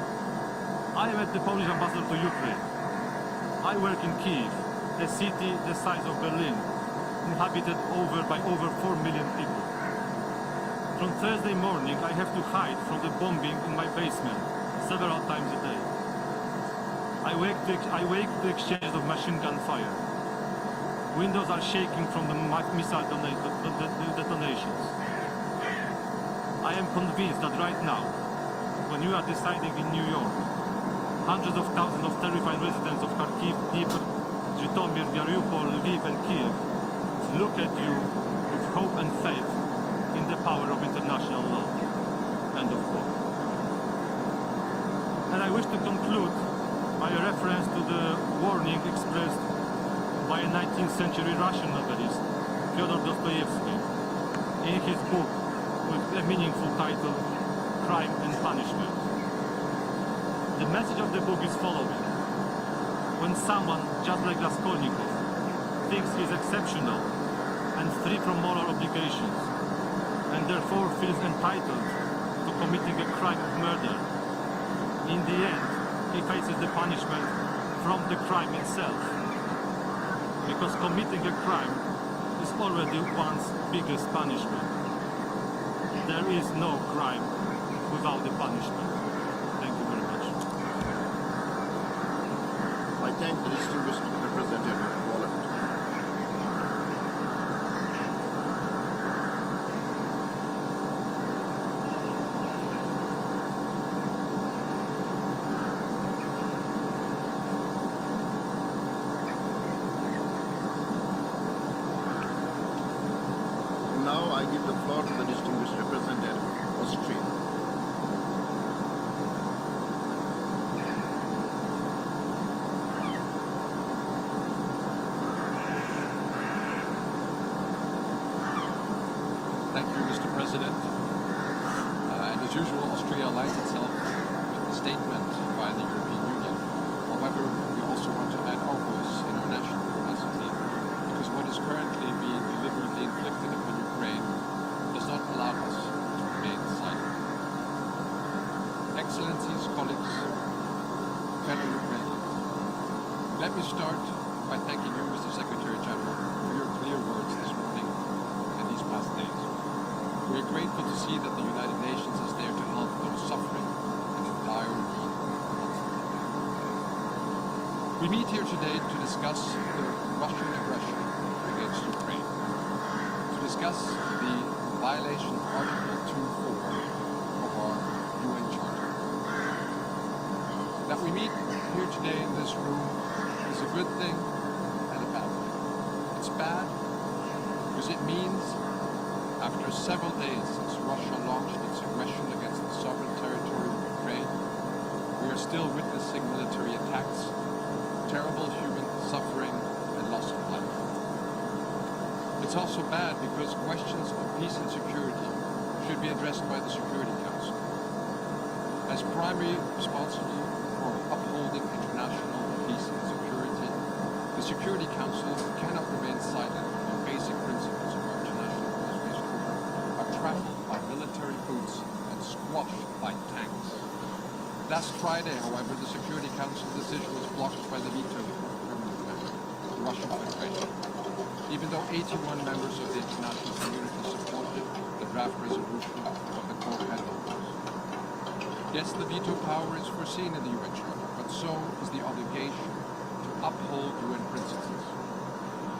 "I am at the Polish ambassador to Ukraine. I work in Kyiv, a city the size of Berlin, inhabited by over 4 million people. From Thursday morning, I have to hide from the bombing in my basement several times a day. I wake to exchanges of machine gun fire. Windows are shaking from the missile detonations. I am convinced that right now, when you are deciding in New York, hundreds of thousands of terrified residents of Kharkiv, Dnipro, Zhytomyr, Mariupol, Lviv and Kiev look at you with hope and faith in the power of international law." End of quote. And I wish to conclude by a reference to the warning expressed by a 19th century Russian novelist, Fyodor Dostoevsky, in his book with a meaningful title, Crime and Punishment. The message of the book is following. When someone, just like Raskolnikov, thinks he is exceptional and free from moral obligations, and therefore feels entitled to committing a crime of murder, in the end, he faces the punishment from the crime itself. Because committing a crime is already one's biggest punishment. There is no crime without the punishment. Thank you very much. I thank the distinguished representative of Poland. Now I give the floor to the distinguished representative of Austria. Excellencies, colleagues, fellow Ukrainians, let me start by thanking you, Mr. Secretary General, for your clear words this morning and these past days. We are grateful to see that the United Nations is there to help those suffering and in dire need. We meet here today to discuss the Russian aggression against Ukraine, to discuss the violation of Article 2.4 of our UN Charter. That we meet here today in this room is a good thing and a bad thing. It's bad because it means after several days since Russia launched its aggression against the sovereign territory of Ukraine, we are still witnessing military attacks, terrible human suffering, and loss of life. It's also bad because questions of peace and security should be addressed by the Security Council. As primary responsible for upholding international peace and security, the Security Council cannot remain silent when basic principles of our international relations are trampled by military boots and squashed by tanks. Last Friday, however, the Security Council decision was blocked by the veto of a permanent member, the Russian Federation, even though 81 members of the international community supported the draft resolution of the court had proposed. Yes, the veto power is foreseen in the UN Charter, but so is the obligation to uphold UN principles.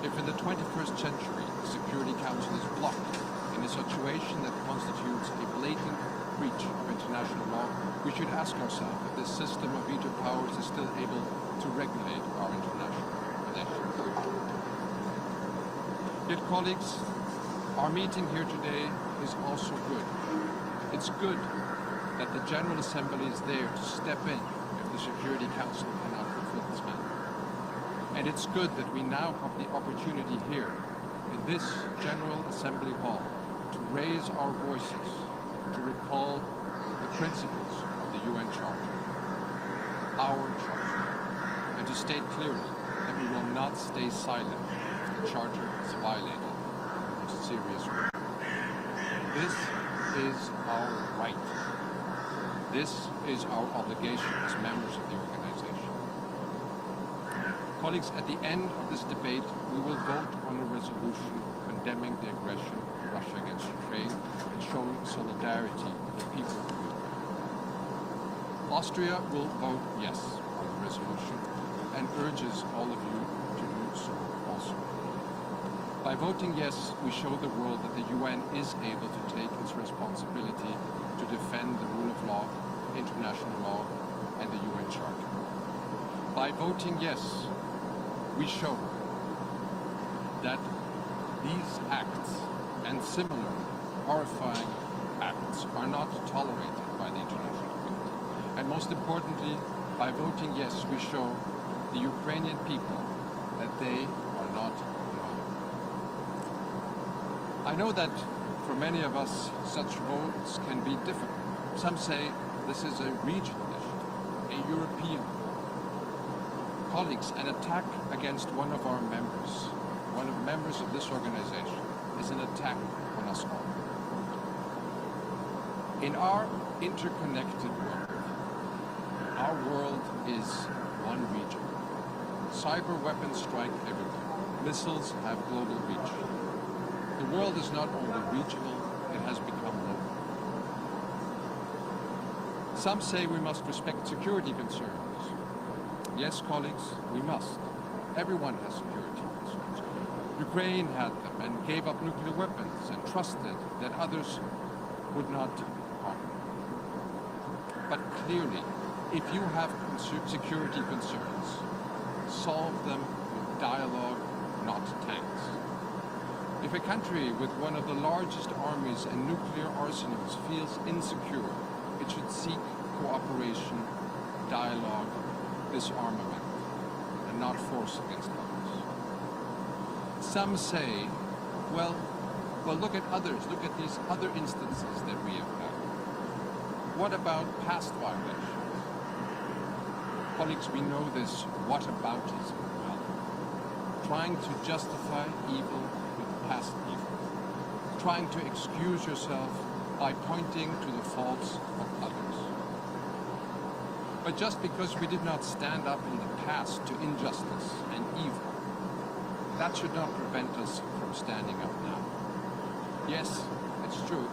If in the 21st century the Security Council is blocked in a situation that constitutes a blatant breach of international law, we should ask ourselves if this system of veto powers is still able to regulate our international relations. Yet, colleagues, our meeting here today is also good. It's good that the General Assembly is there to step in if the Security Council cannot fulfill its mandate. And it's good that we now have the opportunity here in this General Assembly hall to raise our voices, to recall the principles of the UN Charter, our Charter, and to state clearly that we will not stay silent if the Charter is violated in the most serious way. This is our right. This is our obligation as members of the organization. Colleagues, at the end of this debate, we will vote on a resolution condemning the aggression of Russia against Ukraine and showing solidarity with the people of Ukraine. Austria will vote yes on the resolution and urges all of you to do so also. By voting yes, we show the world that the UN is able to take its responsibility to defend the rule of law, international law, and the UN Charter. By voting yes, we show that these acts and similar horrifying acts are not tolerated by the international community. And most importantly, by voting yes, we show the Ukrainian people that they are not alone. I know that for many of us, such votes can be difficult. Some say this is a regional issue, a European issue. Colleagues, an attack against one of our members, one of the members of this organization, is an attack on us all. In our interconnected world, our world is one region. Cyber weapons strike everywhere. Missiles have global reach. The world is not only regional, it has become local. Some say we must respect security concerns. Yes, colleagues, we must. Everyone has security concerns. Ukraine had them and gave up nuclear weapons and trusted that others would not harm them. But clearly, if you have security concerns, solve them with dialogue, not tanks. If a country with one of the largest armies and nuclear arsenals feels insecure, it should seek cooperation, dialogue, disarmament, and not force against others. Some say, well, look at others, look at these other instances that we have had. What about past violations? Colleagues, we know this whataboutism well. Trying to justify evil with past evil. Trying to excuse yourself by pointing to the faults of others. But just because we did not stand up in the past to injustice and evil, that should not prevent us from standing up now. Yes, it's true,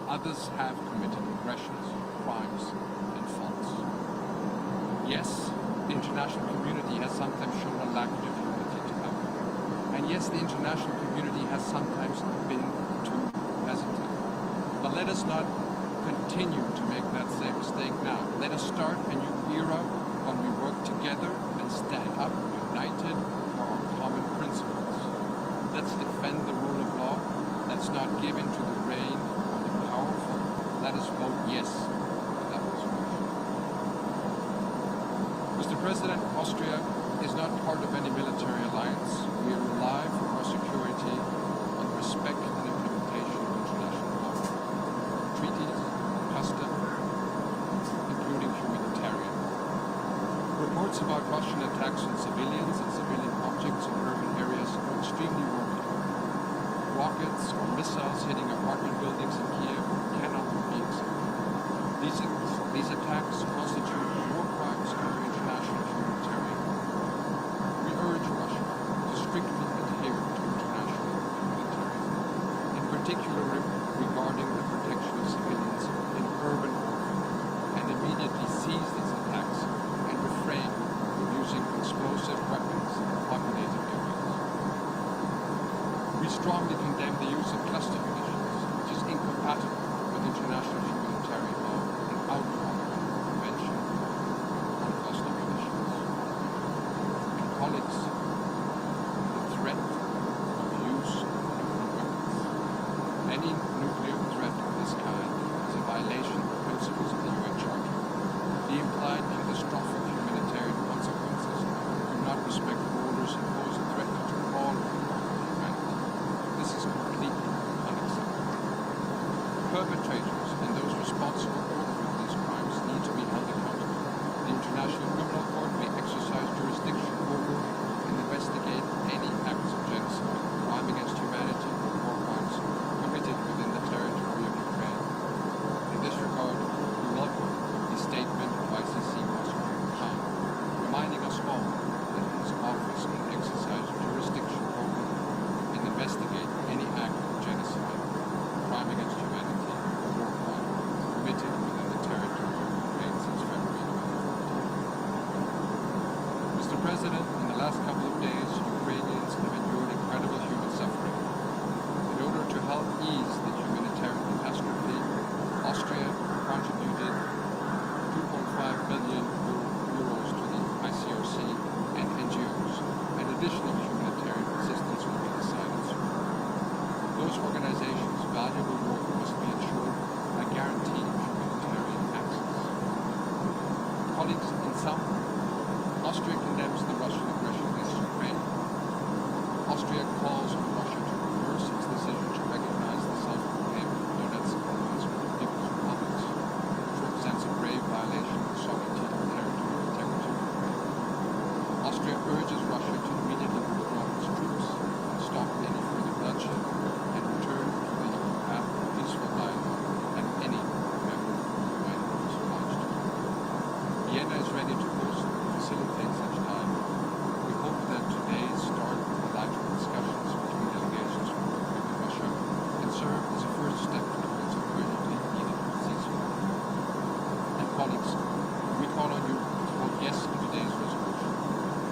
others have committed aggressions, crimes, and faults. Yes, the international community has sometimes shown a lack of humility to others. And yes, the international community has sometimes been too hesitant. But let us not continue to make that same mistake now. Let us start a new era when we work together and stand up united for our common principles. Let's defend the rule of law. Let's not give in to the reign of the powerful. Let us vote yes to that resolution. Mr. President, Austria is not part of any military alliance. We rely for our security on respect and implementation of international law, treaties, custom, including humanitarian. Reports about Russian attacks on civilians and civilian objects in urban areas are extremely worrying. Rockets or missiles hitting apartment buildings in Kiev cannot be accepted. These attacks constitute war crimes under international humanitarian law. We urge Russia to strictly adhere to international humanitarian law, in particular regarding the protection of civilians in urban warfare, and immediately cease these attacks and refrain from using explosive weapons in populated areas. We strongly condemn the use of cluster munitions, which is incompatible with international humanitarian law and outlaw the Convention on Cluster Munitions. And colleagues, the threat of use of nuclear weapons. Any nuclear threat of this kind is a violation of the principles of the UN Charter. The implied catastrophic humanitarian consequences do not respect borders and pose a threat to all humanity. This is completely unacceptable. Perpetrators and those responsible for these crimes need to be held accountable. The International Criminal Court may exercise jurisdiction over and investigate any acts of genocide, crime against humanity, or war crimes committed within the territory of Ukraine. In this regard, we welcome the statement of ICC Prosecutor Khan, reminding us all that his office can exercise jurisdiction over and investigate any act of genocide, crime against humanity, or war crime committed within the territory of Ukraine since February 2014. Mr. President, in the last couple of days, Ukrainians have endured incredible human suffering. In order to help ease the humanitarian catastrophe, Austria contributed 2.5 billion euros to the ICRC and NGOs, and additional humanitarian assistance will be decided soon. Those organizations' valuable work must be ensured by guaranteeing humanitarian access. Colleagues, in sum, Austria condemns the Russian aggression against Ukraine. Austria calls on Russia to reverse its decision to recognize the self-proclaimed Donetsk and Luhansk People's Republics, which represents a grave violation of sovereignty and territorial integrity. Austria urges Russia to immediately withdraw its troops and stop any further bloodshed and return to the path of peaceful dialogue and any member who might be obliged to. Vienna is ready to host and facilitate such dialogue. We hope that today's start of bilateral discussions between delegations from Ukraine and Russia can serve as a first step towards a urgently needed ceasefire. And colleagues, we call on you to vote yes to today's resolution.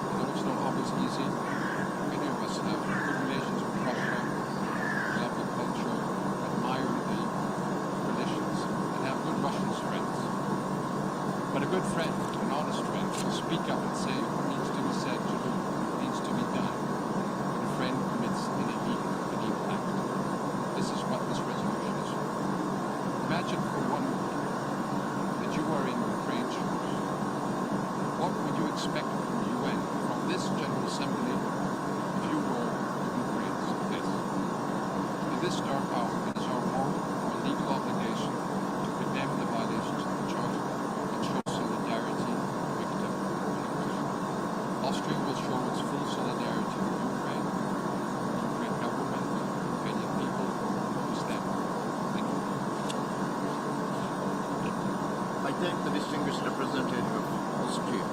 Although it's not always easy, many of us have good relations with Russia, love the culture, admire the traditions, and have good Russian friends. But a good friend, an honest friend, will speak up and say what needs to be said to do what needs to be done when a friend commits an illegal act. This is what this resolution is for. Imagine for one moment that you are in Ukraine's shoes. What would you expect from the UN, from this General Assembly, if you were Ukraine's this? In this dark hour, it is our moral, our legal obligation to condemn the violations of the Charter and show solidarity with the victim of aggression. thank the distinguished representative of Austria.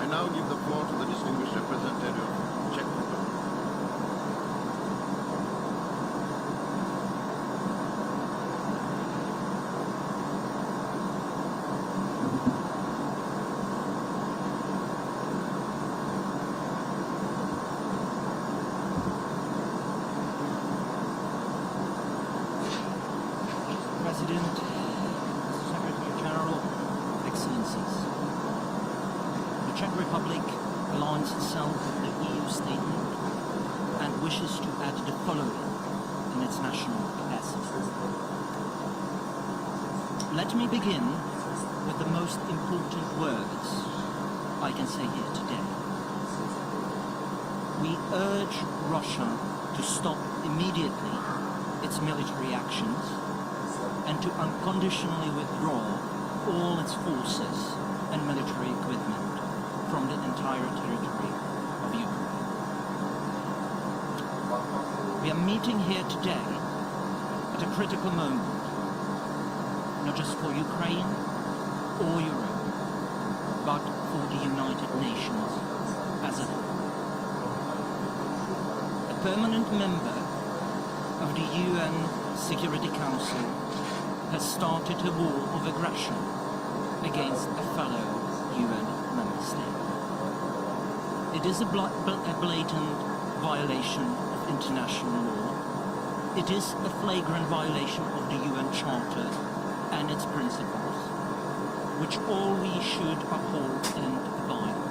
I now give the floor to the distinguished representative of Czech Republic. President, Secretary General, Excellencies. The Czech Republic aligns itself with the EU statement and wishes to add the following in its national capacity. Let me begin with the most important words I can say here today. We urge Russia to stop immediately its military actions and to unconditionally withdraw all its forces and military equipment from the entire territory of Ukraine. We are meeting here today at a critical moment, not just for Ukraine or Europe, but for the United Nations as a whole. A permanent member of the UN Security Council has started a war of aggression against a fellow UN member state. It is a blatant violation of international law. It is a flagrant violation of the UN Charter and its principles, which all we should uphold and abide by.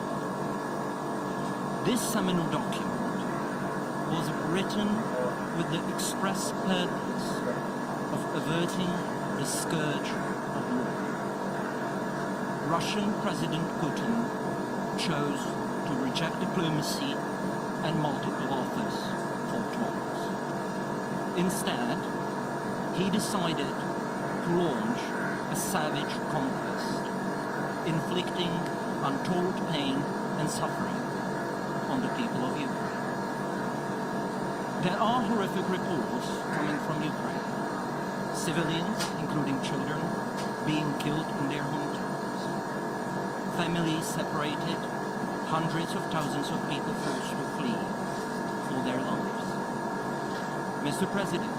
This seminal document was written with the express purpose of averting the scourge of war. Russian President Putin chose to reject diplomacy and multiple offers for talks. Instead, he decided to launch a savage conquest, inflicting untold pain and suffering on the people of Ukraine. There are horrific reports coming from Ukraine. Civilians, including children, being killed in their hometowns. Families separated, hundreds of thousands of people forced to flee for their lives. Mr. President,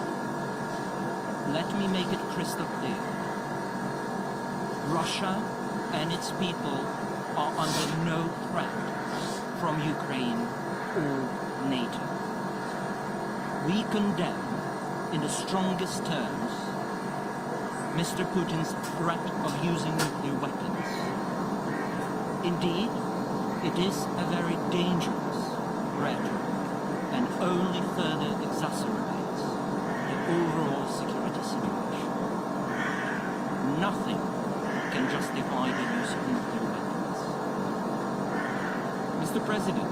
let me make it crystal clear. Russia and its people are under no threat from Ukraine or NATO. We condemn in the strongest terms Mr. Putin's threat of using nuclear weapons. Indeed, it is a very dangerous rhetoric and only further exacerbates the overall security situation. Nothing can justify the use of nuclear weapons. Mr. President,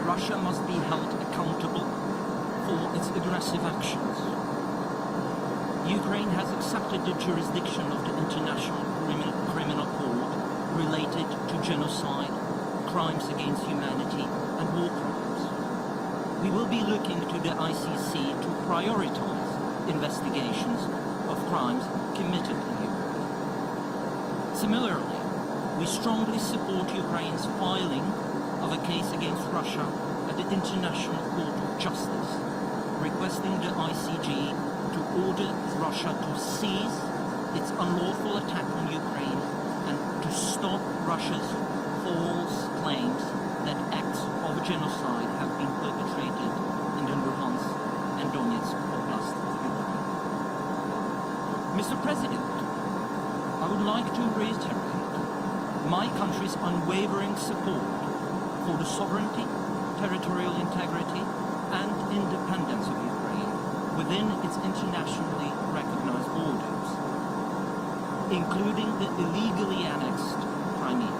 Russia must be held accountable for its aggressive actions. Ukraine has accepted the jurisdiction of the International Criminal Court related to genocide, crimes against humanity, and war crimes. We will be looking to the ICC to prioritize investigations of crimes committed in Ukraine. Similarly, we strongly support Ukraine's filing of a case against Russia at the International Court of Justice, requesting the ICJ to order Russia to cease its unlawful attack on Ukraine and to stop Russia's false claims that acts of genocide have been perpetrated in the Luhansk and Donetsk Oblast of Ukraine. Mr. President, I would like to reiterate my country's unwavering support for the sovereignty, territorial integrity, and independence of Ukraine within its internationally recognized borders, including the illegally annexed Crimea.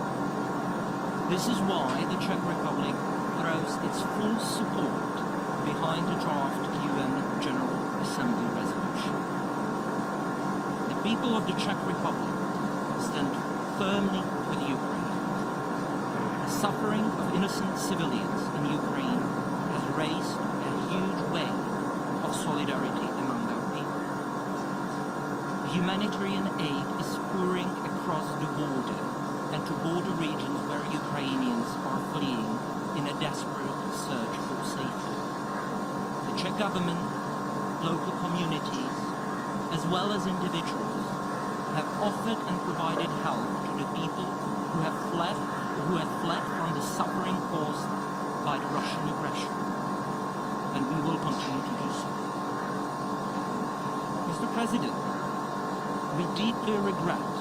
This is why the Czech Republic throws its full support behind the draft UN people of the Czech Republic stand firmly with Ukraine. The suffering of innocent civilians in Ukraine has raised a huge wave of solidarity among our people. Humanitarian aid is pouring across the border and to border regions where Ukrainians are fleeing in a desperate search for safety. The Czech government, local communities, as well as individuals, have offered and provided help to the people who have fled from the suffering caused by the Russian aggression, and we will continue to do so. Mr. President, we deeply regret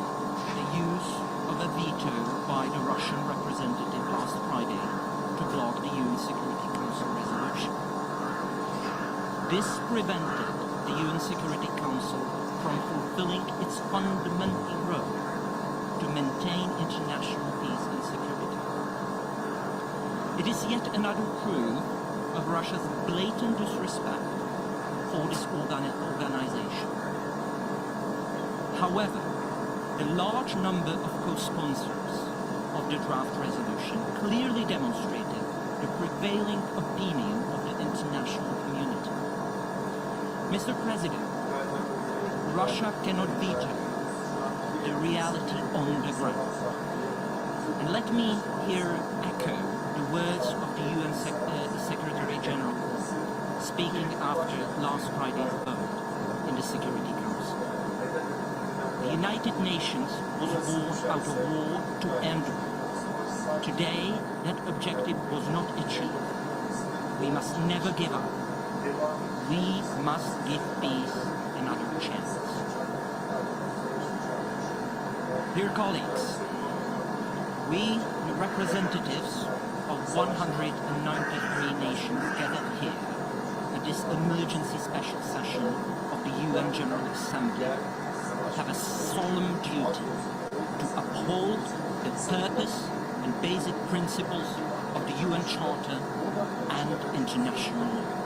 the use of a veto by the Russian representative last Friday to block the UN Security Council resolution. This prevented the UN Security Council from fulfilling its fundamental role to maintain international peace and security. It is yet another proof of Russia's blatant disrespect for this organization. However, a large number of co-sponsors of the draft resolution clearly demonstrated the prevailing opinion of the international community. Mr. President, Russia cannot veto the reality on the ground. And let me here echo the words of the UN Secretary General speaking after last Friday's vote in the Security Council. The United Nations was born out of war to end war. Today, that objective was not achieved. We must never give up. We must give peace another chance. Dear colleagues, we, the representatives of 193 nations gathered here at this emergency special session of the UN General Assembly, have a solemn duty to uphold the purpose and basic principles of the UN Charter and international law.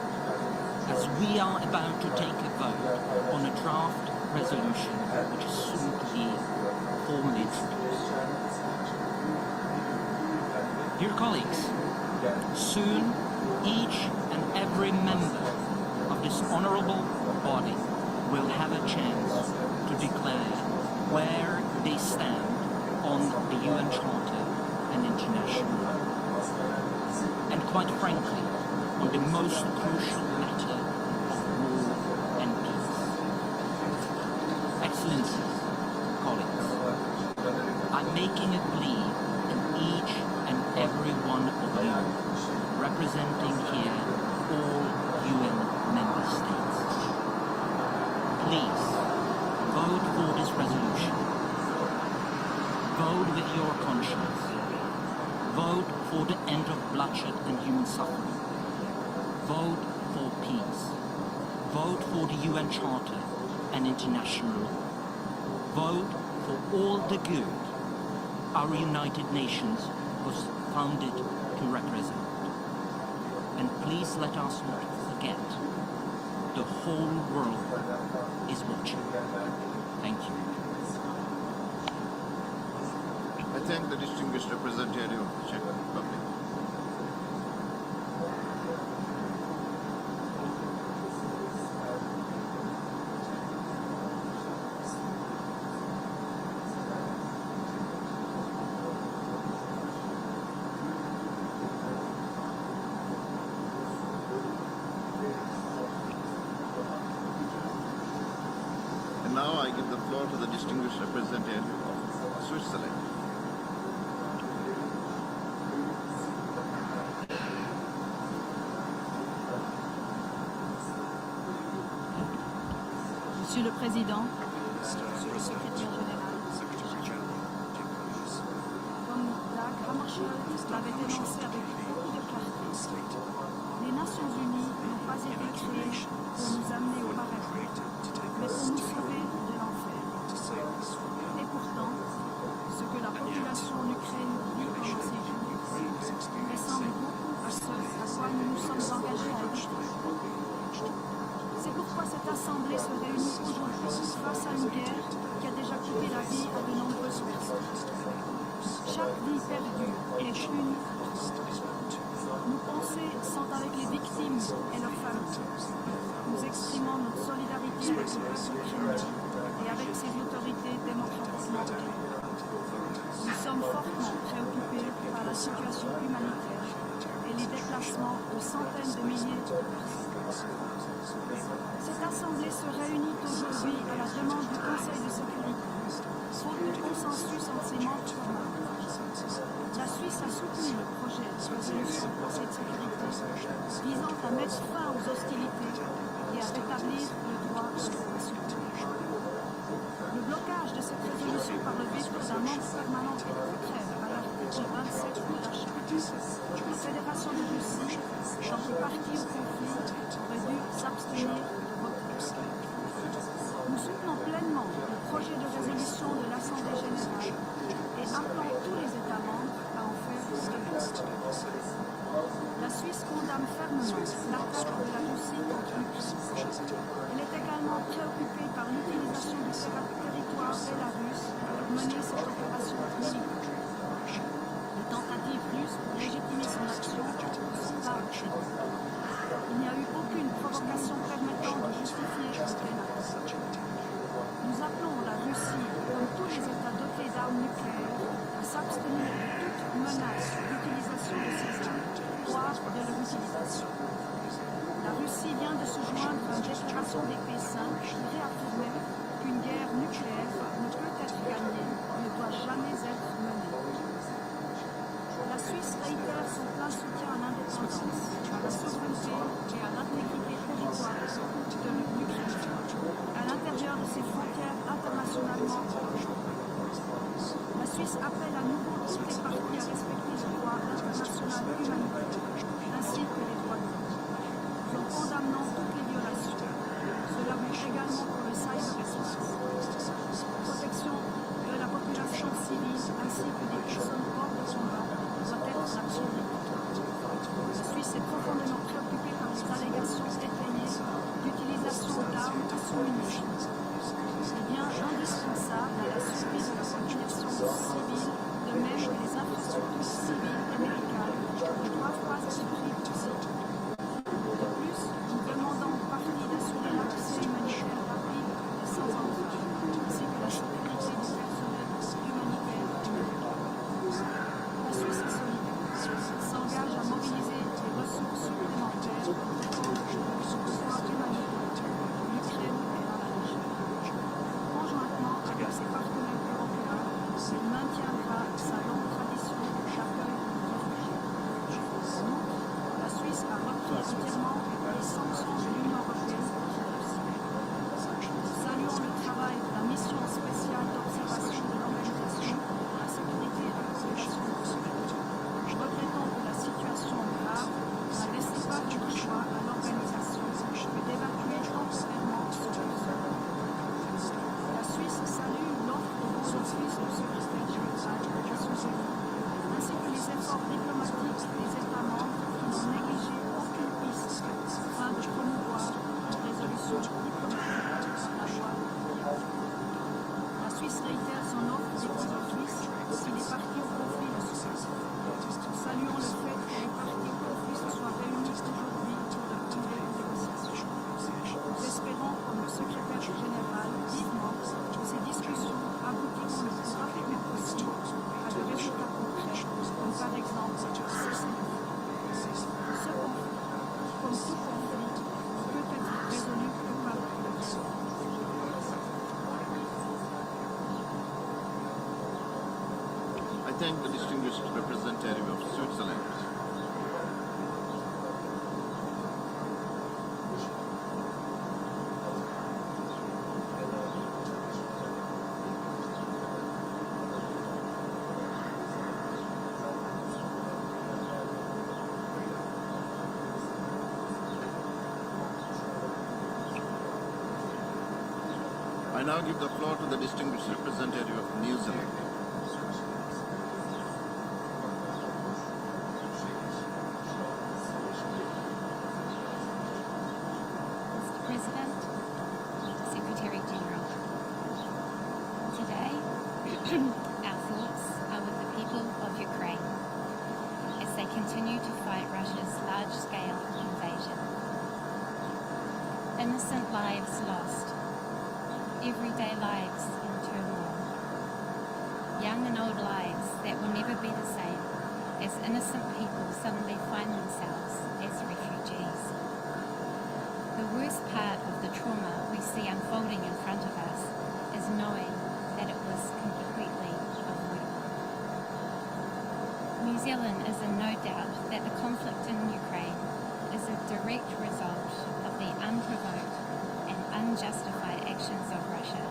As we are about to take a vote on a draft resolution which is soon to be formally introduced. Dear colleagues, soon each and every member of this honorable body will have a chance to declare where they stand on the UN Charter and international law. And quite frankly, on the most crucial matter of war and peace. Excellencies, colleagues, I'm making a plea to each and every one of you representing here all UN member states. Please, vote for this resolution. Vote with your conscience. Vote for the end of bloodshed and human suffering. Vote for peace. Vote for the UN Charter and international law. Vote for all the good our United Nations was founded to represent. And please let us not forget, the whole world is watching. Thank you. I thank the distinguished representative of the Czech Republic. And now I give the floor to the distinguished representative of Switzerland. Monsieur le Président, Monsieur le Secrétaire Général, comme Dag Hammarskjöld l'avait énoncé avec beaucoup de clarté, les Nations Unies n'ont pas été créées pour nous amener au paradis, mais pour nous sauver de l'enfer. Et pourtant, ce que la population en Ukraine vit pendant ces jours ressemble beaucoup à ce à quoi nous nous sommes engagés à éviter. C'est pourquoi cette Assemblée se réunit aujourd'hui face à une guerre qui a déjà coûté la vie à de nombreuses personnes. Chaque vie perdue est une. Nos pensées sont avec les victimes et leurs familles. Nous exprimons notre solidarité avec le peuple ukrainien et avec ses autorités démocratiquement élues. Nous sommes fortement préoccupés par la situation humanitaire et les déplacements de centaines de milliers de personnes. Cette Assemblée se réunit aujourd'hui à la demande du Conseil de sécurité, faute de consensus entre ses membres permanents. La Suisse a soutenu le projet de résolution du Conseil de sécurité visant à mettre fin aux hostilités et à rétablir le droit de l'évacuation. Le blocage de cette résolution par le veto d'un membre permanent est contraire à l'article 27 de la Charte. La Fédération de Russie, tant que partie au conflit, aurait dû s'abstenir de voter. Nous soutenons pleinement le projet de résolution de l'Assemblée générale et appelons tous les États membres à en faire de. La Suisse condamne fermement l'attaque de la Russie contre l'Ukraine. Elle est également préoccupée par l'utilisation du territoire bélarusse pour mener cette opération militaire. Les tentatives russes pour légitimer son action ne sont pas acceptées. Il n'y a eu aucune provocation permettant de justifier un tel acte. Nous appelons la Russie, comme tous les États dotés d'armes nucléaires, à s'abstenir de toute menace d'utilisation de ces armes, voire de leur utilisation. La Russie vient de se joindre à une déclaration des P5 qui réaffirmait qu'une guerre nucléaire ne peut être gagnée, ne doit jamais être menée. La Suisse réitère son plein soutien à l'indépendance, à la souveraineté et à l'intégrité territoriale de l'Ukraine, à l'intérieur de ses frontières internationalement reconnues. La Suisse appelle à nouveau toutes les parties à respecter le droit international humanitaire, ainsi que les droits de l'homme. Nous condamnons toutes les violations. Cela vaut également pour le cyberespace. La protection de la population civile ainsi que des personnes hors de combat doit être la priorité. La Suisse est profondément préoccupée par les allégations étayées d'utilisation d'armes à sous-munitions. C'est bien indispensable à la survie de la population civile, de même que les infrastructures civiles et médicales ne doivent pas être prises aussi. De plus, nous demandons aux parties d'assurer l'accès humanitaire rapide et sans entrave, ainsi que la sécurité du personnel humanitaire et médical. La Suisse est solidaire, s'engage à mobiliser des ressources supplémentaires pour répondre aux besoins humanitaires en Ukraine et dans la région. Conjointement avec ses partenaires européens, elle maintiendra sa longue tradition d'accueil de réfugiés. En outre, la Suisse a repris entièrement les sanctions de l'Union européenne contre la Russie. Nous saluons le travail de la mission spéciale d'observation de l'Organisation pour la sécurité et la coopération européenne. Nous regrettons que la situation grave n'a laissé pas de choix à l'organisation que d'évacuer temporairement ce territoire. La Suisse salue l'offre de vos offices de secrétaire général des Nations Unies, ainsi que les efforts diplomatiques des États membres qui n'ont négligé aucune piste afin de promouvoir une résolution diplomatique par la voie du dialogue. La Suisse réitère son offre des vos offices si les parties au conflit le souhaitent. Nous saluons le fait que les parties au conflit se soient réunies aujourd'hui pour de nouvelles négociations. Nous espérons, comme le secrétaire général, vivement que ces discussions aboutiront le plus rapidement possible à de résultats concrets, comme par exemple cessez-le-feu. Ce conflit, comme tout conflit, ne peut être résolu que par la paix. I thank the distinguished representative of Switzerland. I now give the floor to the distinguished representative of New Zealand. Mr. President, Secretary General. Today, our thoughts are with the people of Ukraine as they continue to fight Russia's large-scale invasion. Innocent lives lost, everyday lives in turmoil, young and old lives that will never be the same as innocent people suddenly find themselves as refugees. The worst part of the trauma we see unfolding in front of us is knowing that it was completely avoidable. New Zealand is in no doubt that the conflict in Ukraine is a direct result of the unprovoked and unjustified actions of Russia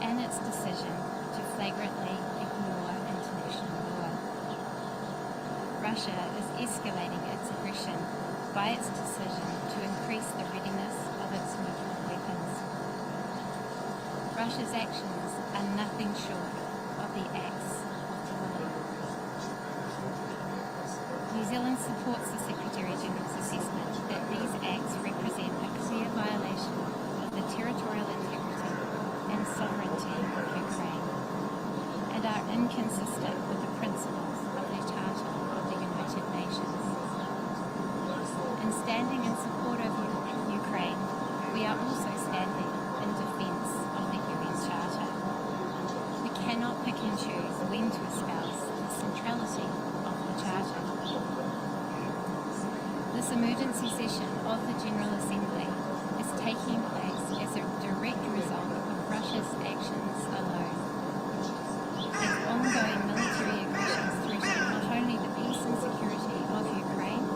and its decision to flagrantly ignore international law. Russia is escalating its aggression by its decision to increase the readiness of its nuclear weapons. Russia's actions are nothing short of the acts of terror. New Zealand supports the Secretary-General's assessment that these acts represent a clear violation of the territorial integrity and sovereignty of Ukraine and are inconsistent with the principles of the Charter of the United Nations. In standing in support of Ukraine, we are also standing in defence of the UN Charter. We cannot pick and choose when to espouse the centrality of the Charter. This emergency session of the General Assembly is taking place as a direct result of Russia's actions alone. As ongoing military aggressions threaten not only the peace and security of Ukraine,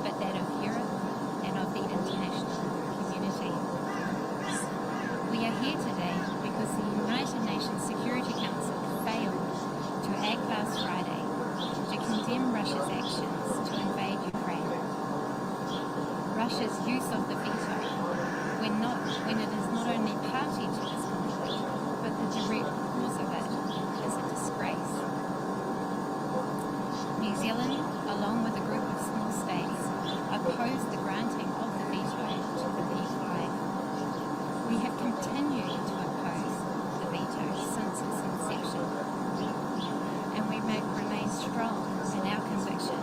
but that of Europe and of the international community. We are here today because the United Nations Security Council failed to act last Friday to condemn Russia's actions to invade Ukraine. Russia's use of the veto, when it is not only party to this conflict, but the direct cause of it, is a disgrace. New Zealand, along with a group of small states, opposed the granting of the veto to the P5. We have continued to oppose the veto since its inception, and we remain strong in our conviction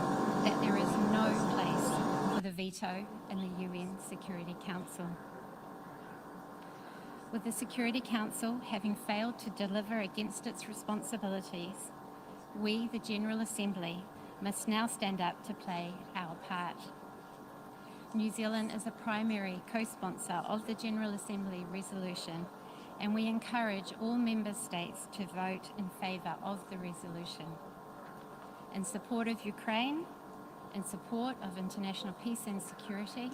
that there is no place for the veto in the UN Security Council. With the Security Council having failed to deliver against its responsibilities, we, the General Assembly, must now stand up to play our part. New Zealand is a primary co-sponsor of the General Assembly resolution, and we encourage all member states to vote in favour of the resolution. In support of Ukraine, in support of international peace and security,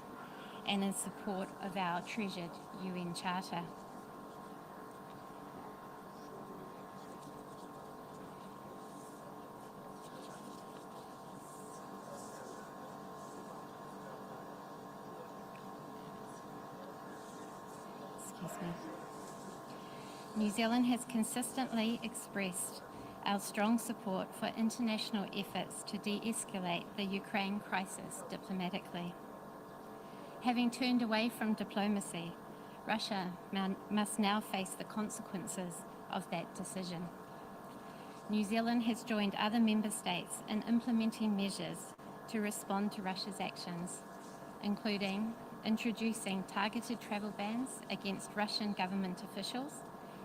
and in support of our treasured UN Charter. New Zealand has consistently expressed our strong support for international efforts to de-escalate the Ukraine crisis diplomatically. Having turned away from diplomacy, Russia must now face the consequences of that decision. New Zealand has joined other member states in implementing measures to respond to Russia's actions, including introducing targeted travel bans against Russian government officials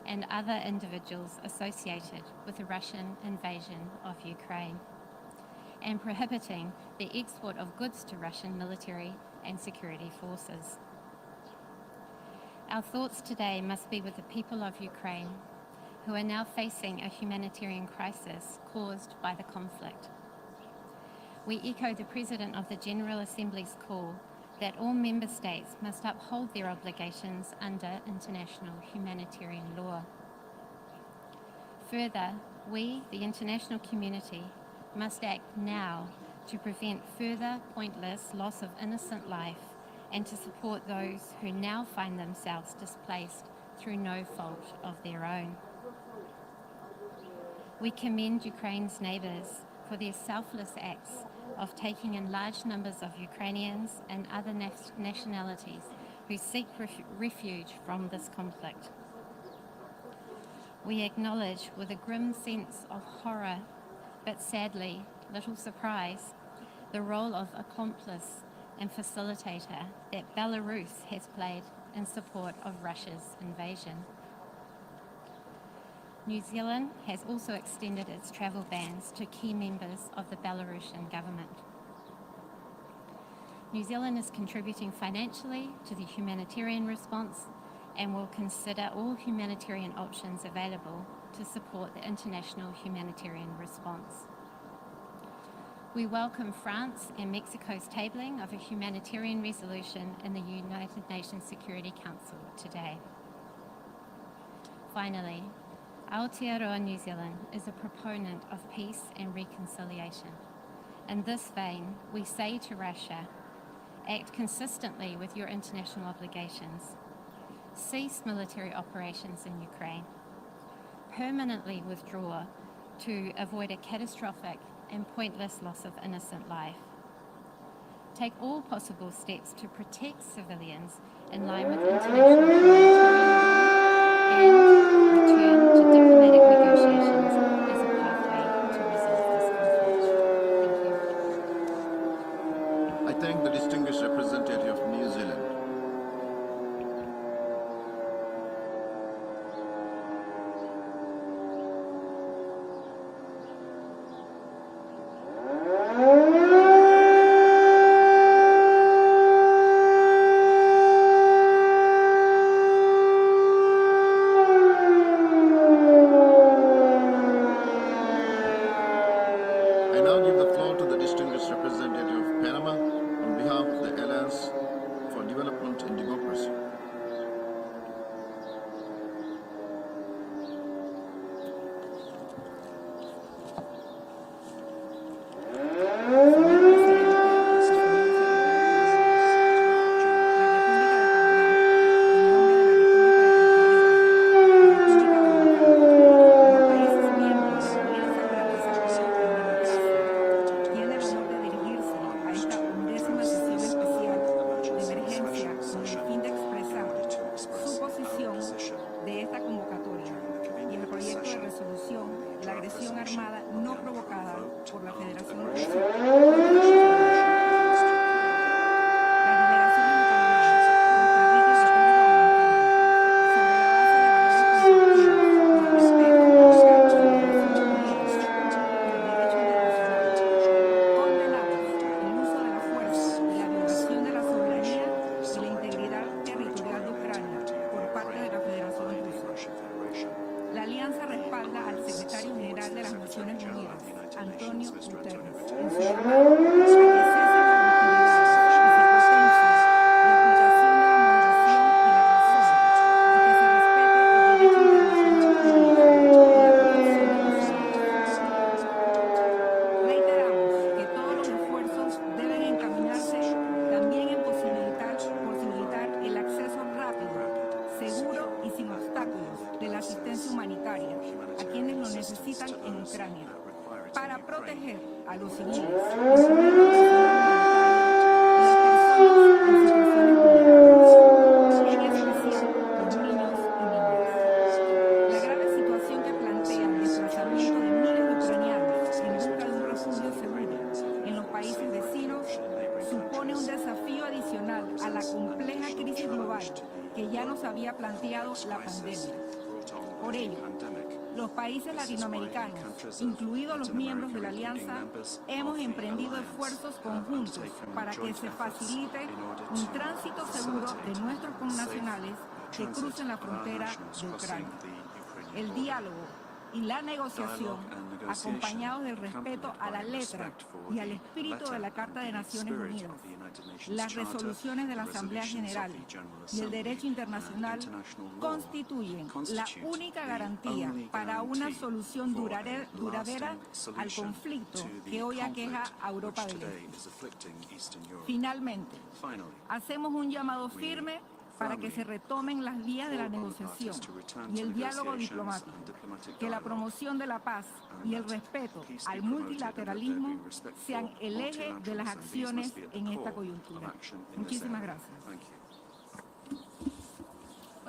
and other individuals associated with the Russian invasion of Ukraine, and prohibiting the export of goods to Russian military and security forces. Our thoughts today must be with the people of Ukraine, who are now facing a humanitarian crisis caused by the conflict. We echo the President of the General Assembly's call that all member states must uphold their obligations under international humanitarian law. Further, we, the international community, must act now to prevent further pointless loss of innocent life and to support those who now find themselves displaced through no fault of their own. We commend Ukraine's neighbours for their selfless acts of taking in large numbers of Ukrainians and other nationalities who seek refuge from this conflict. We acknowledge with a grim sense of horror, but sadly, little surprise, the role of accomplice and facilitator that Belarus has played in support of Russia's invasion. New Zealand has also extended its travel bans to key members of the Belarusian government. New Zealand is contributing financially to the humanitarian response and will consider all humanitarian options available to support the international humanitarian response. We welcome France and Mexico's tabling of a humanitarian resolution in the United Nations Security Council today. Finally, Aotearoa New Zealand is a proponent of peace and reconciliation. In this vein, we say to Russia, act consistently with your international obligations. Cease military operations in Ukraine. Permanently withdraw to avoid a catastrophic and pointless loss of innocent life. Take all possible steps to protect civilians in line with international humanitarian law and return to diplomatic negotiations as a pathway to resolve this conflict. Thank you. I thank the distinguished representative of New Zealand. I now give the floor to the distinguished representative of Panama on behalf of the Alliance for Development and Democracy. Incluidos los miembros de la Alianza, hemos emprendido esfuerzos conjuntos para que se facilite un tránsito seguro de nuestros connacionales que crucen la frontera de Ucrania. El diálogo y la negociación, acompañados del respeto a la letra y al espíritu de la Carta de Naciones Unidas, las resoluciones de la Asamblea General y el derecho internacional, constituyen la única garantía para una solución duradera al conflicto que hoy aqueja a Europa del Este. Finalmente, hacemos un llamado firme para que se retomen las vías de la negociación y el diálogo diplomático, que la promoción de la paz y el respeto al multilateralismo sean el eje de las acciones en esta coyuntura. Muchísimas gracias.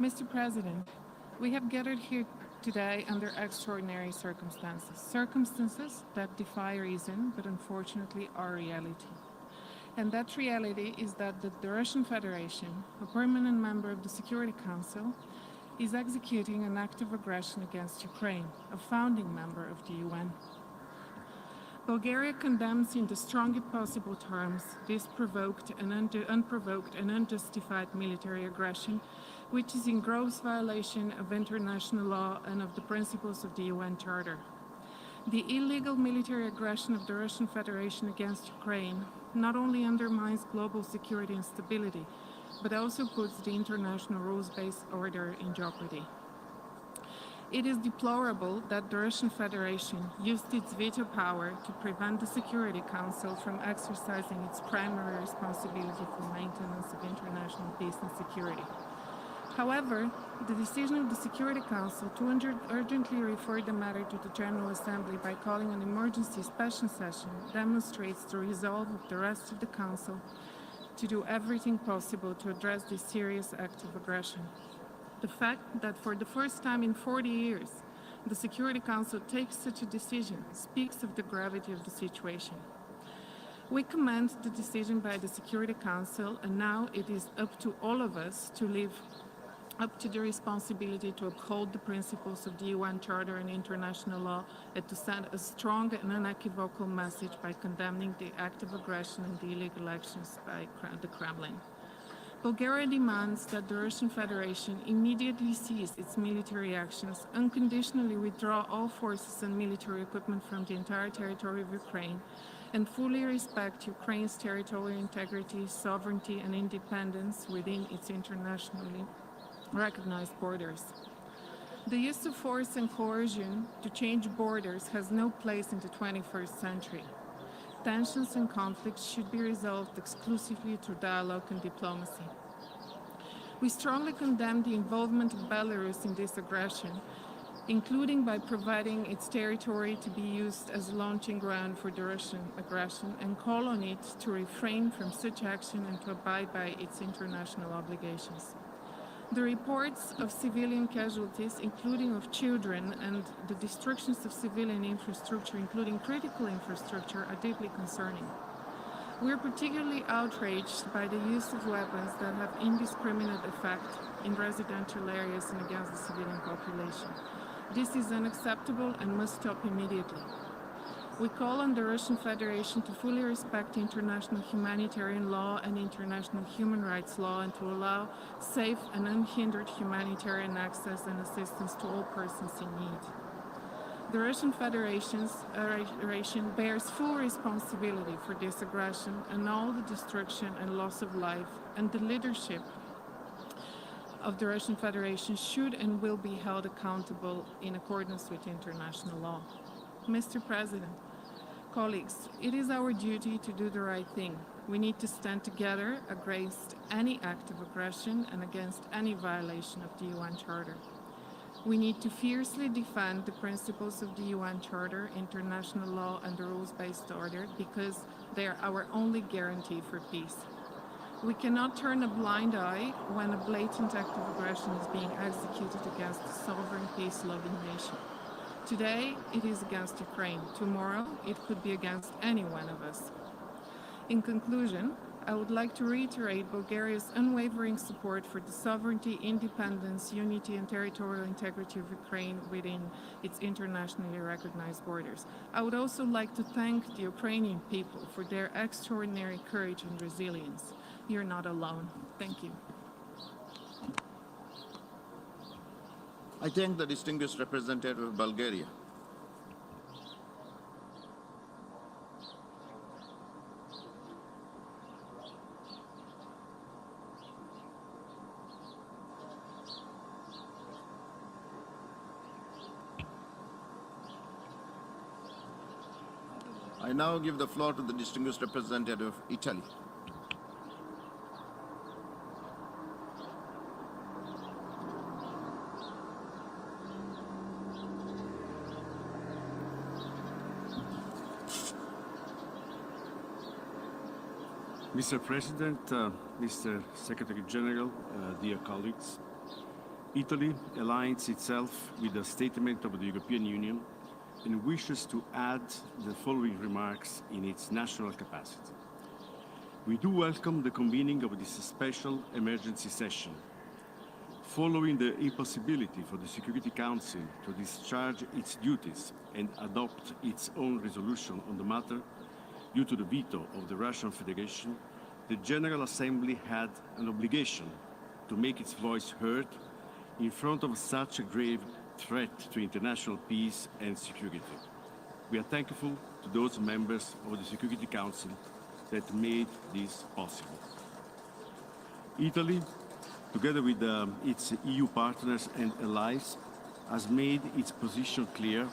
Mr. President, we have gathered here today under extraordinary circumstances. Circumstances that defy reason, but unfortunately are reality. And that reality is that the Russian Federation, a permanent member of the Security Council, is executing an act of aggression against Ukraine, a founding member of the UN. Bulgaria condemns in the strongest possible terms this unprovoked and unjustified military aggression, which is in gross violation of international law and of the principles of the UN Charter. The illegal military aggression of the Russian Federation against Ukraine not only undermines global security and stability, but also puts the international rules-based order in jeopardy. It is deplorable that the Russian Federation used its veto power to prevent the Security Council from exercising its primary responsibility for maintenance of international peace and security. However, the decision of the Security Council to urgently refer the matter to the General Assembly by calling an emergency special session demonstrates the resolve of the rest of the Council to do everything possible to address this serious act of aggression. The fact that for the first time in 40 years, the Security Council takes such a decision speaks of the gravity of the situation. We commend the decision by the Security Council, and now it is up to all of us to live up to the responsibility to uphold the principles of the UN Charter and international law, and to send a strong and unequivocal message by condemning the act of aggression and the illegal actions by the Kremlin. Bulgaria demands that the Russian Federation immediately cease its military actions, unconditionally withdraw all forces and military equipment from the entire territory of Ukraine, and fully respect Ukraine's territorial integrity, sovereignty, and independence within its internationally recognized borders. The use of force and coercion to change borders has no place in the 21st century. Tensions and conflicts should be resolved exclusively through dialogue and diplomacy. We strongly condemn the involvement of Belarus in this aggression, including by providing its territory to be used as a launching ground for the Russian aggression, and call on it to refrain from such action and to abide by its international obligations. The reports of civilian casualties, including of children, and the destructions of civilian infrastructure, including critical infrastructure, are deeply concerning. We are particularly outraged by the use of weapons that have indiscriminate effect in residential areas and against the civilian population. This is unacceptable and must stop immediately. We call on the Russian Federation to fully respect international humanitarian law and international human rights law, and to allow safe and unhindered humanitarian access and assistance to all persons in need. The Russian Federation bears full responsibility for this aggression and all the destruction and loss of life, and the leadership of the Russian Federation should and will be held accountable in accordance with international law. Mr. President, colleagues, it is our duty to do the right thing. We need to stand together against any act of aggression and against any violation of the UN Charter. We need to fiercely defend the principles of the UN Charter, international law, and the rules-based order, because they are our only guarantee for peace. We cannot turn a blind eye when a blatant act of aggression is being executed against a sovereign, peace-loving nation. Today, it is against Ukraine. Tomorrow, it could be against any one of us. In conclusion, I would like to reiterate Bulgaria's unwavering support for the sovereignty, independence, unity, and territorial integrity of Ukraine within its internationally recognized borders. I would also like to thank the Ukrainian people for their extraordinary courage and resilience. You're not alone. Thank you. I thank the distinguished representative of Bulgaria. I now give the floor to the distinguished representative of Italy. Mr. President, Mr. Secretary General, dear colleagues, Italy aligns itself with the statement of the European Union and wishes to add the following remarks in its national capacity. We do welcome the convening of this special emergency session. Following the impossibility for the Security Council to discharge its duties and adopt its own resolution on the matter due to the veto of the Russian Federation, the General Assembly had an obligation to make its voice heard in front of such a grave threat to international peace and security. We are thankful to those members of the Security Council that made this possible. Italy, together with its EU partners and allies, has made its position clear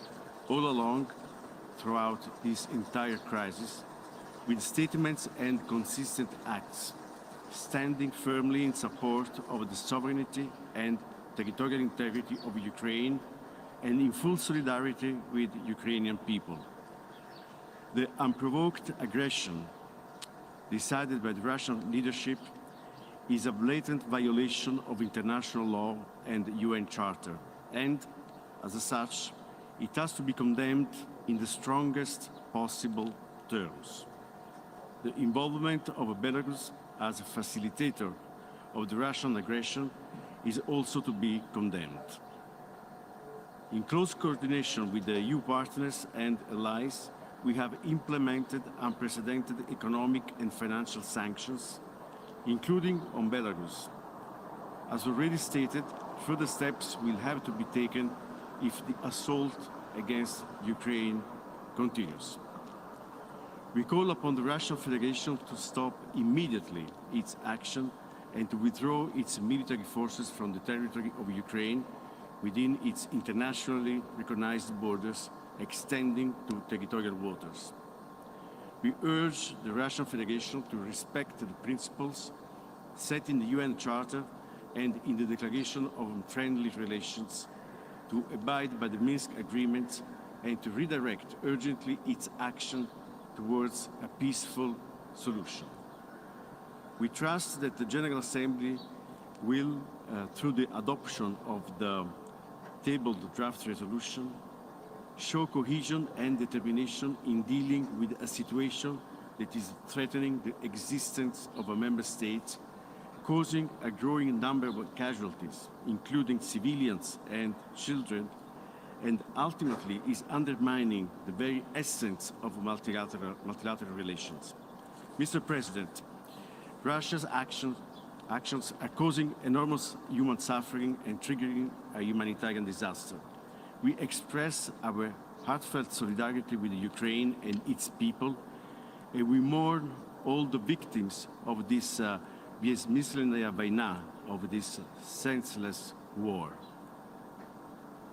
all along throughout this entire crisis, with statements and consistent acts, standing firmly in support of the sovereignty and territorial integrity of Ukraine and in full solidarity with Ukrainian people. The unprovoked aggression decided by the Russian leadership is a blatant violation of international law and the UN Charter, and, as such, it has to be condemned in the strongest possible terms. The involvement of Belarus as a facilitator of the Russian aggression is also to be condemned. In close coordination with the EU partners and allies, we have implemented unprecedented economic and financial sanctions, including on Belarus. As already stated, further steps will have to be taken if the assault against Ukraine continues. We call upon the Russian Federation to stop immediately its action and to withdraw its military forces from the territory of Ukraine within its internationally recognized borders extending to territorial waters. We urge the Russian Federation to respect the principles set in the UN Charter and in the Declaration of Friendly Relations, to abide by the Minsk agreements and to redirect urgently its action towards a peaceful solution. We trust that the General Assembly will, through the adoption of the tabled draft resolution, show cohesion and determination in dealing with a situation that is threatening the existence of a member state, causing a growing number of casualties, including civilians and children, and ultimately is undermining the very essence of multilateral relations. Mr. President, Russia's actions are causing enormous human suffering and triggering a humanitarian disaster. We express our heartfelt solidarity with Ukraine and its people, and we mourn all the victims of this безмысленная война, of this senseless war.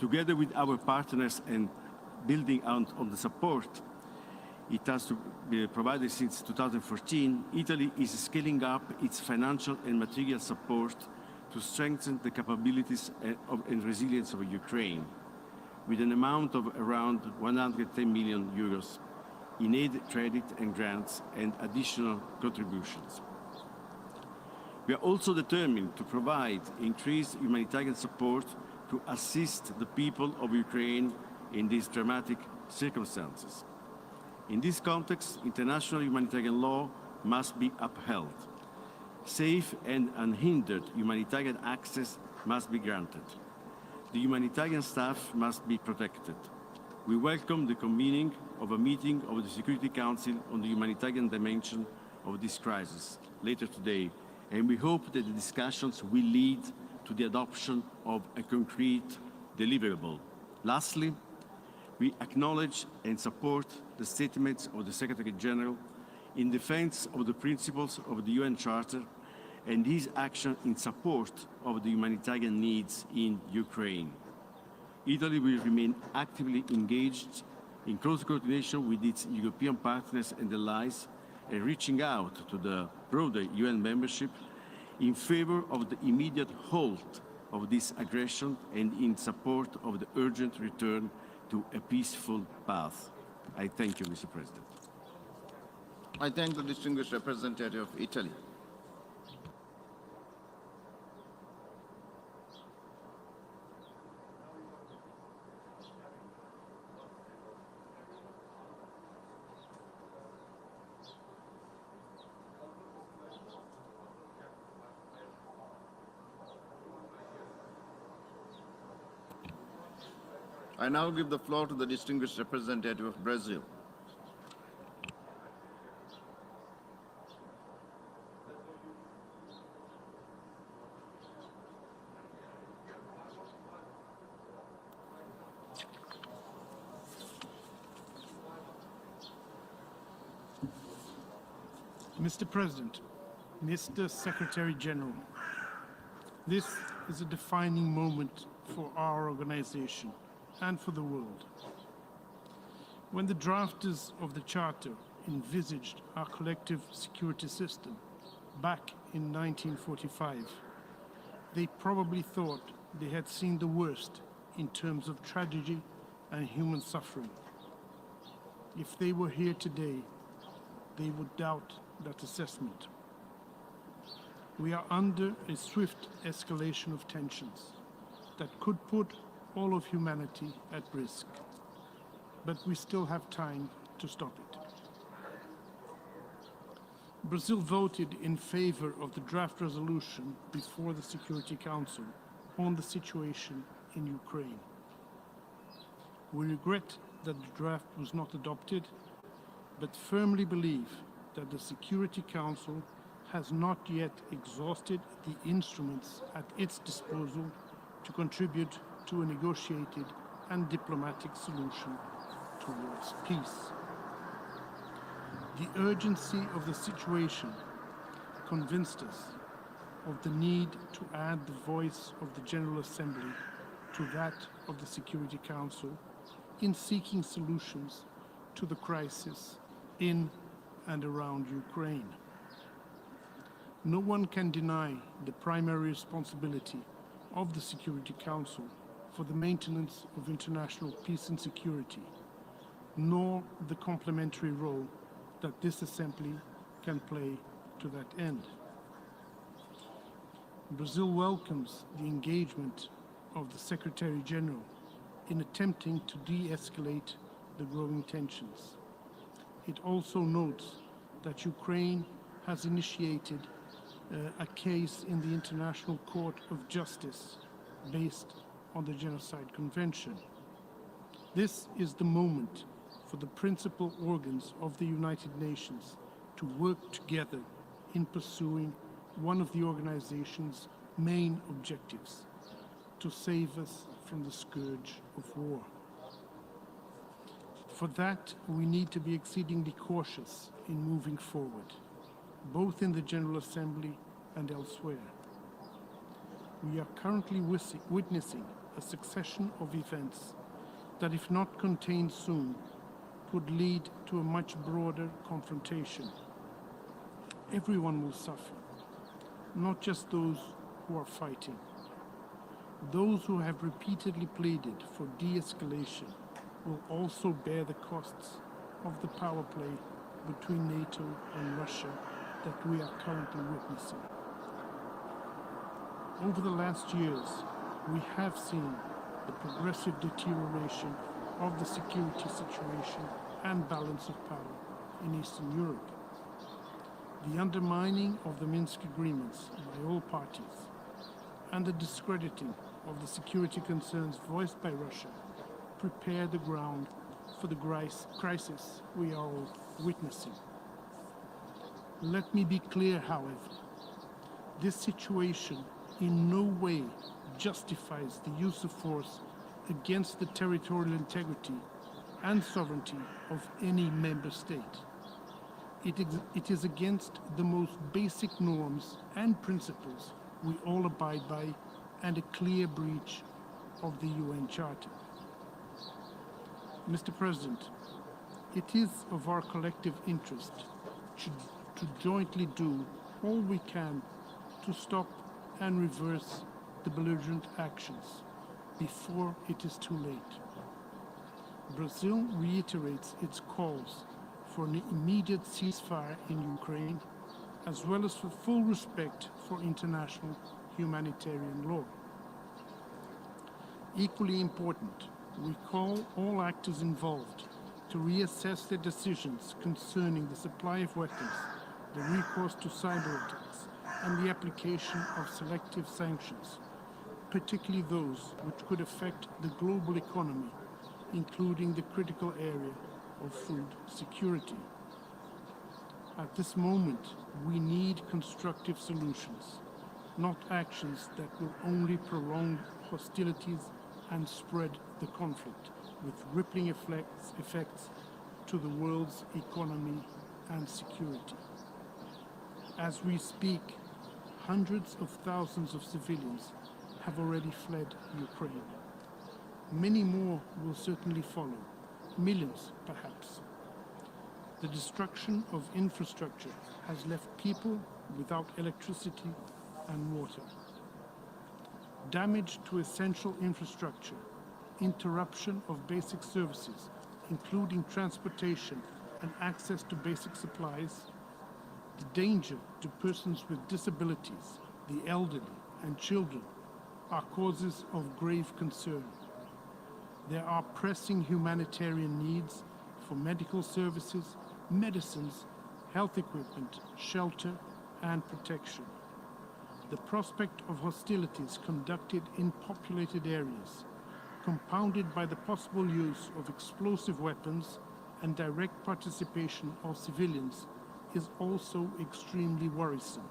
Together with our partners and building on the support it has to be provided since 2014, Italy is scaling up its financial and material support to strengthen the capabilities and resilience of Ukraine, with an amount of around 110 million euros in aid, credit and grants and additional contributions. We are also determined to provide increased humanitarian support to assist the people of Ukraine in these dramatic circumstances. In this context, international humanitarian law must be upheld. Safe and unhindered humanitarian access must be granted. The humanitarian staff must be protected. We welcome the convening of a meeting of the Security Council on the humanitarian dimension of this crisis later today, and we hope that the discussions will lead to the adoption of a concrete deliverable. Lastly, we acknowledge and support the statements of the Secretary General in defense of the principles of the UN Charter and his action in support of the humanitarian needs in Ukraine. Italy will remain actively engaged in close coordination with its European partners and allies and reaching out to the broader UN membership in favor of the immediate halt of this aggression and in support of the urgent return to a peaceful path. I thank you, Mr. President. I thank the distinguished representative of Italy. I now give the floor to the distinguished representative of Brazil. Mr. President, Mr. Secretary General, this is a defining moment for our organization and for the world. When the drafters of the Charter envisaged our collective security system back in 1945, they probably thought they had seen the worst in terms of tragedy and human suffering. If they were here today, they would doubt that assessment. We are under a swift escalation of tensions that could put all of humanity at risk, but we still have time to stop it. Brazil voted in favor of the draft resolution before the Security Council on the situation in Ukraine. We regret that the draft was not adopted, but firmly believe that the Security Council has not yet exhausted the instruments at its disposal to contribute to a negotiated and diplomatic solution towards peace. The urgency of the situation convinced us of the need to add the voice of the General Assembly to that of the Security Council in seeking solutions to the crisis in and around Ukraine. No one can deny the primary responsibility of the Security Council for the maintenance of international peace and security, nor the complementary role that this Assembly can play to that end. Brazil welcomes the engagement of the Secretary General in attempting to de-escalate the growing tensions. It also notes that Ukraine has initiated a case in the International Court of Justice based on the Genocide Convention. This is the moment for the principal organs of the United Nations to work together in pursuing one of the organization's main objectives, to save us from the scourge of war. For that, we need to be exceedingly cautious in moving forward, both in the General Assembly and elsewhere. We are currently witnessing a succession of events that, if not contained soon, could lead to a much broader confrontation. Everyone will suffer, not just those who are fighting. Those who have repeatedly pleaded for de-escalation will also bear the costs of the power play between NATO and Russia that we are currently witnessing. Over the last years, we have seen the progressive deterioration of the security situation and balance of power in Eastern Europe. The undermining of the Minsk agreements by all parties and the discrediting of the security concerns voiced by Russia prepare the ground for the crisis we are all witnessing. Let me be clear, however, this situation in no way justifies the use of force against the territorial integrity and sovereignty of any member state. It is against the most basic norms and principles we all abide by, and a clear breach of the UN Charter. Mr. President, it is of our collective interest to jointly do all we can to stop and reverse the belligerent actions before it is too late. Brazil reiterates its calls for an immediate ceasefire in Ukraine, as well as for full respect for international humanitarian law. Equally important, we call all actors involved to reassess their decisions concerning the supply of weapons, the recourse to cyber attacks, and the application of selective sanctions, particularly those which could affect the global economy including the critical area of food security. At this moment, we need constructive solutions, not actions that will only prolong hostilities and spread the conflict with rippling effects to the world's economy and security. As we speak, hundreds of thousands of civilians have already fled Ukraine. Many more will certainly follow, millions perhaps. The destruction of infrastructure has left people without electricity and water. Damage to essential infrastructure, interruption of basic services, including transportation and access to basic supplies, the danger to persons with disabilities, the elderly, and children are causes of grave concern. There are pressing humanitarian needs for medical services, medicines, health equipment, shelter, and protection. The prospect of hostilities conducted in populated areas, compounded by the possible use of explosive weapons and direct participation of civilians, is also extremely worrisome.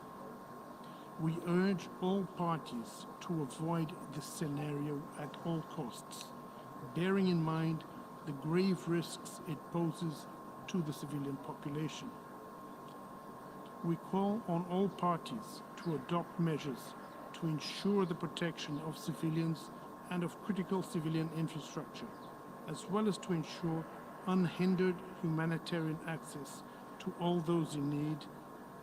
We urge all parties to avoid this scenario at all costs, bearing in mind the grave risks it poses to the civilian population. We call on all parties to adopt measures to ensure the protection of civilians and of critical civilian infrastructure, as well as to ensure unhindered humanitarian access to all those in need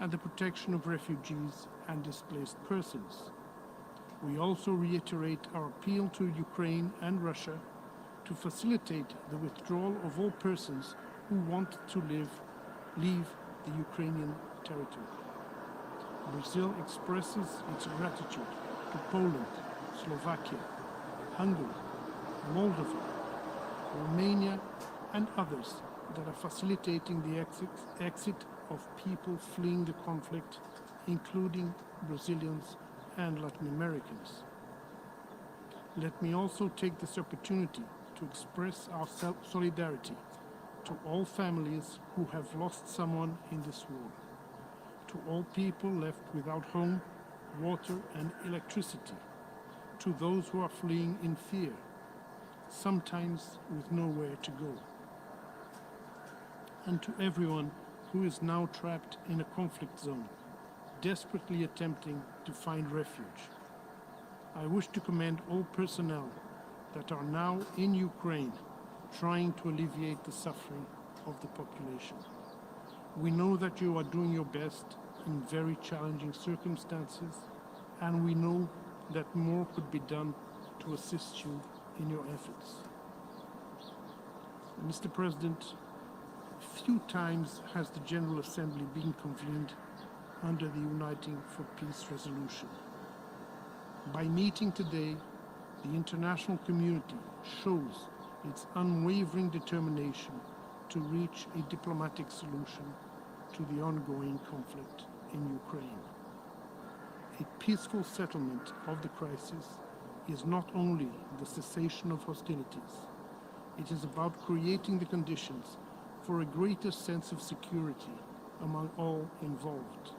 and the protection of refugees and displaced persons. We also reiterate our appeal to Ukraine and Russia to facilitate the withdrawal of all persons who want to leave the Ukrainian territory. Brazil expresses its gratitude to Poland, Slovakia, Hungary, Moldova, Romania, and others that are facilitating the exit of people fleeing the conflict, including Brazilians and Latin Americans. Let me also take this opportunity to express our solidarity to all families who have lost someone in this war, to all people left without home, water, and electricity, to those who are fleeing in fear, sometimes with nowhere to go, and to everyone who is now trapped in a conflict zone, desperately attempting to find refuge. I wish to commend all personnel that are now in Ukraine trying to alleviate the suffering of the population. We know that you are doing your best in very challenging circumstances, and we know that more could be done to assist you in your efforts. Mr. President, few times has the General Assembly been convened under the Uniting for Peace resolution. By meeting today, the international community shows its unwavering determination to reach a diplomatic solution to the ongoing conflict in Ukraine. A peaceful settlement of the crisis is not only the cessation of hostilities, it is about creating the conditions for a greater sense of security among all involved.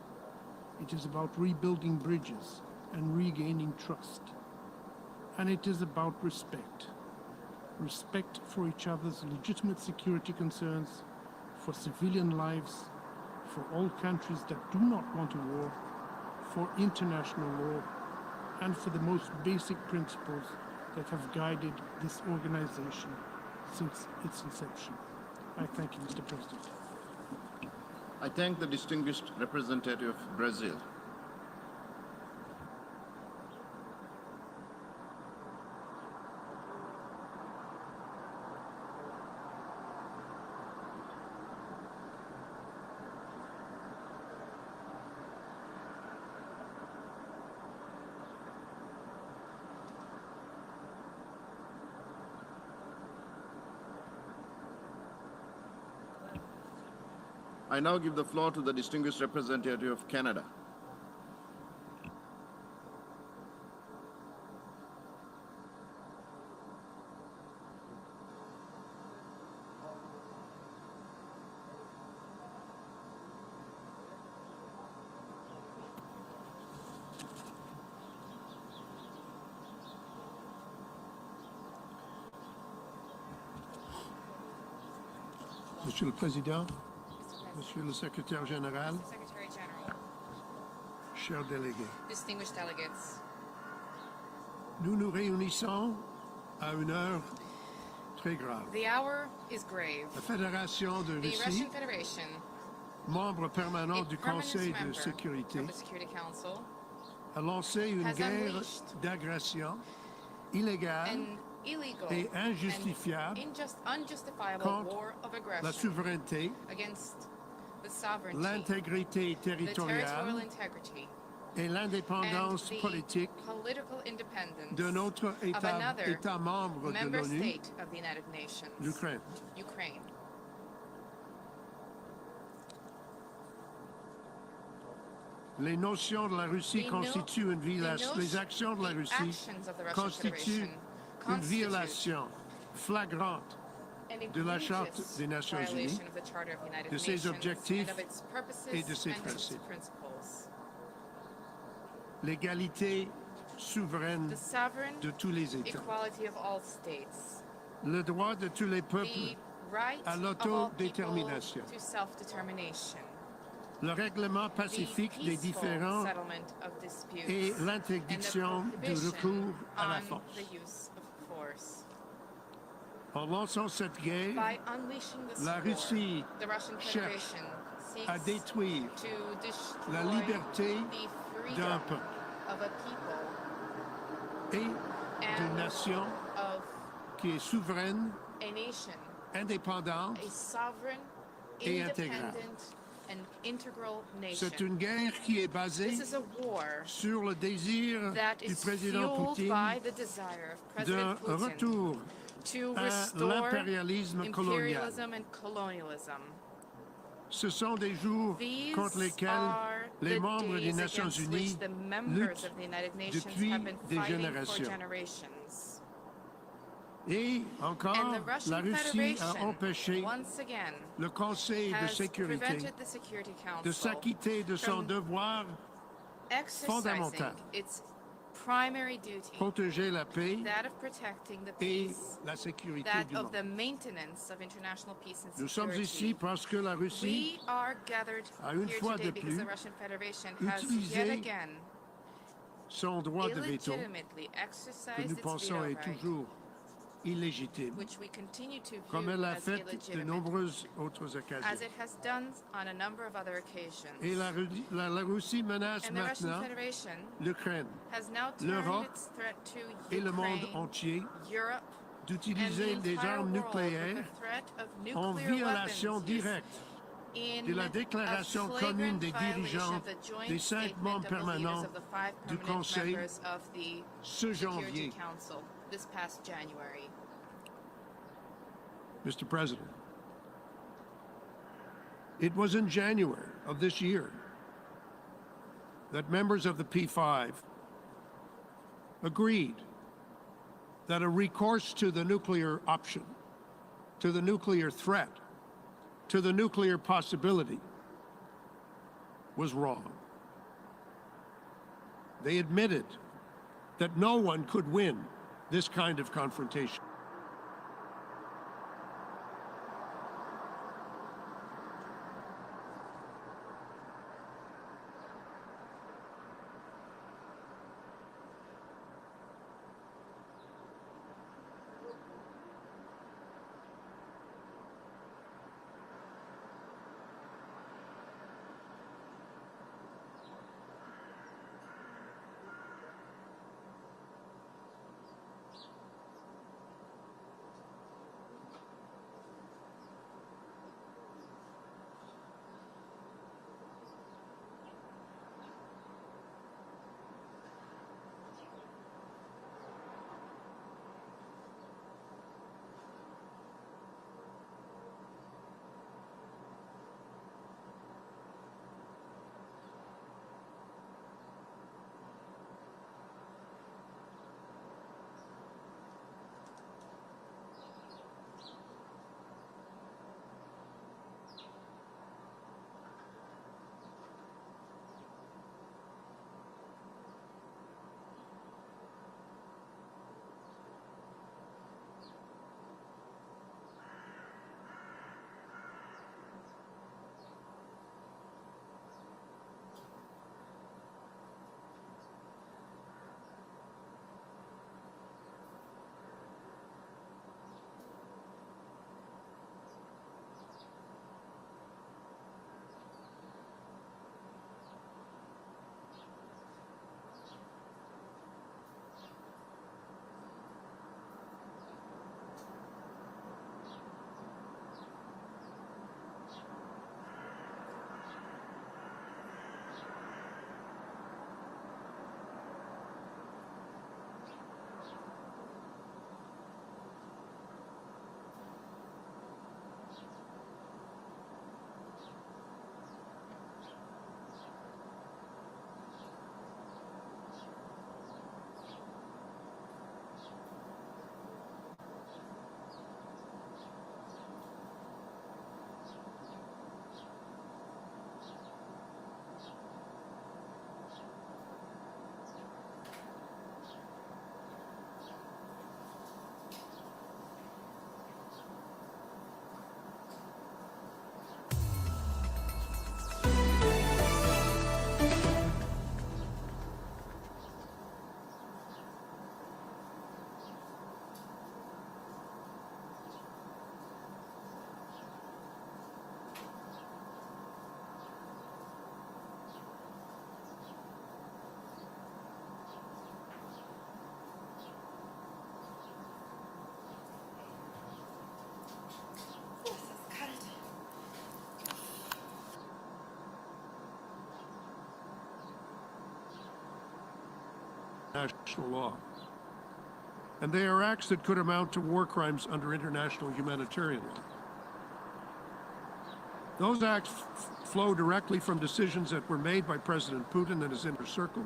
It is about rebuilding bridges and regaining trust. And it is about respect. Respect for each other's legitimate security concerns, for civilian lives, for all countries that do not want a war, for international law, and for the most basic principles that have guided this organization since its inception. I thank you, Mr. President. I thank the distinguished representative of Brazil. I now give the floor to the distinguished representative of Canada. Monsieur le Président, Monsieur le Secrétaire Général, Mr. Secretary General, chers délégués, distinguished delegates, nous nous réunissons à une heure très grave. the hour is grave. La Fédération de The Russie, Russian Federation, membre permanent a du permanent Conseil de member sécurité, of the Security Council, a lancé une has guerre unleashed d'agression illégale an illegal et and injustifiable unjustifiable contre war of la aggression souveraineté, against the sovereignty, l'intégrité the territorial territoriale integrity, et l'indépendance and the politique political independence de notre of État another membre de member l'ONU, state of the United Nations, l'Ukraine. Ukraine. Les notions de la Russie constituent une violation. Les actions de la Russie Actions of the Russian constituent Federation une constitute violation flagrante an de la Charte egregious des Nations Unies, violation of the Charter of the United de ses Nations objectifs and of its purposes et de ses and of its principes. principles. L'égalité souveraine The sovereign de tous les États, equality of all states, le droit de tous les peuples the right à of all people l'autodétermination, to self-determination, le règlement the pacifique des peaceful différends settlement of disputes, et and the l'interdiction du prohibition recours à la on force. the use of force. En lançant cette guerre, By unleashing this la war, Russie the Russian cherche Federation à seeks détruire to destroy la liberté the d'un freedom peuple of a people et d'une and nation of qui est souveraine, a nation, indépendante. a sovereign, et intégrale. independent, and integral nation. C'est une guerre qui est basée This is a war sur le désir that du is président fueled Poutine by the desire of d'un President Putin retour to à restore l'impérialisme colonial. imperialism and colonialism. Ce sont des jours These contre lesquels are les the membres des days Nations against Unies which the members luttent of the United Nations depuis have been des fighting for générations. generations. Et encore, And the Russian la Russie a Federation, empêché once again, le Conseil de has sécurité prevented the Security de Council s'acquitter de son from devoir exercising fondamental, its primary duty, protéger la paix that of protecting the et peace, la sécurité that du of monde. the maintenance of international peace and Nous sommes security. ici parce que la Russie We are gathered a une here fois today de because plus the Russian Federation has utilisé yet again son droit de veto, illegitimately que exercised nous its pensons veto est right, toujours illégitime, which we continue to comme view elle l'a as fait de illegitimate, nombreuses autres as occasions. it has done on a number of other occasions. Et la Russie menace And the Russian maintenant Federation l'Ukraine has now turned l'Europe its threat to et le monde Ukraine, entier Europe, d'utiliser and the des entire armes world nucléaires with the threat of en nuclear violation weapons use directe in de la a déclaration flagrant commune des violation dirigeants of the joint des 5 statement membres of the leaders permanents of the 5 du permanent Conseil members of the ce Security janvier. Council this past January. Mr. President, it was in January of this year that members of the P5 agreed that a recourse to the nuclear option, to the nuclear threat, to the nuclear possibility was wrong. They admitted that no one could win this kind of confrontation. international law. And they are acts that could amount to war crimes under international humanitarian law. Those acts flow directly from decisions that were made by President Putin and his inner circle,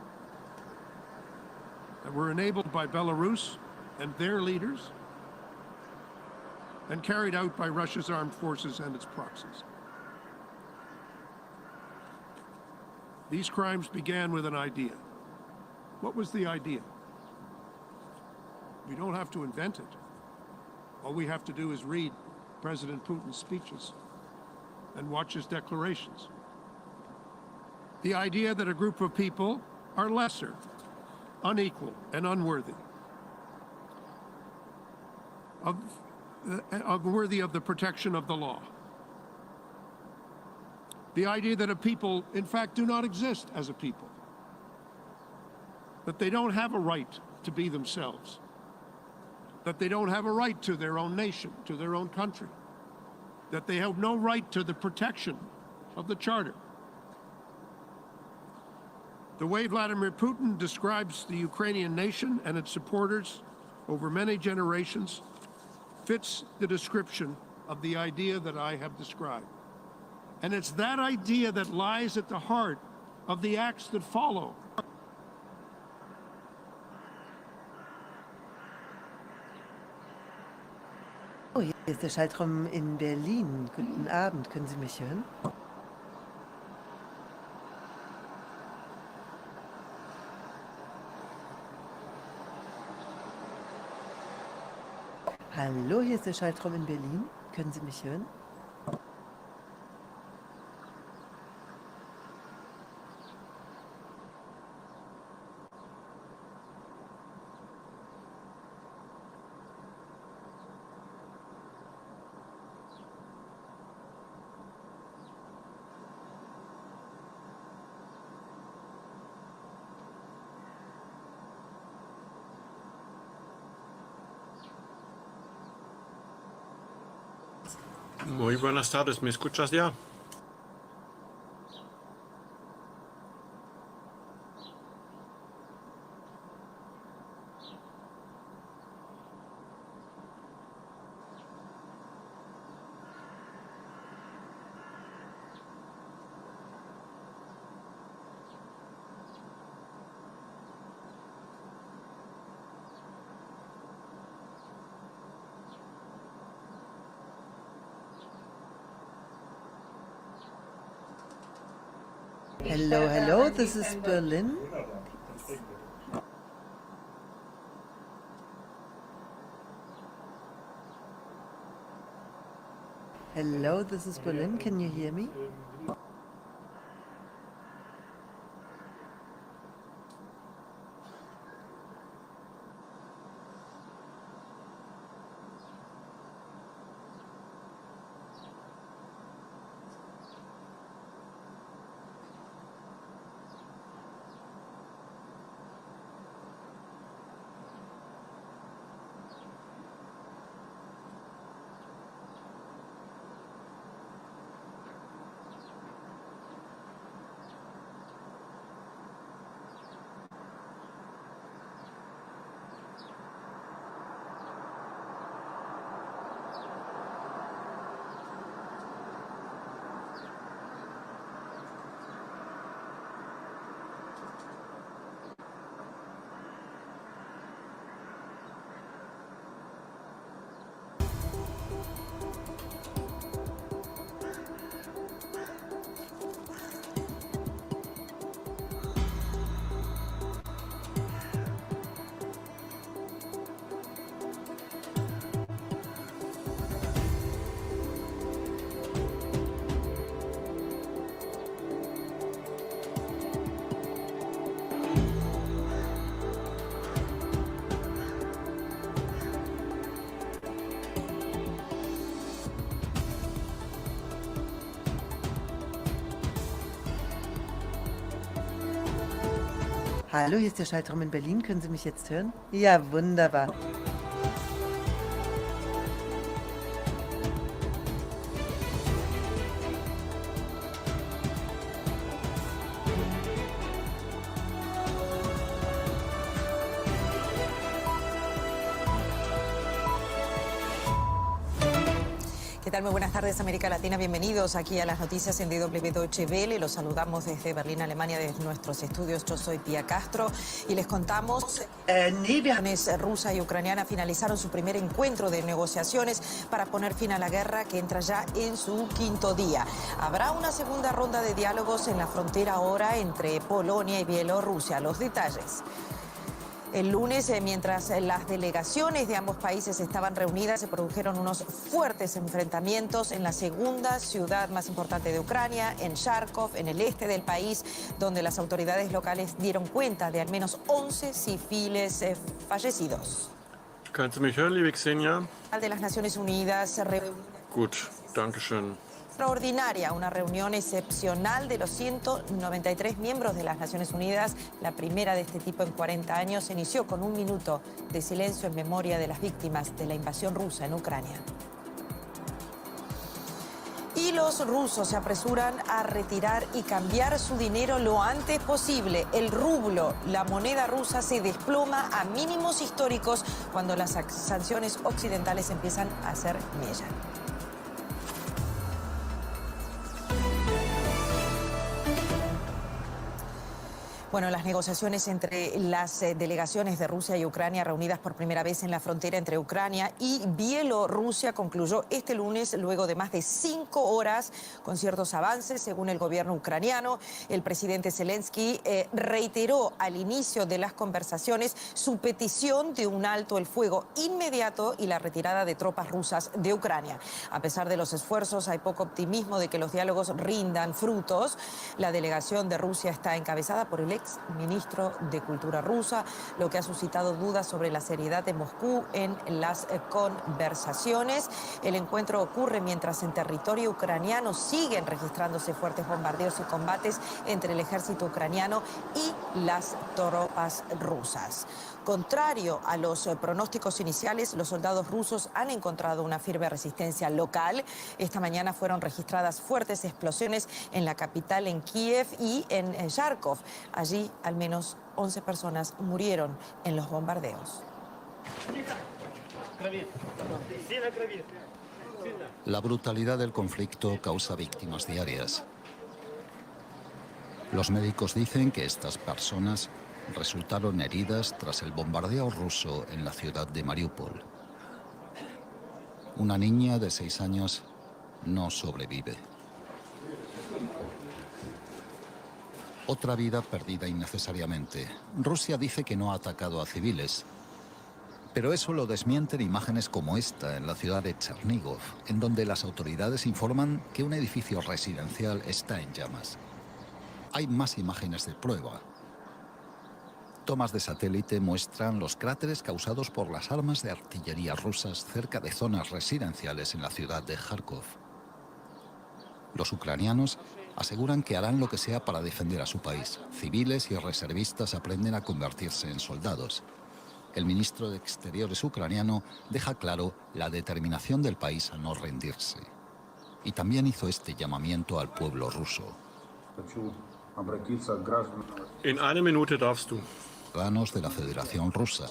that were enabled by Belarus and their leaders, and carried out by Russia's armed forces and its proxies. These crimes began with an idea. What was the idea? We don't have to invent it. All we have to do is read President Putin's speeches and watch his declarations. The idea that a group of people are lesser, unequal, and unworthy, unworthy of the protection of the law. The idea that a people, in fact, do not exist as a people, that they don't have a right to be themselves, that they don't have a right to their own nation, to their own country, that they have no right to the protection of the Charter. The way Vladimir Putin describes the Ukrainian nation and its supporters over many generations fits the description of the idea that I have described. And it's that idea that lies at the heart of the acts that follow. Oh, hier ist der Schaltraum in Berlin. Guten Abend, können Sie mich hören? Hallo, hier ist der Schaltraum in Berlin. Können Sie mich hören? Muy buenas tardes, ¿me escuchas ya? Hello, hello, this is Berlin. Hello, this is Berlin. Can you hear me? Hallo, hier ist der Schaltraum in Berlin. Können Sie mich jetzt hören? Ja, wunderbar. ¿Qué tal? Muy buenas tardes, América Latina. Bienvenidos aquí a las noticias en DW Deutsche Welle. Los saludamos desde Berlín, Alemania, desde nuestros estudios. Yo soy Pía Castro y les contamos rusa y ucraniana finalizaron su primer encuentro de negociaciones para poner fin a la guerra que entra ya en su quinto día. Habrá una segunda ronda de diálogos en la frontera ahora entre Polonia y Bielorrusia. Los detalles. El lunes, mientras las delegaciones de ambos países estaban reunidas, se produjeron unos fuertes enfrentamientos en la segunda ciudad más importante de Ucrania, en Kharkov, en el este del país, donde las autoridades locales dieron cuenta de al menos 11 civiles fallecidos. Kannst du mich hören, liebe Xenia? De las Naciones Unidas Gut, danke schön. extraordinaria, una reunión excepcional de los 193 miembros de las Naciones Unidas, la primera de este tipo en 40 años, se inició con un minuto de silencio en memoria de las víctimas de la invasión rusa en Ucrania. Y los rusos se apresuran a retirar y cambiar su dinero lo antes posible. El rublo, la moneda rusa, se desploma a mínimos históricos cuando las sanciones occidentales empiezan a hacer mella. Bueno, las negociaciones entre las delegaciones de Rusia y Ucrania reunidas por primera vez en la frontera entre Ucrania y Bielorrusia concluyó este lunes luego de más de 5 horas con ciertos avances, según el gobierno ucraniano. El presidente Zelensky reiteró al inicio de las conversaciones su petición de un alto el fuego inmediato y la retirada de tropas rusas de Ucrania. A pesar de los esfuerzos, hay poco optimismo de que los diálogos rindan frutos. La delegación de Rusia está encabezada por el ministro de Cultura rusa, lo que ha suscitado dudas sobre la seriedad de Moscú en las conversaciones. El encuentro ocurre mientras en territorio ucraniano siguen registrándose fuertes bombardeos y combates entre el ejército ucraniano y las tropas rusas. Contrario a los pronósticos iniciales, los soldados rusos han encontrado una firme resistencia local. Esta mañana fueron registradas fuertes explosiones en la capital, en Kiev y en Kharkov. Allí al menos 11 personas murieron en los bombardeos. La brutalidad del conflicto causa víctimas diarias. Los médicos dicen que estas personas resultaron heridas tras el bombardeo ruso en la ciudad de Mariupol. Una niña de 6 años no sobrevive. Otra vida perdida innecesariamente. Rusia dice que no ha atacado a civiles, pero eso lo desmienten imágenes como esta en la ciudad de Chernígov, en donde las autoridades informan que un edificio residencial está en llamas. Hay más imágenes de prueba. Tomas de satélite muestran los cráteres causados por las armas de artillería rusas cerca de zonas residenciales en la ciudad de Kharkov. Los ucranianos aseguran que harán lo que sea para defender a su país. Civiles y reservistas aprenden a convertirse en soldados. El ministro de Exteriores ucraniano deja claro la determinación del país a no rendirse. Y también hizo este llamamiento al pueblo ruso. In einer Minute darfst du. Ciudadanos de la Federación Rusa,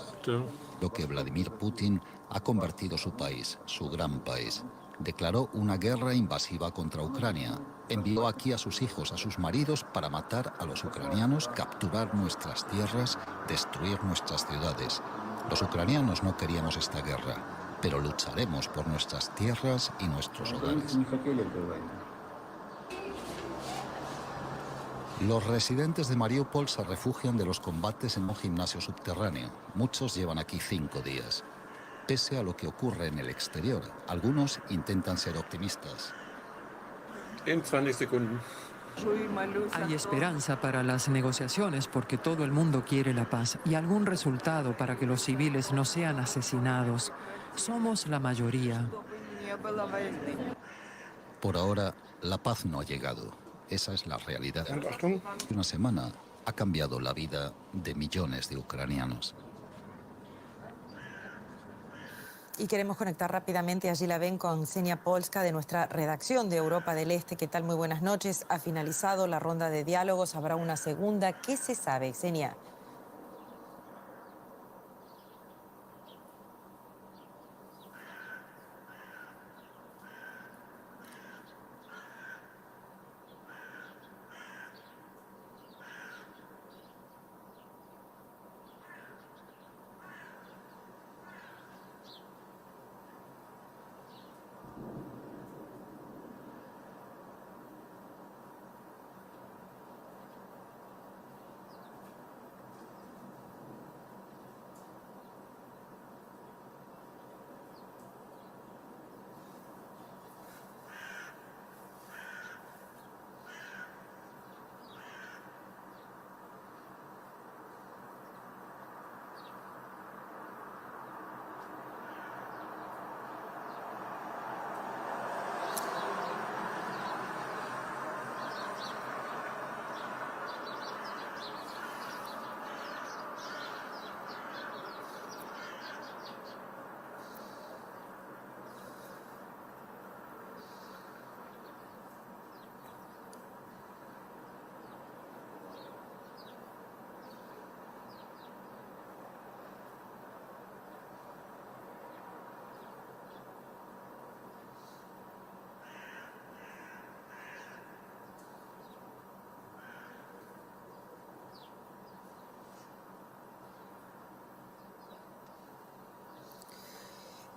lo que Vladimir Putin ha convertido su país, su gran país. Declaró una guerra invasiva contra Ucrania. Envió aquí a sus hijos, a sus maridos, para matar a los ucranianos, capturar nuestras tierras, destruir nuestras ciudades. Los ucranianos no queríamos esta guerra, pero lucharemos por nuestras tierras y nuestros hogares. Los residentes de Mariupol se refugian de los combates en un gimnasio subterráneo. Muchos llevan aquí 5 días. Pese a lo que ocurre en el exterior, algunos intentan ser optimistas. In 20 Sekunden. Hay esperanza para las negociaciones porque todo el mundo quiere la paz y algún resultado para que los civiles no sean asesinados. Somos la mayoría. Por ahora, la paz no ha llegado. Esa es la realidad. Una semana ha cambiado la vida de millones de ucranianos. Y queremos conectar rápidamente, allí la ven, con Ksenia Polska de nuestra redacción de Europa del Este. ¿Qué tal? Muy buenas noches. Ha finalizado la ronda de diálogos, habrá una segunda. ¿Qué se sabe, Ksenia?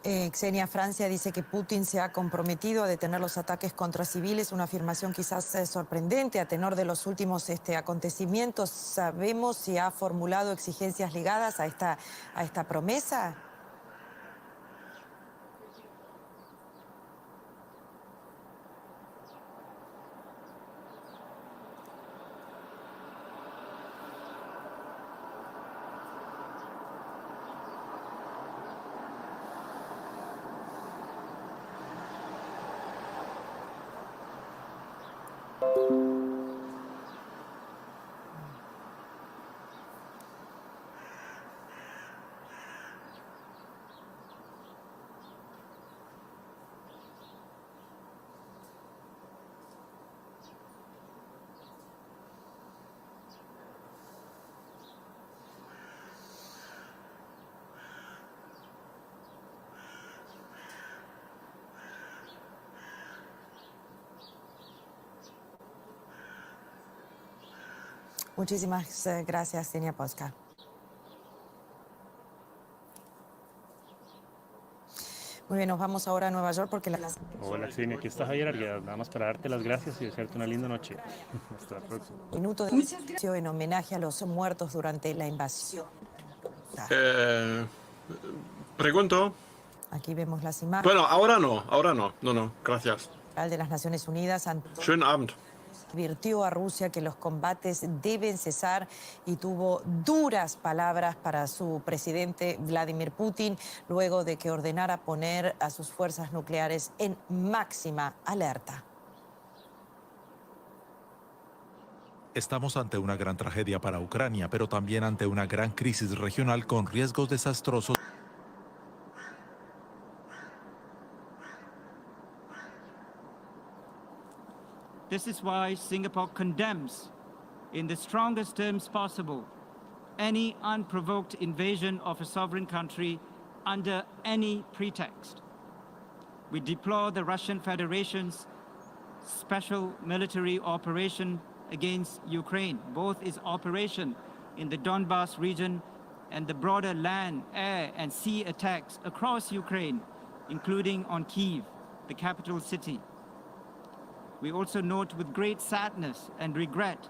Xenia, Francia dice que Putin se ha comprometido a detener los ataques contra civiles, una afirmación quizás sorprendente a tenor de los últimos acontecimientos. ¿Sabemos si ha formulado exigencias ligadas a esta promesa? Muchísimas gracias, Xenia Posca. Muy bien, nos vamos ahora a Nueva York porque Hola, Xenia, aquí estás ayer, nada más para darte las gracias y desearte una linda noche. Hasta la próxima. Minuto de silencio en homenaje a los muertos durante la invasión. Pregunto. Aquí vemos las imágenes. Bueno, ahora no. No, gracias. El de las Naciones Unidas Schönen Abend. advirtió a Rusia que los combates deben cesar y tuvo duras palabras para su presidente Vladimir Putin luego de que ordenara poner a sus fuerzas nucleares en máxima alerta. Estamos ante una gran tragedia para Ucrania, pero también ante una gran crisis regional con riesgos desastrosos. This is why Singapore condemns, in the strongest terms possible, any unprovoked invasion of a sovereign country under any pretext. We deplore the Russian Federation's special military operation against Ukraine, both its operation in the Donbas region and the broader land, air, and sea attacks across Ukraine, including on Kyiv, the capital city. We also note with great sadness and regret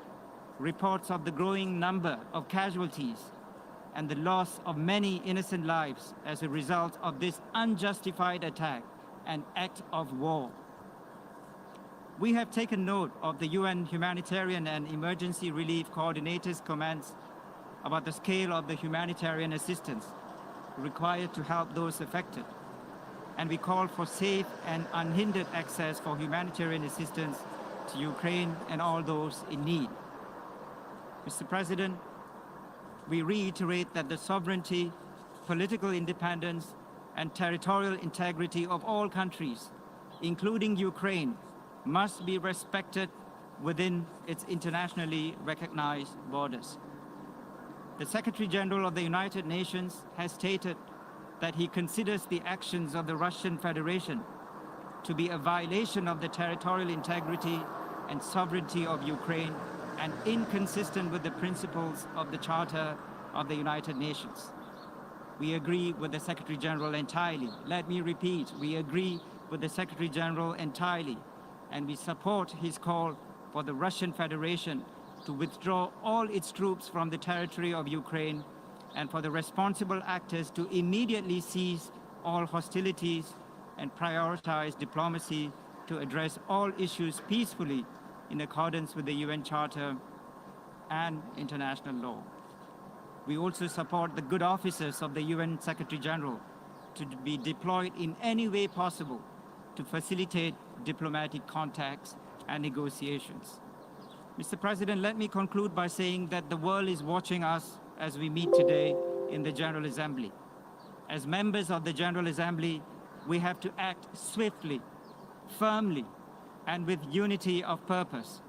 reports of the growing number of casualties and the loss of many innocent lives as a result of this unjustified attack and act of war. We have taken note of the UN Humanitarian and Emergency Relief Coordinator's comments about the scale of the humanitarian assistance required to help those affected, and we call for safe and unhindered access for humanitarian assistance to Ukraine and all those in need. Mr. President, we reiterate that the sovereignty, political independence, and territorial integrity of all countries, including Ukraine, must be respected within its internationally recognized borders. The Secretary General of the United Nations has stated that he considers the actions of the Russian Federation to be a violation of the territorial integrity and sovereignty of Ukraine and inconsistent with the principles of the Charter of the United Nations. We agree with the Secretary General entirely. Let me repeat, we agree with the Secretary General entirely, and we support his call for the Russian Federation to withdraw all its troops from the territory of Ukraine and for the responsible actors to immediately cease all hostilities and prioritize diplomacy to address all issues peacefully in accordance with the UN Charter and international law. We also support the good officers of the UN Secretary General to be deployed in any way possible to facilitate diplomatic contacts and negotiations. Mr. President, let me conclude by saying that the world is watching us as we meet today in the General Assembly. As members of the General Assembly, we have to act swiftly, firmly, and with unity of purpose.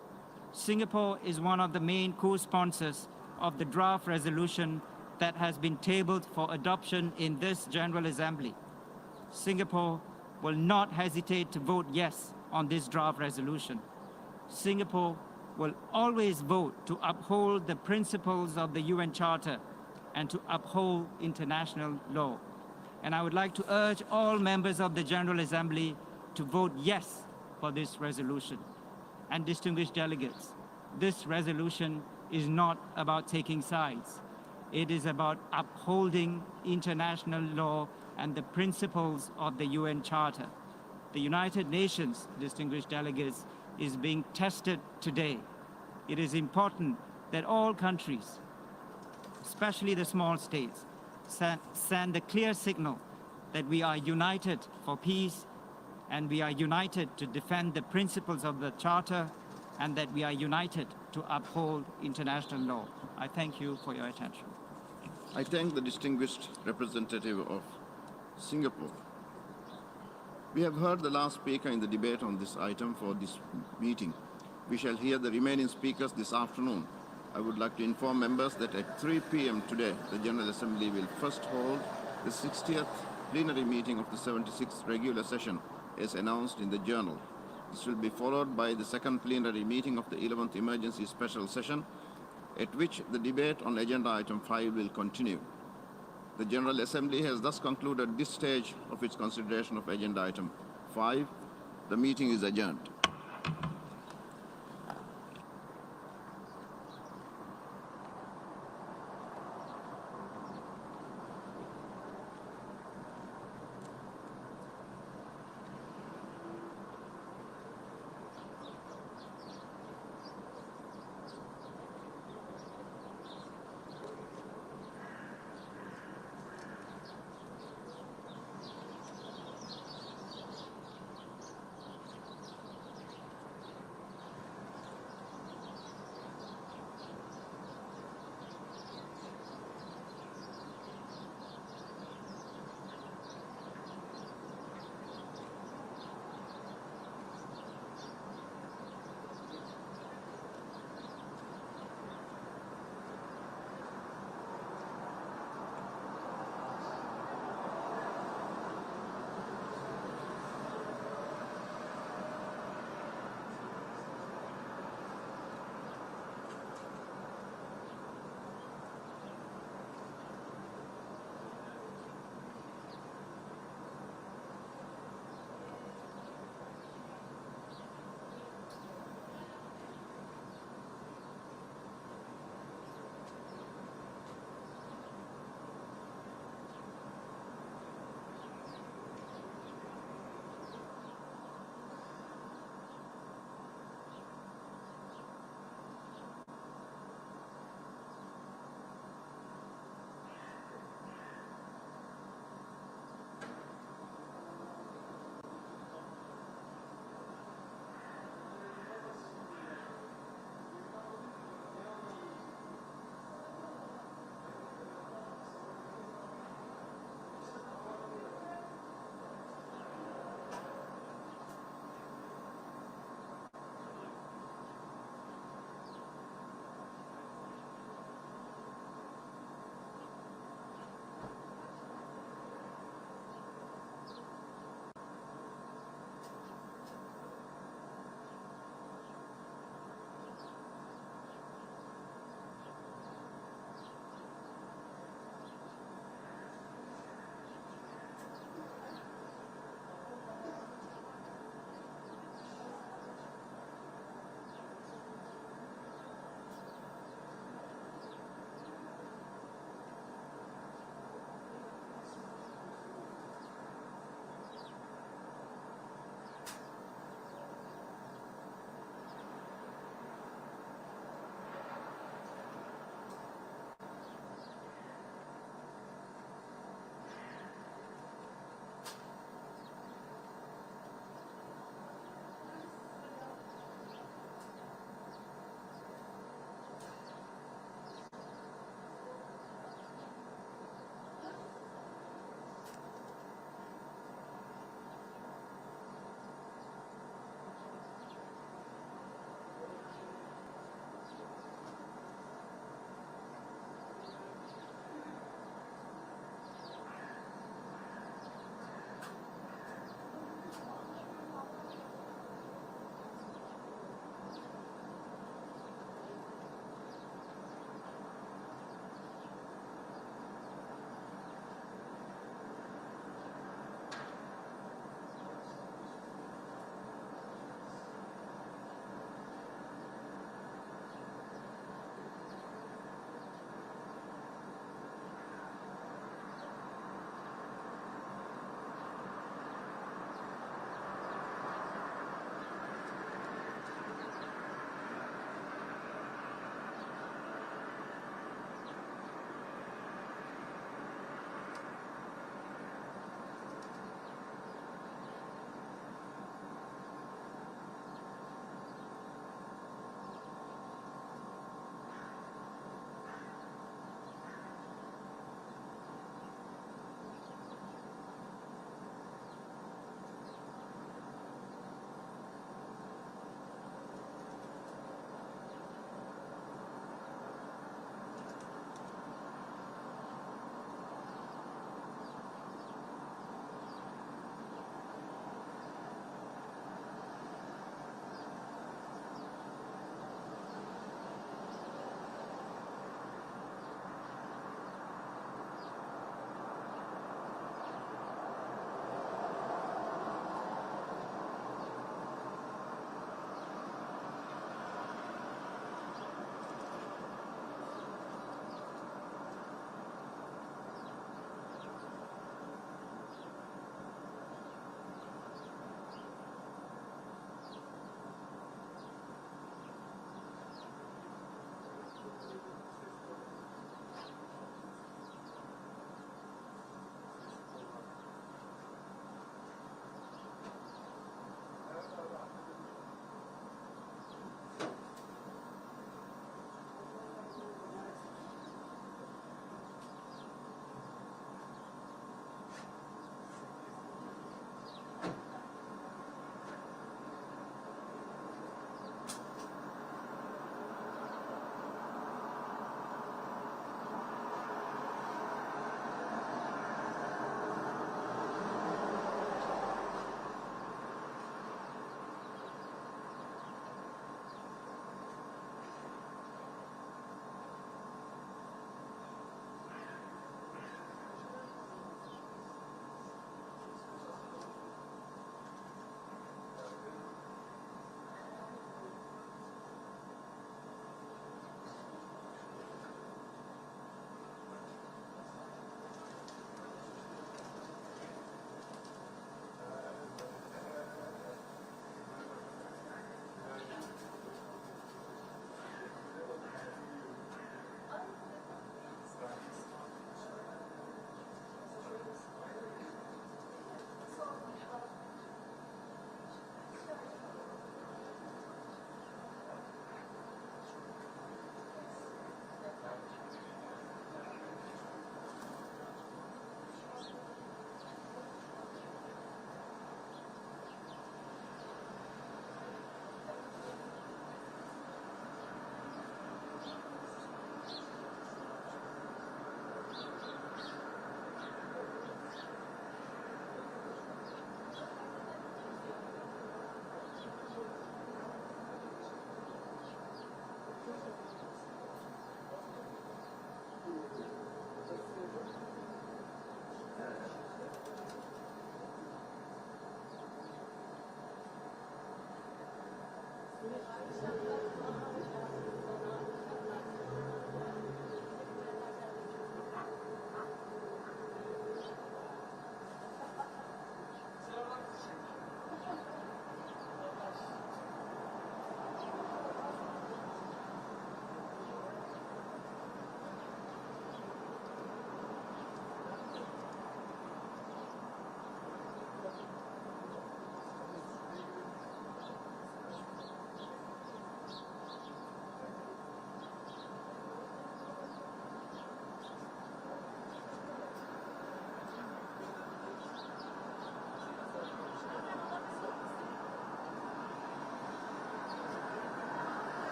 Singapore is one of the main co-sponsors of the draft resolution that has been tabled for adoption in this General Assembly. Singapore will not hesitate to vote yes on this draft resolution. Singapore will always vote to uphold the principles of the UN Charter and to uphold international law. And I would like to urge all members of the General Assembly to vote yes for this resolution. And distinguished delegates, this resolution is not about taking sides. It is about upholding international law and the principles of the UN Charter. The United Nations, distinguished delegates, is being tested today. It is important that all countries, especially the small states, send a clear signal that we are united for peace and we are united to defend the principles of the Charter and that we are united to uphold international law. I thank you for your attention. I thank the distinguished representative of Singapore. We have heard the last speaker in the debate on this item for this meeting. We shall hear the remaining speakers this afternoon. I would like to inform members that at 3 p.m. today, the General Assembly will first hold the 60th plenary meeting of the 76th regular session as announced in the journal. This will be followed by the second plenary meeting of the 11th emergency special session, at which the debate on agenda item 5 will continue. The General Assembly has thus concluded this stage of its consideration of agenda item 5. The meeting is adjourned.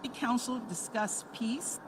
The Council discuss peace,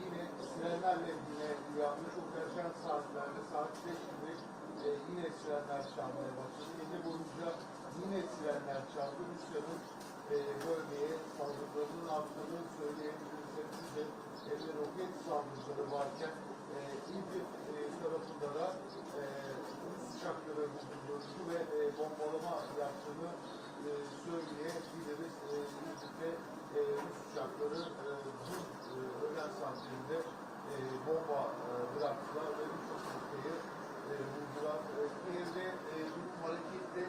yine sirenlerle yine uyandı. Çok erken saatlerde saat 5 gibi yine sirenler çalmaya başladı. Gece boyunca yine sirenler çaldı. Rusya'nın bölgeye saldırılarının arttığını söyleyebiliriz. Hepsi de roket saldırıları varken İdlib tarafında da Rus uçakları bulunduğunu ve bombalama yaptığını söyleyebiliriz. İdlib'de Rus uçakları öğlen saatlerinde bomba bıraktılar ve birçok noktayı vurdular. Kiev'de bir hareketle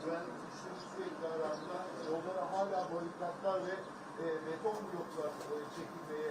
güvenlik güçleri sürekli arasında yollara hala barikatlar ve beton bloklar çekilmeye